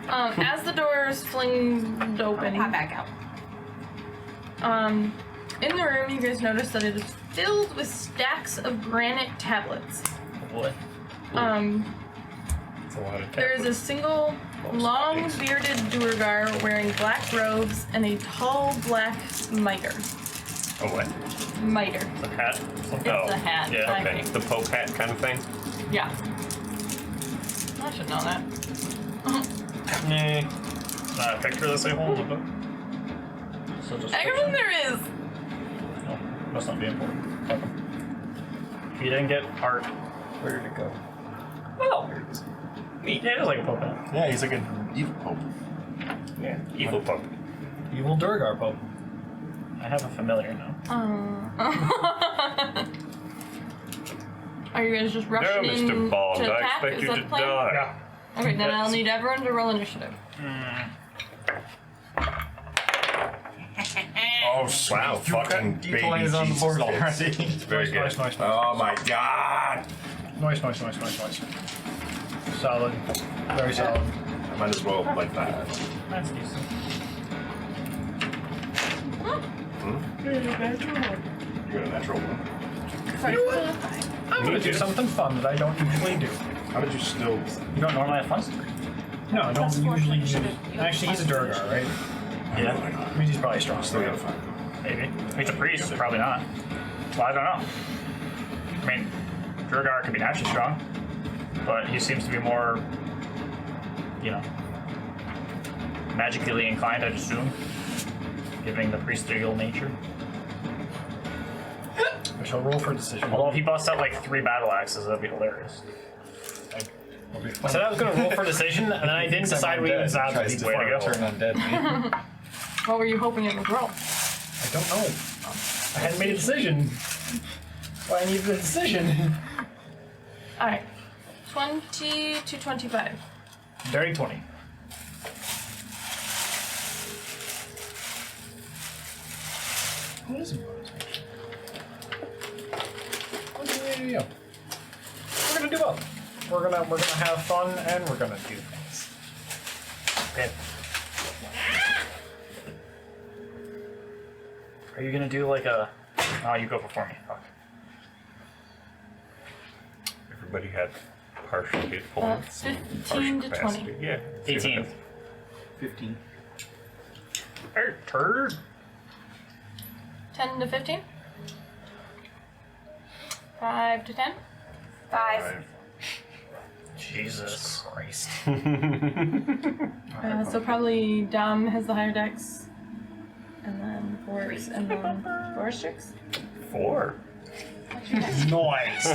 As the doors flinged open, Pop back out. in the room, you guys notice that it is filled with stacks of granite tablets. Boy. It's a lot of There is a single long bearded Duergar wearing black robes and a tall black mitre. Oh, what? Mitre. The hat? It's a hat. Yeah, I Okay, think. the Pope hat kind of thing. Yeah. I should know that. Nah. Not a picture that say hold of it. So just. Everyone there is. No, must not be important. Fuck 'em. If you didn't get art, Where did it go? oh, neat. Yeah, it is like a Pope hat. Yeah, he's like an evil pope. Yeah. Evil Pope. Evil Durgar Pope. I have a familiar now. Are you guys just No, rushing in Mr. Bond, to I attack? expect Is you that to the plan? die. Yeah. Okay, then Yes. I'll need everyone to roll initiative. Oh, sweet Wow, fucking baby D20 is on the Jesus board tits. already. It's very good. Nice. Oh my god! Nice. Solid. Very solid. I might as well like that. That's decent. You got a natural one. I'm gonna do something fun that I don't usually do. How did you still? You don't normally have fun? No, I don't usually use it. Actually, he's a Durgar, right? Yeah. That means he's probably strong. Still gotta find. Maybe. If he's a priest, probably not. Well, I don't know. I mean, Durgar could be naturally strong, but he seems to be more, you know, magically inclined, I'd assume, giving the priestly nature. I shall roll for decision. Although if he busts out like 3 battle axes, that'd be hilarious. I said I was gonna roll for decision, and then I didn't decide we even decided Tries to to way to go. turn undead. What were you hoping it would roll? I don't know. I hadn't made a decision. Well, I needed a decision. Alright. 20 to 25. Dirty 20. What is it? Yeah. We're gonna do both. We're gonna have fun and we're gonna do things. Okay. Are you gonna do like a... Oh, you go before me. Fuck. Everybody had partial hit points. 15 to 20. Yeah. 18. 15. Hey, turd. 10 to 15. 5 to 10. 5. Jesus Christ. So probably Dom has the higher dex. And then Force, and then Forstrix. 4. Nice.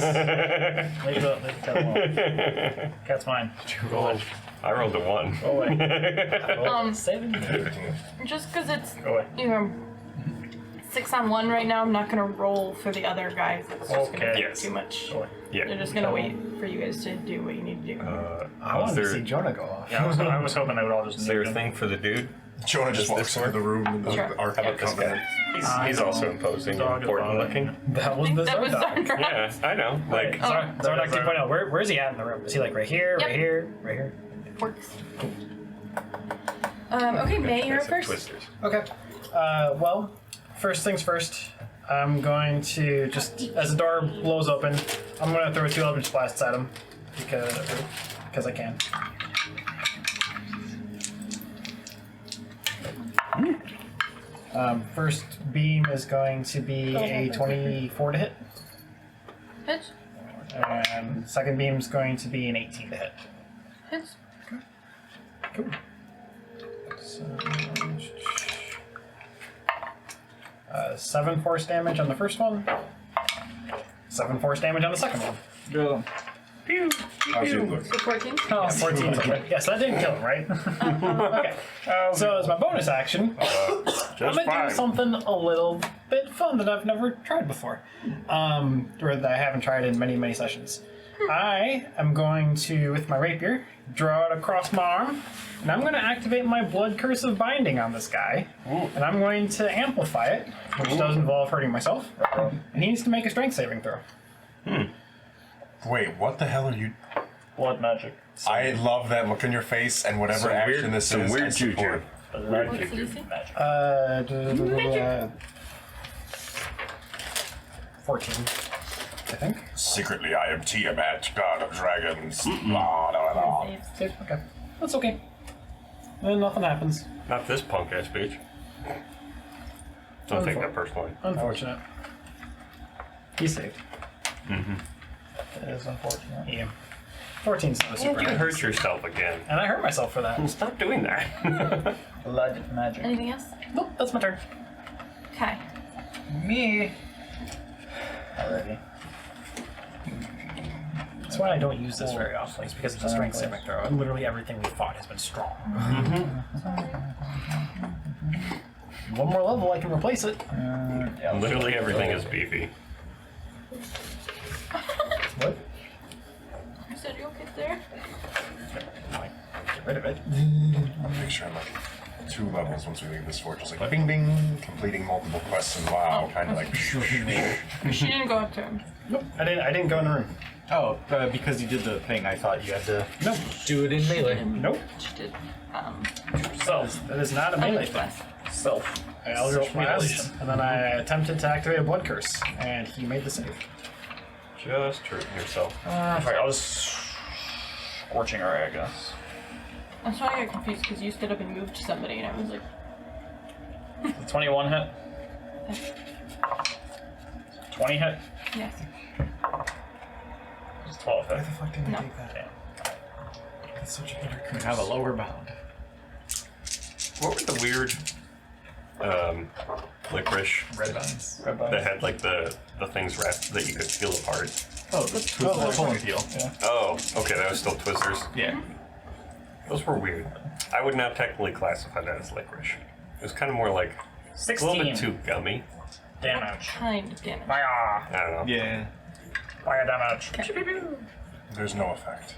Leave the cat alone. Cat's mine. Roll. I rolled a 1. Go away. 7. Just because it's, Go away. you know, 6 on 1 right now, I'm not gonna roll for the other guys. It's just gonna Okay. take Yes. too much. Go away. Yeah. They're just gonna wait for you guys to do what you need to do. I wanted to see Jonah go off. Yeah, I was hoping they would all just Is there nuke a him. thing for the dude? Jonah just Does walks this into work? the room and the Sure. Ark Yeah. of the Covenant. He's also imposing and Dog is important bothering looking. That was the that was Zardog. Zardog. Yeah, I know. Like, Zardock 2.0. Where's he at in the room? Is he like right here, Yep. right here, right here? Works. Okay, May, you're up first. Twisters. Okay. Well, first things first. I'm going to just, as the door blows open, I'm going to throw 2 Eldritch Blasts at him because I can. First beam is going to be a 24 to hit, Hits. and second beam is going to be an 18 to hit. Hits. Cool. So, 7 force damage on the first one. 7 force damage on the second one. Go. Pew. How's he look? So 14. Oh, 14. Okay. Yes, that didn't kill him, right? Okay. So as my bonus action, I'm gonna fine. do something a little bit fun that I've never tried before, or that I haven't tried in many, many sessions. I am going to, with my rapier, draw it across my arm, and I'm going to activate my Blood Curse of Binding on this guy, and I'm going to amplify it, which does involve hurting myself, and he needs to make a strength saving throw. Wait, what the hell are you? Blood magic. I love that look on your face and whatever Some action weird- this some is. weird I support. juju. What's the DC? Magic. 14, I think. Secretly, I am Tiamat, god of dragons. Blah, blah, blah. Save, okay. That's okay. Then nothing happens. Not this punk ass bitch. Don't take that personally. Unfortunate. He's saved. It is unfortunate. Yeah. 14's not a super You hit. hurt yourself again. And I hurt myself for that. Stop doing that. Blood magic. Anything else? Nope, that's my turn. Okay. Me. Already. That's why I don't use this very often. It's because it's a strength saving throw. And literally everything we fought has been strong. One more level, I can replace it. Yeah, Literally everything is beefy. What? You said you'll get there. Get rid of it. I'll make sure I'm like 2 levels once we leave this fortress. Like, bing, bing, completing multiple quests, and wow, kind of like. She didn't go up to him. Nope, I didn't go in the room. Oh, because you did the thing, I thought you had to Nope. do it in melee. Nope. She did. That is not a melee thing. Self. I Eldritch Blast, and then I attempted to activate a blood curse, and he made the save. Just hurting yourself. Alright, I'll just scorching ray, I guess. I'm sorry I got confused because you stood up and moved somebody, and I was like, The 21 hit. 20 hit. yes. It's 12 hit. fuck did No. take that? That's such a better curse. Have a lower bound. What were the weird licorice Red buns. that had like the things wrapped that you could peel apart? Oh, the ponytail. Yeah. Oh, okay, that was still Twizzlers. Yeah. Those were weird. I would not technically classify that as licorice. It was kind of more like a 16 little bit too gummy. damage. Kind of damage. Fire. I don't know. Yeah. Fire damage. There's no effect.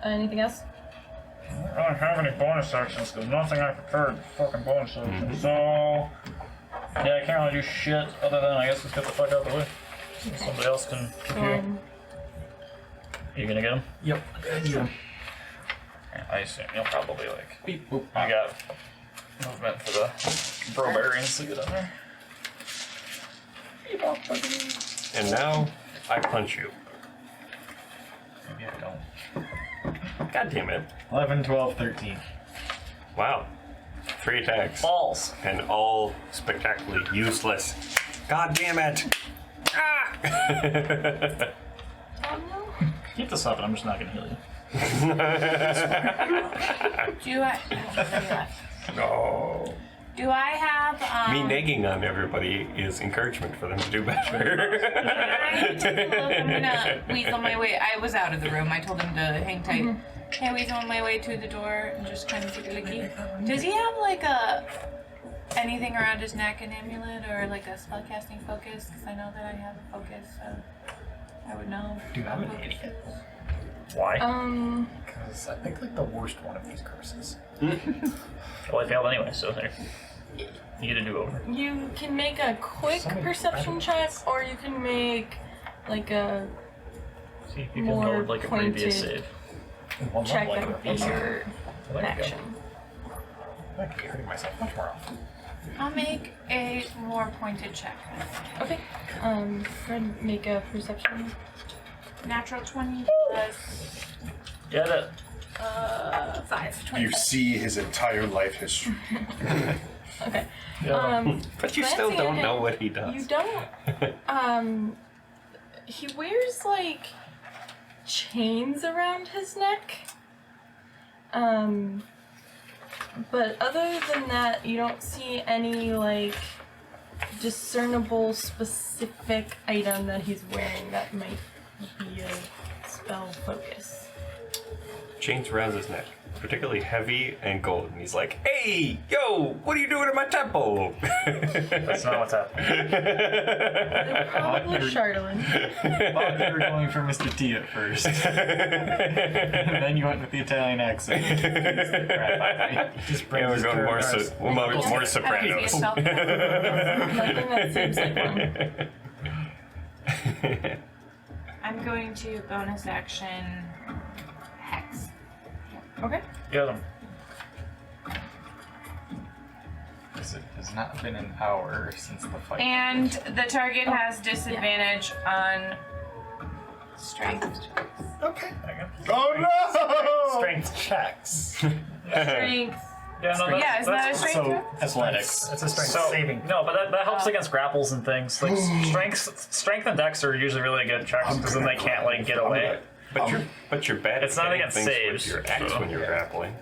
Anything else? I don't have any bonus actions because nothing I prepared fucking bonus actions. So yeah, I can't really do shit other than I guess just get the fuck out of the way. So somebody else can So, compute. You gonna get him? Yep. Yeah. Yeah, I assume you'll probably like. Beep, boop. I got movement for the Brobarians to get in there. And now I punch you. Maybe I don't. God damn it. 11, 12, 13. Wow. 3 attacks. Balls. And all spectacularly useless. God damn it. Ah! oh no. Keep this up and I'm just not gonna heal you. Do I? No. Do I have? Me nagging on everybody is encouragement for them to do better. I'm gonna weasel my way. I was out of the room. I told him to hang tight. Can I weasel my way to the door and just kind of take a looky? Does he have like anything around his neck, an amulet, or like a spellcasting focus? Because I know that I have a focus, so I would know. Dude, I'm an what idiot. focus is. Why? Because I picked like the worst one of these curses. Well, I failed anyway, so there. You get a do-over. You can make a quick Somebody perception check, or you can make like a See if you can More hold like a previous pointed. save. One check level, I that can would be replace it. your Well, there you go. action. I could be hurting myself much more often. I'll make a more pointed check. Okay. Go ahead and make a perception. Natural 20 plus Get it. 5. You see his entire life history. Okay. But you still glancing don't at know him, what he does. You don't. He wears like chains around his neck. But other than that, you don't see any like discernible specific item that he's wearing that might be a spell focus. Chains around his neck, particularly heavy and gold. And he's like, hey, yo, what are you doing at my temple? That's not what's happening. They're probably Chardolin. Thought you were going for Mr. T at first. And then you went with the Italian accent. Just Yeah, we're going more Sopranos. Nothing that seems like one. I'm going to bonus action Hex. Okay. Get him. as it has not been an hour since the fight. And the target has disadvantage on strength. Okay. Oh no! Strength checks. Strength. Yeah, no, Yeah, isn't that a strength So check? athletics. It's a strength So, saving. no, but that helps against grapples and things. Like strength and dex are usually really good checks because then they can't like get away. But you're bad. It's at not getting against things saves, with your axe so- when you're grappling.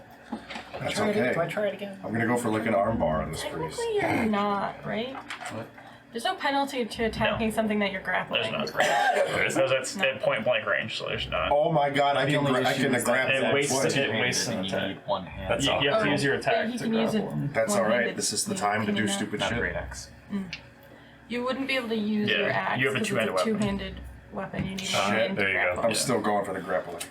That's Do I okay. try it again? I'm gonna go for like an armbar on this priest. Technically, you're not, right? What? There's no penalty to attacking something that you're grappling. There's not. Because it's at point blank range, so there's not. Oh my god, I The can only I issue can is that grab it that wastes twice. it. wastes an You attack. need one hand. That's all. You have to Oh, use your but attack you to can use it grapple. That's one-handed. alright. This is the time to Can do you not? stupid Not a shit. great axe. You wouldn't be able to use Yeah, your axe you have a because two-handed it's a weapon. two-handed weapon. You need Shit, one hand to there you go. grapple. I'm still going for the grappling.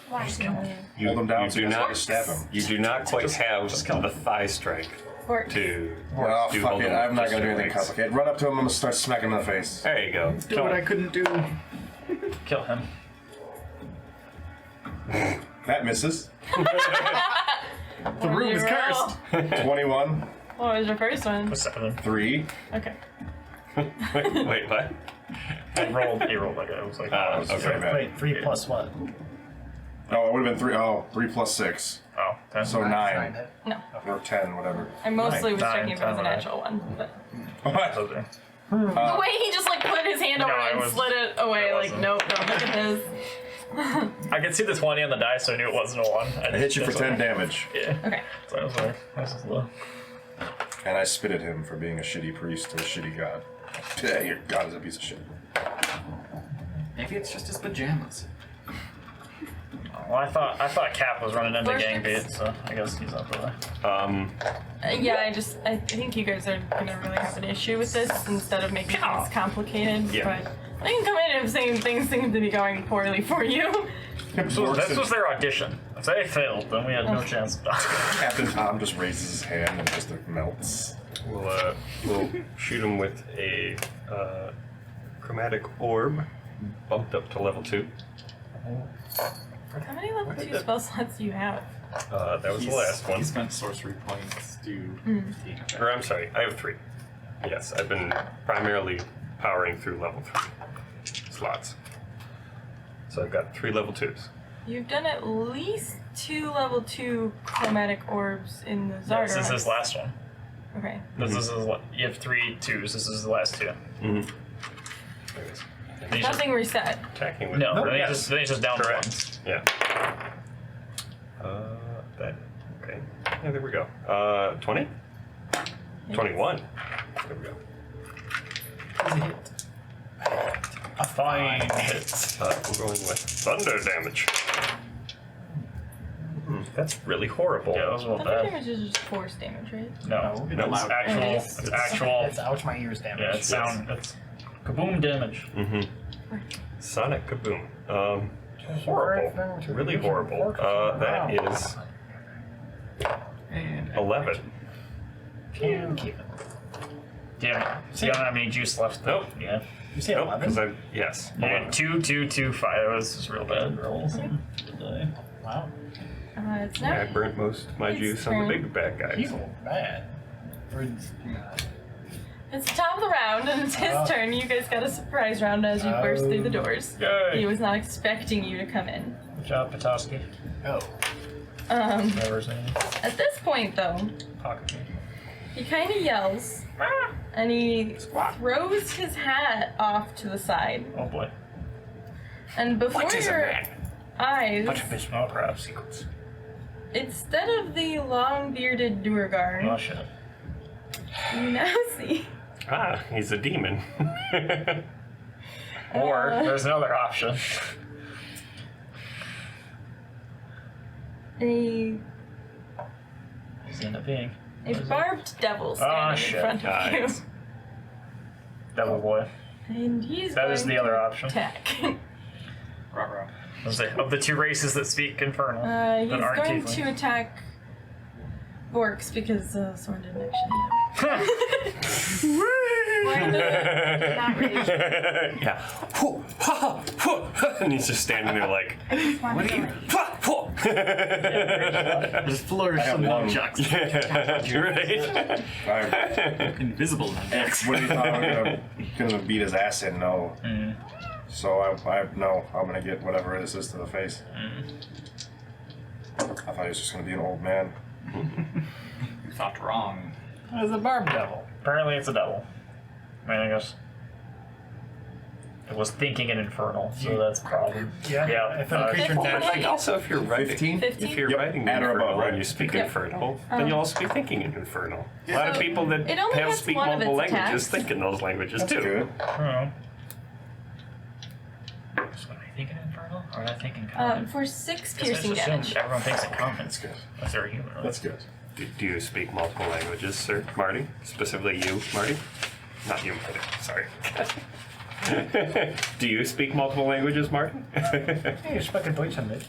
Why? Hold him down you so do you not can stab him. You do not quite have the thigh strength Or to. Oh do fuck hold it, him I'm with not just gonna do your anything legs. complicated. Run up to him, I'm gonna start smacking him in the face. There you go. Do what I couldn't do. Kill him. That misses. the room is cursed. 21, What was your first one? 7. 3. Okay. Wait, what? He rolled like it was like. Okay. Wait, 3 plus what? Oh, it would have been 3. Oh, 3 plus 6. Oh, 10. So 9. hit. No. Or 10, whatever. I mostly was Nine, checking if it was a 10, natural one. But What? Okay. the way he just like put his hand over No, it it and was- slid it away, it like, wasn't. nope, don't look at this. I could see the 20 on the dice, so I knew it wasn't a 1. I hit you for 10 damage. Yeah. Okay. So I was like, this is low. And I spit at him for being a shitty priest to a shitty god. Yeah, your god is a piece of shit. Maybe it's just his pajamas. Well, I thought Cap was running into First gang it's- beat, so I guess he's up there. Yeah, I think you guys are gonna really have an issue with this instead of making things complicated. Yeah. But I can come in if saying things seem to be going poorly for you. This was their audition. If they failed, then we had no chance. Captain Tom just raises his hand and just melts. We'll shoot him with a chromatic orb, bumped up to level 2. How many level 2 spell slots do you have? That was the last one. He spent sorcery points to take Or I'm sorry, I have 3. Yes, I've been primarily powering through level 3 slots. So I've got 3 level 2s. You've done at least 2 level 2 chromatic orbs in the Zardoz. This is his last one. Okay. This is you have 3 2s. This is the last 2. Nothing reset. Attacking with No, Nope. then, Yes. he's just down to Correct. 1. Yeah. That. Okay. Yeah, there we go. 20? 21. There we go. A fine hit. We're going with thunder damage. That's really horrible. Yeah, that was a little Thunder bad. damage is just force damage, right? No, No, it's actual. It's- It's actual. It's ouch my ears damage. Yeah, it's sound. It's kaboom damage. Sonic kaboom. Horrible. Really horrible. That is And 11. Can keep it. Damn it. So you don't have any juice left. Nope. Yeah. You say Nope, 11? because yes. Yeah. 11. 2, 2, 2, 5. It was just real bad rolls. Wow. It's Yeah, I not. burnt most of my It's juice on the turn. big bad guys. People bad. It's the top of the round, and it's his turn. You guys got a surprise round as you burst through the doors. Yay. He was not expecting you to come in. Good job, Petoskey. Oh. Never seen At this point, though, pocket. he kind of yells, and he throws his hat off to the side. Oh boy. And before your eyes, Oh crap. Sequence. instead of the long-bearded Oh Duergar, shit. you now see Ah, he's a demon. Or there's another option. a He's end up being barbed devil standing shit. in front of you. Nice. Devil Boy. And he's That is going the other to option. attack. Let's say, of the 2 races that speak Infernal, He's that aren't going tiefling. to attack Borks because Soren didn't actually not rage. Yeah. And he's just standing there like, what are you? Just flourish I have some one. nunchucks. Right. Invisible nunchucks. When he thought I was gonna beat his ass in, no. So I no, I'm gonna get whatever this is to the face. I thought he was just gonna be an old man. You thought wrong. It's a barb devil. Apparently it's a devil. I mean, I guess it was thinking an infernal, so that's a problem. Yeah. If a creature Fifteen. Also, if you're writing, 15? 15? if you're Yep, writing at or infernal above, right? and you speak Yep. infernal, then you'll also be thinking in infernal. A lot of people that it only have has speak one of multiple its languages attacks. think in those languages That's too. good. I don't know. So am I thinking infernal, or am I thinking common? For 6 Guess I piercing just assumed damage. everyone thinks in common. That's good. Unless they're a human. Right? That's good. Do you speak multiple languages, sir, Marty? Specifically you, Marty? Not you, Marty. Sorry. Do you speak multiple languages, Martin? Hey, ich spreche Deutsch ein bisschen.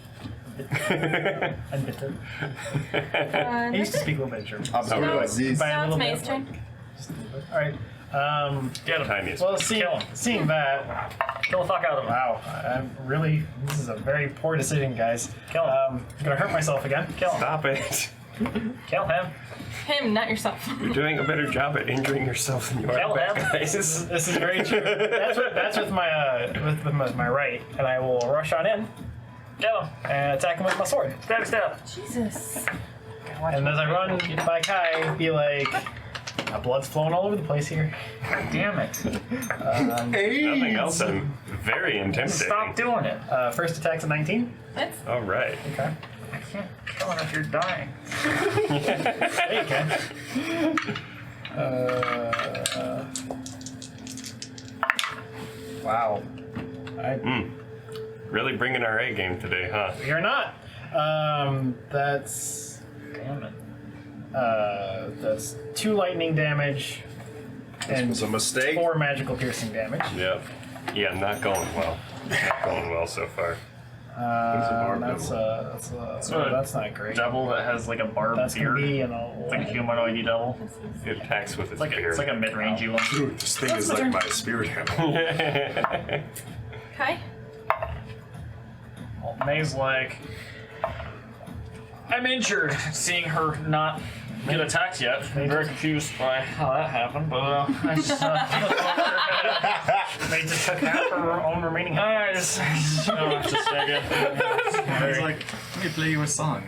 I used to speak a little bit of German. Absolutely. No. These- By a Now it's little May's bit. turn. Alright. Get him. Tiniest. Well, Kill him. seeing that, Kill the fuck out of him. wow, this is a very poor decision, guys. Kill him. I'm gonna hurt myself again. Kill him. Stop it. Kill him. Him, not yourself. You're doing a better job at injuring yourself than you are Kill at him. guys. This is very true. That's with my with my right, and I will rush on in Kill him. and attack him with my sword. Step. Jesus. And as I run by Kai, be like, blood's flowing all over the place here. God damn it. Nothing else. I'm very intimidating. Stop doing it. First attack's a 19. That's All right. Okay. I can't kill him if you're dying. There you can. Wow. Really bringing our A game today, huh? You're not. That's Damn it. that's 2 lightning damage This and was a mistake. 4 magical piercing damage. Yep. Yeah, not going well. Not going well so far. That's not great. Devil that has like a barbed That's gonna beard. be It's like a humanoid devil. It attacks with its It's like a mid-rangey one. Dude, this thing is like my spirit animal. Kai. May's like, I'm injured. Seeing her not get attacked yet, I'm very confused by how that happened. But I just, They just took half her own remaining health. I just figured. He's like, let me play you a song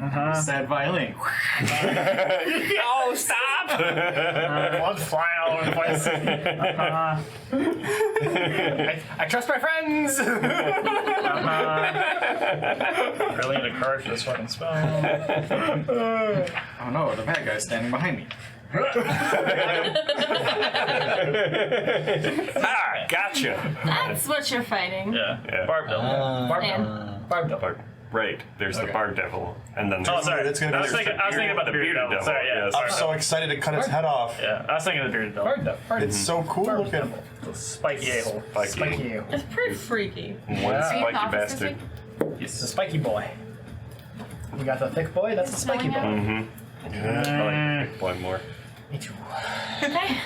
on a sad violin. Oh, stop! Blood flying all over the place. I trust my friends. Really need a card for this fucking spell. Oh no, the bad guy's standing behind me. Ah, gotcha. That's what you're fighting. Yeah. Yeah. Barb devil. Barb devil. And Barb devil. Right. There's the Okay. Bar Devil, and then Oh, there's sorry. It's gonna be I was there's thinking about the bearded devil. Sorry, yeah. yes. Sorry. I'm so excited to cut its head off. Yeah, I was thinking of the bearded devil. It's so cool looking. The spiky a-hole. Spiky. Spiky. it's pretty freaky. One Yeah. spiky Opposite bastard. It's the spiky boy. We got the thick boy. That's the spiky boy. Mm-hmm. Yeah, I like the big boy more. Me too. Okay.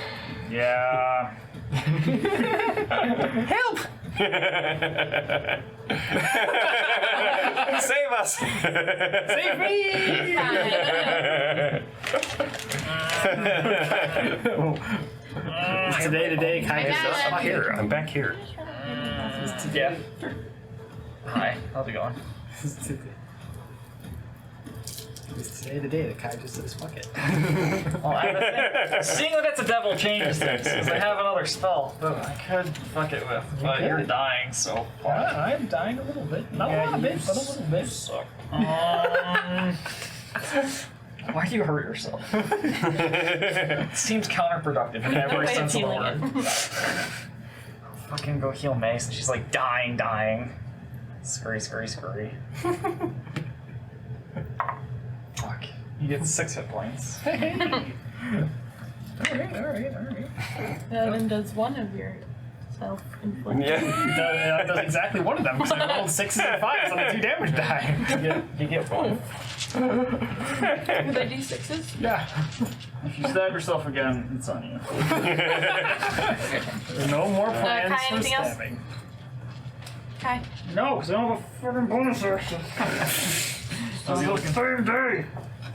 Yeah. Help! Save us! Save me! Today, Kai I just got I'm it. here. I'm back here. Yeah. Hi. How's it going? It's today the day that Kai just says fuck it. Well, I have a thing. Seeing that it's a devil changes things, because I have another spell that I could fuck it with, but you're dying, so fuck. I'm dying a little bit. Not a lot of bit, but a little bit. Suck. Why do you hurt yourself? It seems counterproductive in every Way of sense of the healing word. Fucking go heal Mace, and she's like dying. Scurry. Fuck. You get 6 hit points. Alright. Then does one of your self-inflicted. Yeah. That does exactly one of them because I rolled 6s and 5s on the 2 damage die. You get 1. Were they D6s? Yeah. If you stab yourself again, it's on you. No more plans Kai, for anything else? stabbing. Hi. No, because I don't have a fucking bonus action. On the same day.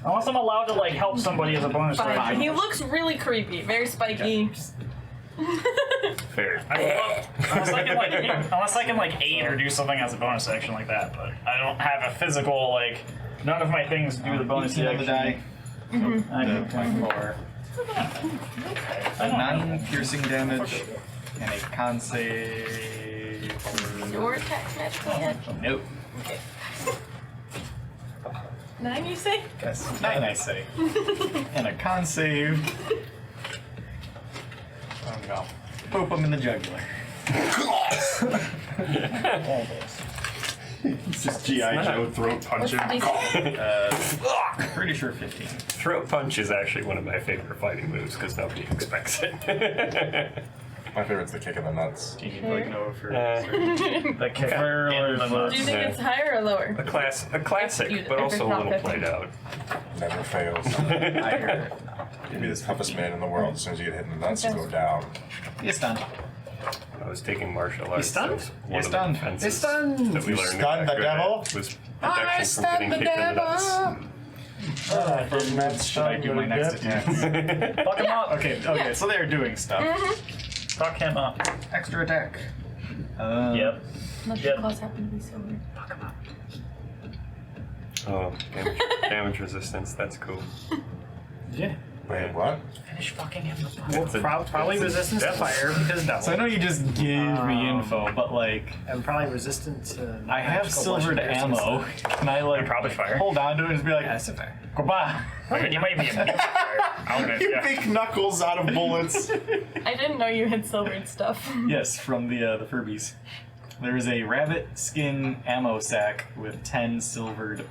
Unless I'm allowed to like help somebody as a bonus Fine. action. He looks really creepy, very spiky. Fair. Unless I can like aid or do something as a bonus action like that, but I don't have a physical like. None of my things do the bonus 18 on the action. die. I know. 24. Non-piercing damage and a con save. Your attack magical yet? Nope. 9, you say? That's 9, I say. And a con save. Oh no. Poop him in the jugular. Just G.I. Joe throat punching. Pretty sure 15. Throat punch is actually one of my favorite fighting moves because nobody expects it. My favorite's the kick in the nuts. Do you like know for The kick higher or Do you think Yeah. it's higher or lower? a classic, You- but also a not little 50. played out. Never fails. I hear it. You'd be the toughest man in the world. As soon as you get hit in the nuts, you go down. He's stunned. I was taking martial arts. stunned? That was one He's of the stunned. defenses He's stunned. that we You learned. stunned the good devil? at Was protection from getting kicked in the nuts. Should I do my next attack? Fuck him up. Okay, so they're doing stuff. Fuck him up. Extra attack. Yep. Unless your claws happen to be silver. Oh, damage resistance. That's cool. Yeah. Wait, what? Finish fucking him. It's a- Probably it's a resistance to death. fire because double. So I know you just gave me info, but like, And probably resistant to. I have magical silvered bludgeoning ammo. Can I like Probably fire. hold on to it and just be like, That's a fair. goodbye? You might be a You make knuckles out of bullets. I didn't know you had silvered stuff. Yes, from the Furbies. There is a rabbit skin ammo sack with 10 silvered.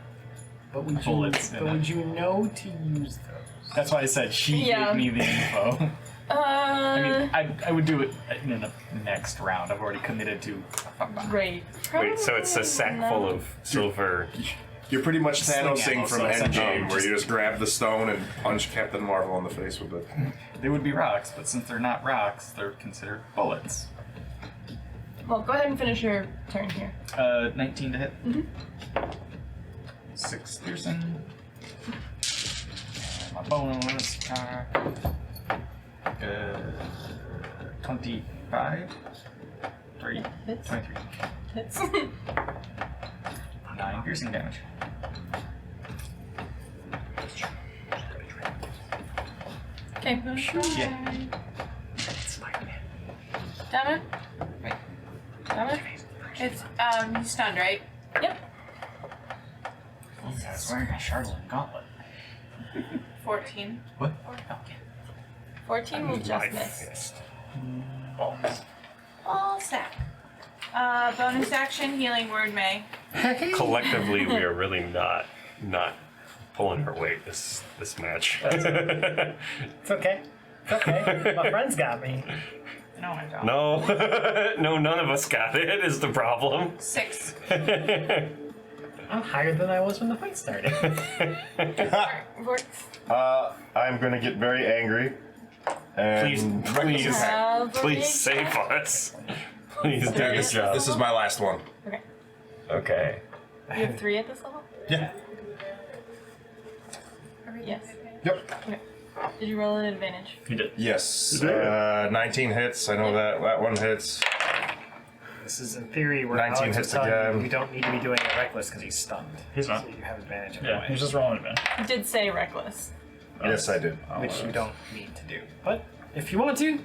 But would you? Bullets in But it. would you know to use those? That's why I said she Yeah. gave me the info. I mean, Uh, I would do it in the next round. I've already committed to. right. Wait, so it's a sack full of silver. You're pretty much Sling Thanosing ammo, from so essentially Endgame, where just- you just grab the stone and punch Captain Marvel in the face with it. They would be rocks, but since they're not rocks, they're considered bullets. Well, go ahead and finish your turn here. 19 to hit. 6 piercing. My bonus attack. 25. 3. Hits. 23. Hits. 9 piercing damage. Okay. Yeah. Damn it. Damn it. It's he's stunned, right? Yep. I swear I Charlotte Gauntlet. 14. What? 14 will just My miss. fist. All sack. Bonus action, healing word may. Collectively, we are really not pulling her weight this match. It's okay. It's okay. My friends got me. No, I don't. No, no, none of us got it. Is the problem? 6. I'm higher than I was when the fight started. Works. I'm gonna get very angry. And Please, Have a please big save attack. us. Please do this job. This is my last one. Okay. Okay. You have 3 at this level? Yeah. Yes. Yep. Okay. Did you roll an advantage? You did. Yes. 19 hits. I know that. That one hits. This is in theory where 19 Alex hits was telling you again. you don't need to be doing it reckless because he's stunned. He's not. So you have advantage Yeah, anyway, he's just rolling advantage. You did say reckless. Yes, I did. which you don't need to do. But if you want to,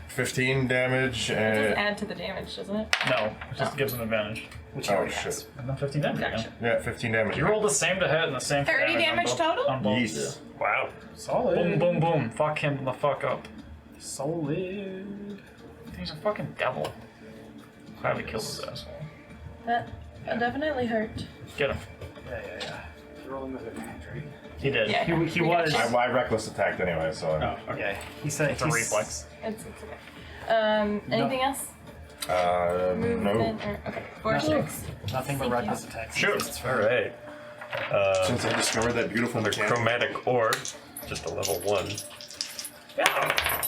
15 damage It does and add to the damage, doesn't it? No, it just gives him advantage. which he oh already has. shit. And then 15 damage Gotcha. again. Yeah, 15 damage. You rolled the same to hit and the same for 30 damage on both, total? On both. Yes. Wow. Solid. Boom, boom, boom. Fuck him the fuck up. Solid. He's a fucking devil. Glad we killed his asshole. That definitely hurt. Get him. Yeah. You're rolling with advantage, right? He did. Yeah. He We got was. you. I reckless attacked anyway, so. Oh, okay. Yeah, he said It's a reflex. It's okay. Anything else? No. Movement or okay. 4 6. Nothing but Thank you. reckless attacks. Shoot. All right. Since I discovered that beautiful Another mechanic. chromatic orb, just a level 1. Yeah.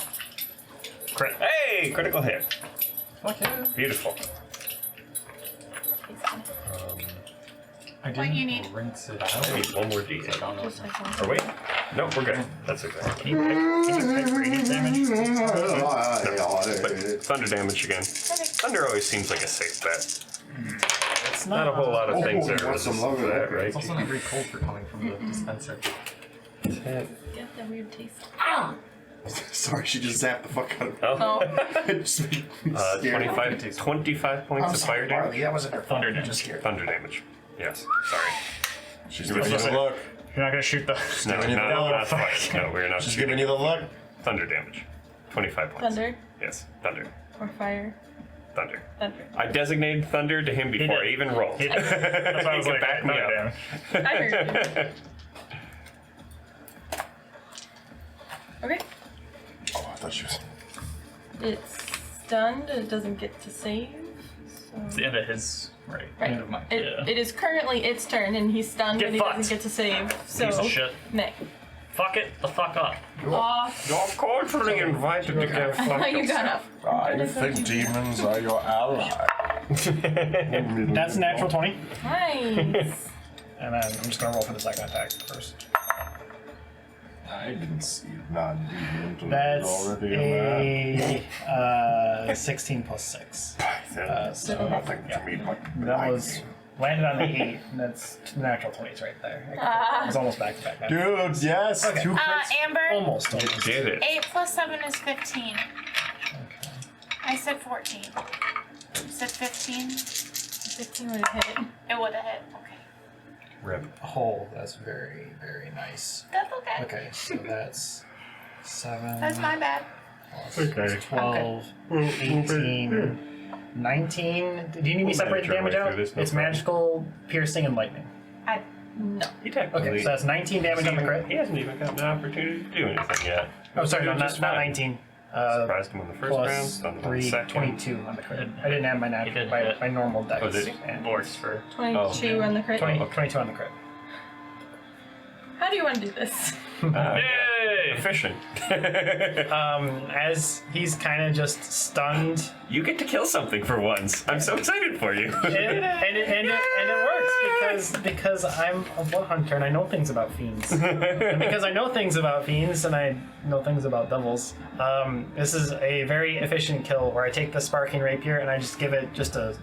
Hey, critical hit. Fuck yeah. Beautiful. I What you need? rinse it I out. need one more D8. I don't know. Just like one. Or wait. No, we're good. That's okay. Can you type radiant damage? But thunder damage again. Thunder always seems like a safe bet. It's Not a whole lot of things Oh, are want some resistant to love that, in it. right? It's also not very cold for coming from the dispenser. Get that weird taste. Sorry, she just zapped the fuck out of me. Oh. It just made me scared. 25 points of fire damage. That wasn't her fault. Thunder I'm damage. just scared. Thunder damage. Yes. Sorry. She's You giving you were the look. You're not gonna shoot the. No, giving you the not look. twice. No, we're not She's shooting. giving you the look. Thunder damage. 25 points. Thunder Yes. Thunder. or fire? Thunder. Thunder. I designated thunder to him before I did. even rolled. He did. That's why I was He like, could back me thunder up. damage. I heard you. Okay. Oh, I thought she was. It's stunned. It doesn't get to save. It's So. the end of his right. Right. End of mine. It, Yeah. it is currently its turn, and he's stunned, Get and he fucked. doesn't get to save. So, Piece of shit. Nick. Fuck it the fuck up. Aw, You're cordially invited to get I thought you got up. I think demons are your ally. That's a natural 20. Nice. And then I'm just gonna roll for the second attack first. I didn't see non-demon until That's already a 16 plus 6. So nothing to me but That was landed on the 8, and that's two natural 20s right there. It's almost back to back. Dude, yes. Okay. Two crits. Amber, Almost. Did it. 8 plus 7 is 15. I said 14. You said 15? 15 would have hit. It would have hit. Okay. Rip. Oh, that's very, very nice. That's okay. Okay, so that's 7. That's my bad. Okay. 12, 18, 19. Do you need me to separate the Manage your damage way out? through this, no It's problem. magical, piercing, and lightning. No. He technically. Okay, so that's 19 damage on the crit. He hasn't even gotten an opportunity to do anything yet. Oh, sorry, no, Just not fine. 19. Surprised him on the first round, Plus stunned him on the 3, second. 22 on the crit. I didn't add my He natural, did my, hit. my normal dex. Oh, did he? And Works for. 22 on the crit. 22 on the crit. How do you want to do this? Yay! Efficient. As he's kind of just stunned, You get to kill something for once. I'm so excited for you. and it works because I'm a blood hunter and I know things about fiends. And because I know things about fiends and I know things about devils, this is a very efficient kill where I take the sparking rapier and I just give it just a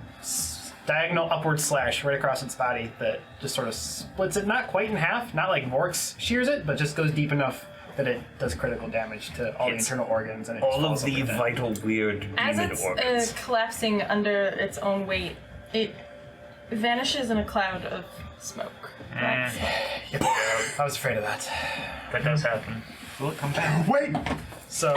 diagonal upward slash right across its body that just sort of splits it, not quite in half, not like Vork's shears it, but just goes deep enough that it does critical damage to all the It's internal organs and it just All of falls the over dead. vital, weird As demon it's organs. collapsing under its own weight, it vanishes in a cloud of smoke. Black smoke. Yep. I was afraid of that. That does happen. Will it come back? Wait! So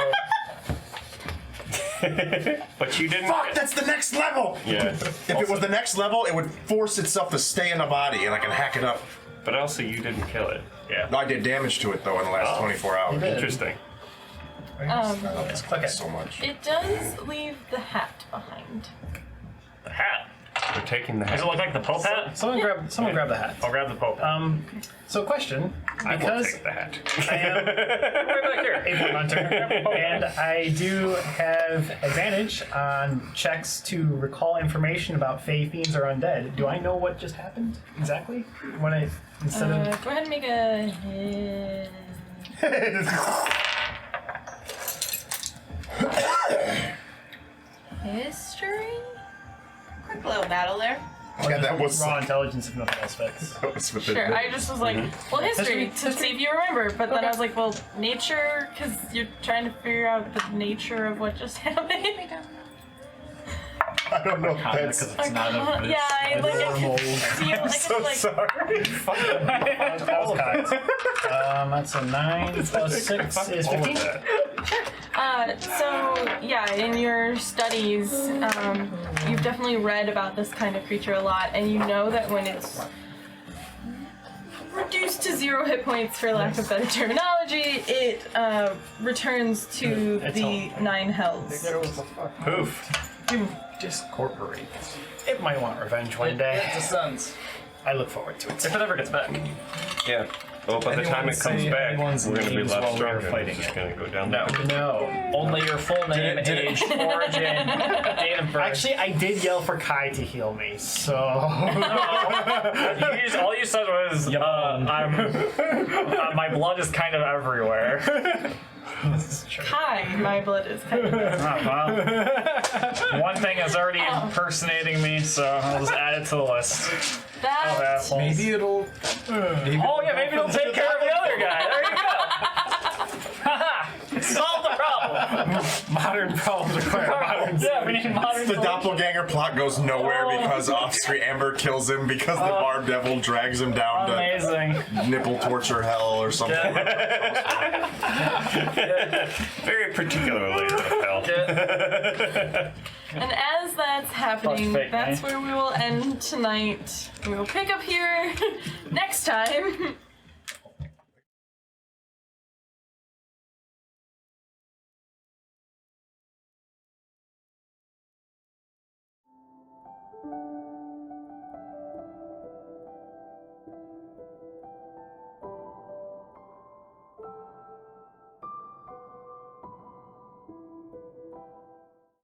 But you didn't. Fuck, that's the next level! Yeah. If it was the next level, it would force itself to stay in the body and I can hack it up. But also, you didn't kill it. Yeah. I did damage to it though in the last 24 hours. Interesting. okay. So much. It does leave the hat behind. The hat. We're taking the Does it look like the Pope hat? Someone grab the hat. I'll grab the Pope hat. So question, I will because take the hat. I am Right back here. a blood hunter and I do have advantage on checks to recall information about fey, fiends, or undead. Do I know what just happened exactly? When I instead of Go ahead and make a history. Quick little battle there. Yeah, that was raw intelligence if nothing else fits. that was within Sure. I just was like, well, history to see if you remember. But then I was like, well, nature, because you're trying to figure out the nature of what just happened. I don't know if that's. Because it's not of this. Yeah, I like I could feel. I So could like. sorry. That was cocked. That's a 9 plus 6 is 15. So yeah, in your studies, you've definitely read about this kind of creature a lot, and you know that when it's reduced to 0 hit points, for lack of better terminology, it returns to the 9 hells. Poof. Discorporate. It might want revenge one day. It's the sun's. I look forward to it. If it ever gets back. Yeah. Well, by the time it comes say back, anyone's we're going to be names left while we were stronger. fighting It's just it? going to go down No. the No. Only your full name, age, origin, date negative burst. Actually, I did yell for Kai to heal me, so. All you said was, my blood is kind of everywhere. Hi, my blood is kind of. Well, one thing is already impersonating me, so I'll just add it to the list. That Assholes. Maybe it'll. Oh yeah, maybe it'll take care of the other guy. There you go. Solve the problem. Modern problems require modern. Yeah, we need modern. The solutions. doppelganger plot goes nowhere because off-screen Amber kills him because the barb devil drags him down Amazing. to nipple torture hell or something. Very particularly hell. And as that's happening, Fake that's me. where we will end tonight. We will pick up here next time